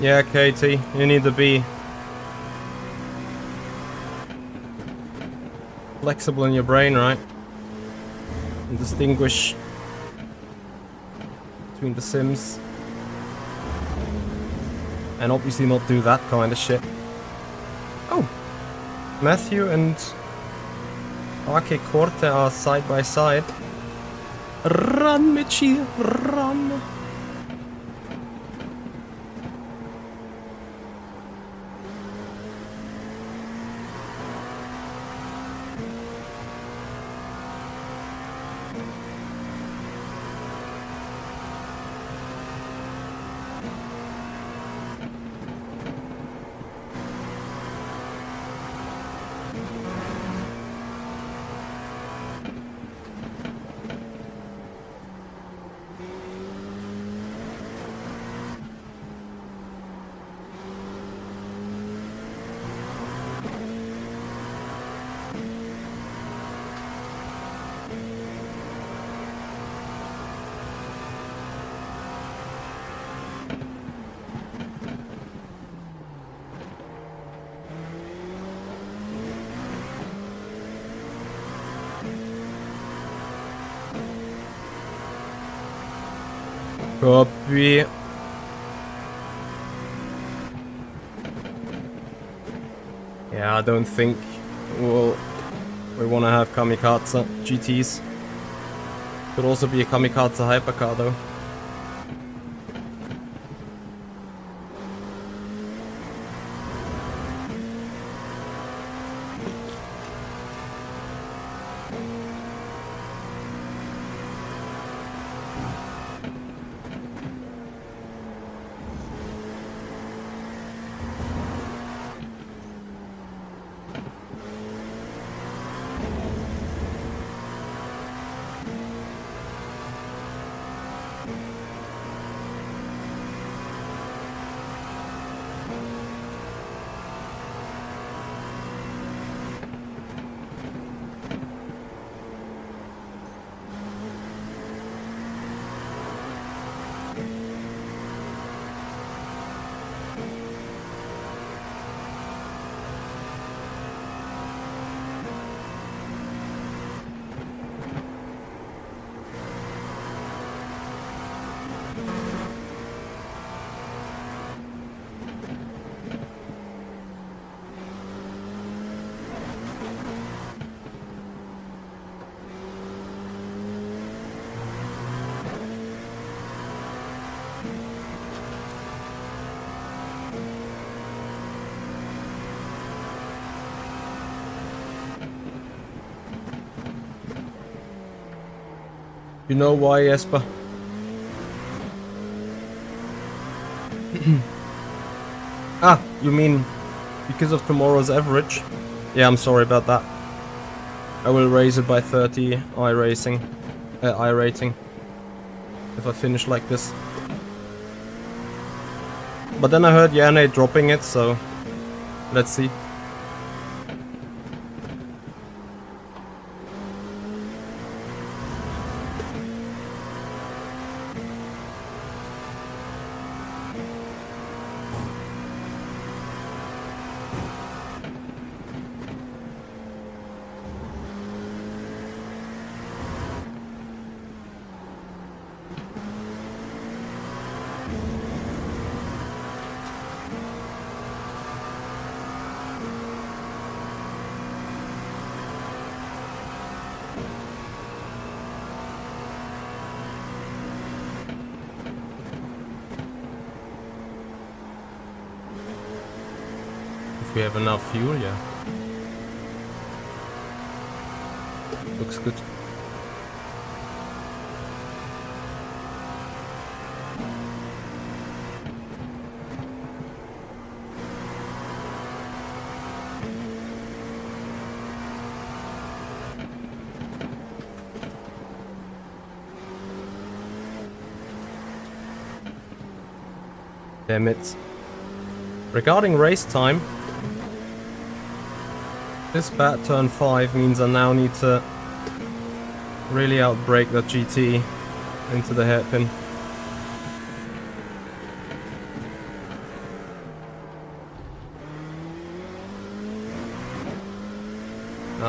Yeah, Katie, you need to be flexible in your brain, right? And distinguish between the sims. And obviously not do that kind of shit. Oh! Matthew and Ake Corte are side by side. Run, Mitchie, run! Copy. Yeah, I don't think we want to have kamikaze GTs. Could also be a kamikaze hypercar though. You know why, Jesper? Ah, you mean because of tomorrow's average? Yeah, I'm sorry about that. I will raise it by 30 iRacing, iRating, if I finish like this. But then I heard Yane dropping it, so let's see. If we have enough fuel, yeah. Looks good. Damn it. Regarding race time, this bad turn 5 means I now need to really outbrake that GT into the hairpin.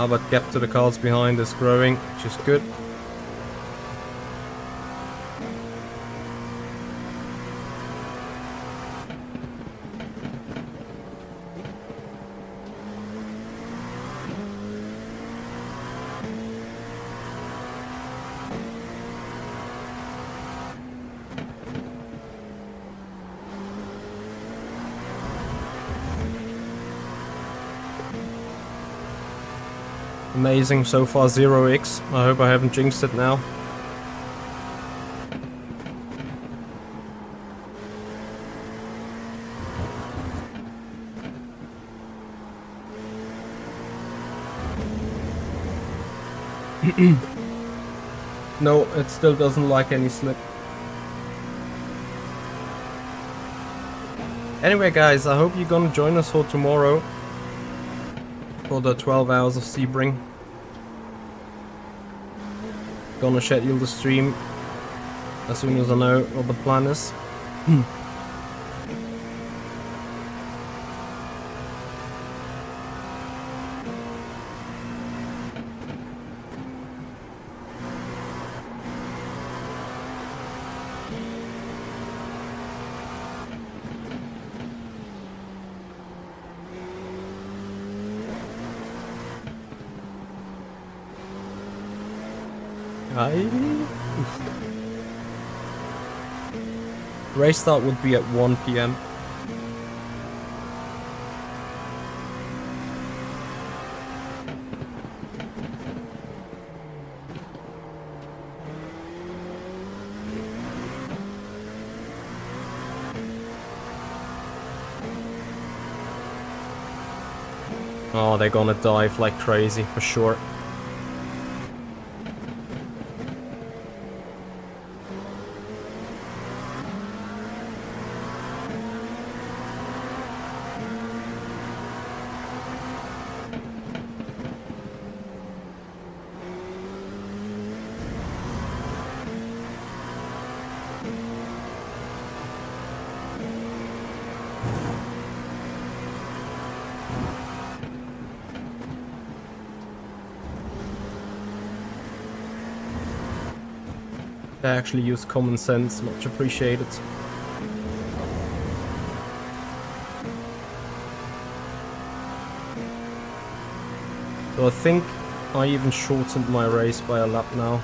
But gap to the cars behind is growing, which is good. Amazing, so far 0x. I hope I haven't jinxed it now. No, it still doesn't like any slip. Anyway guys, I hope you're gonna join us for tomorrow. For the 12 hours of Sebring. Gonna schedule the stream as soon as I know what the plan is. Race start would be at 1 PM. Oh, they're gonna dive like crazy for sure. They actually use common sense, much appreciated. So I think I even shortened my race by a lap now.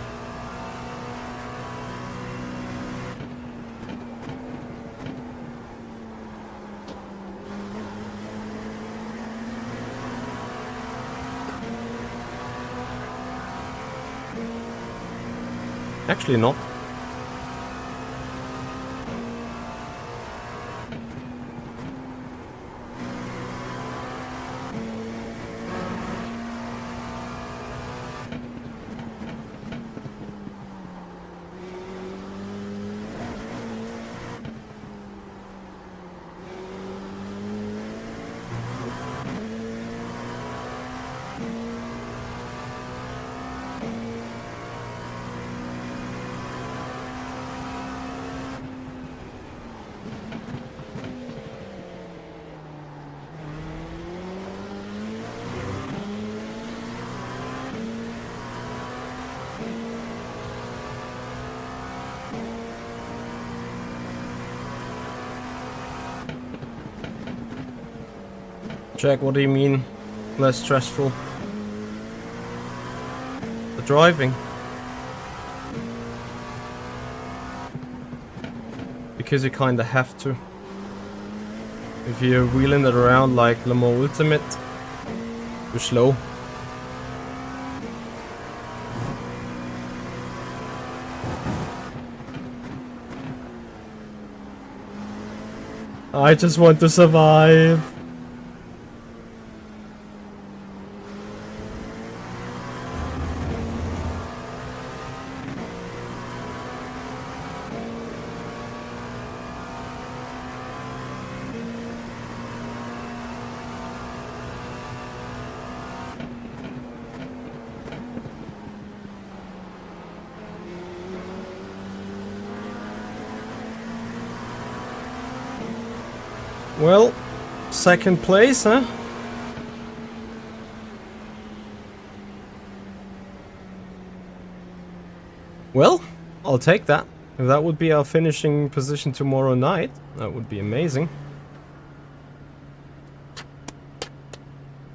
Actually not. Jack, what do you mean? Less stressful? The driving. Because you kinda have to. If you're wheeling it around like Le Mans Ultimate, you're slow. I just want to survive. Well, second place, huh? Well, I'll take that. If that would be our finishing position tomorrow night, that would be amazing.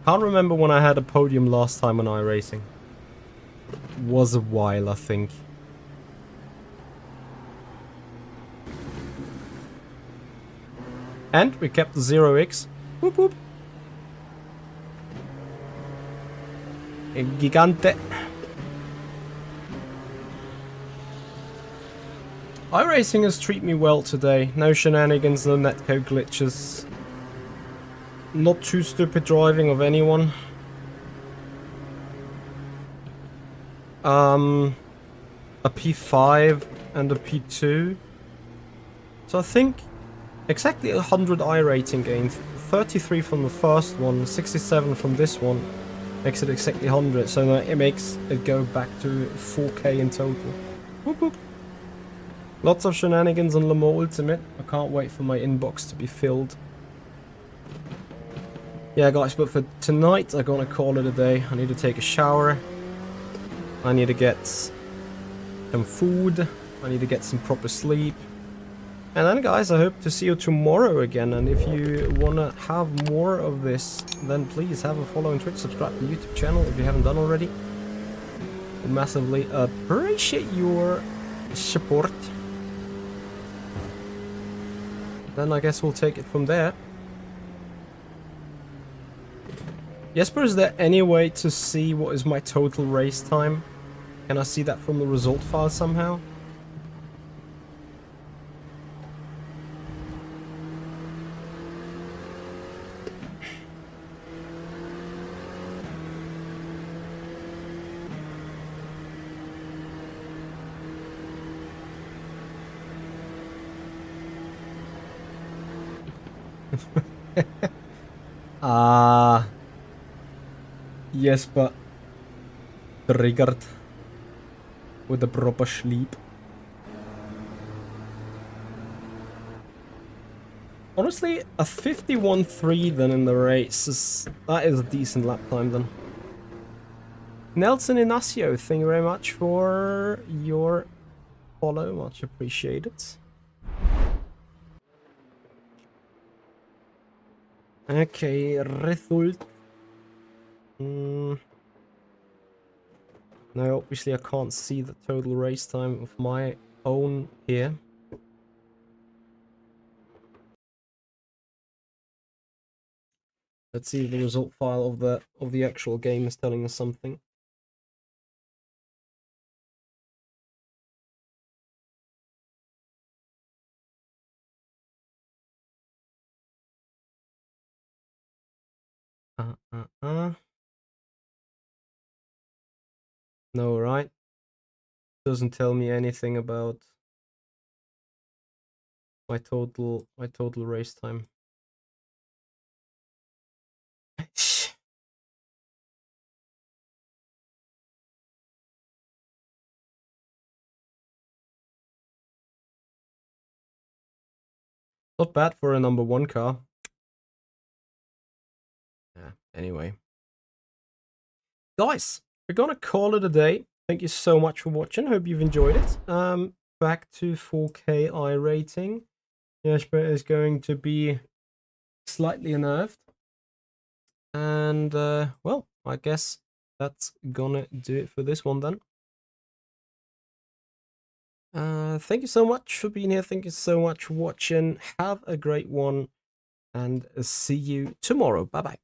Can't remember when I had a podium last time on iRacing. Was a while, I think. And we kept the 0x. Whoop whoop. Gigante. iRacing has treated me well today. No shenanigans, no netcode glitches. Not too stupid driving of anyone. A P5 and a P2. So I think exactly 100 iRating gains. 33 from the first one, 67 from this one. Makes it exactly 100, so that it makes it go back to 4K in total. Whoop whoop. Lots of shenanigans on Le Mans Ultimate. I can't wait for my inbox to be filled. Yeah guys, but for tonight I'm gonna call it a day. I need to take a shower. I need to get some food. I need to get some proper sleep. And then guys, I hope to see you tomorrow again. And if you wanna have more of this, then please have a follow on Twitch, subscribe to the YouTube channel if you haven't done already. I massively appreciate your support. Then I guess we'll take it from there. Jesper, is there any way to see what is my total race time? Can I see that from the result file somehow? Yes, but triggered with a proper sleep. Honestly, a 51.3 then in the race that is a decent lap time then. Nelson Inacio, thank you very much for your follow, much appreciated. Okay, result. No, obviously I can't see the total race time of my own here. Let's see if the result file of the actual game is telling us something. No, right? Doesn't tell me anything about my total race time. Not bad for a number 1 car. Yeah, anyway. Guys, we're gonna call it a day. Thank you so much for watching. Hope you've enjoyed it. Back to 4K iRating. Jesper is going to be slightly unnerved. And, well, I guess that's gonna do it for this one then. Thank you so much for being here. Thank you so much for watching. Have a great one. And see you tomorrow. Bye-bye.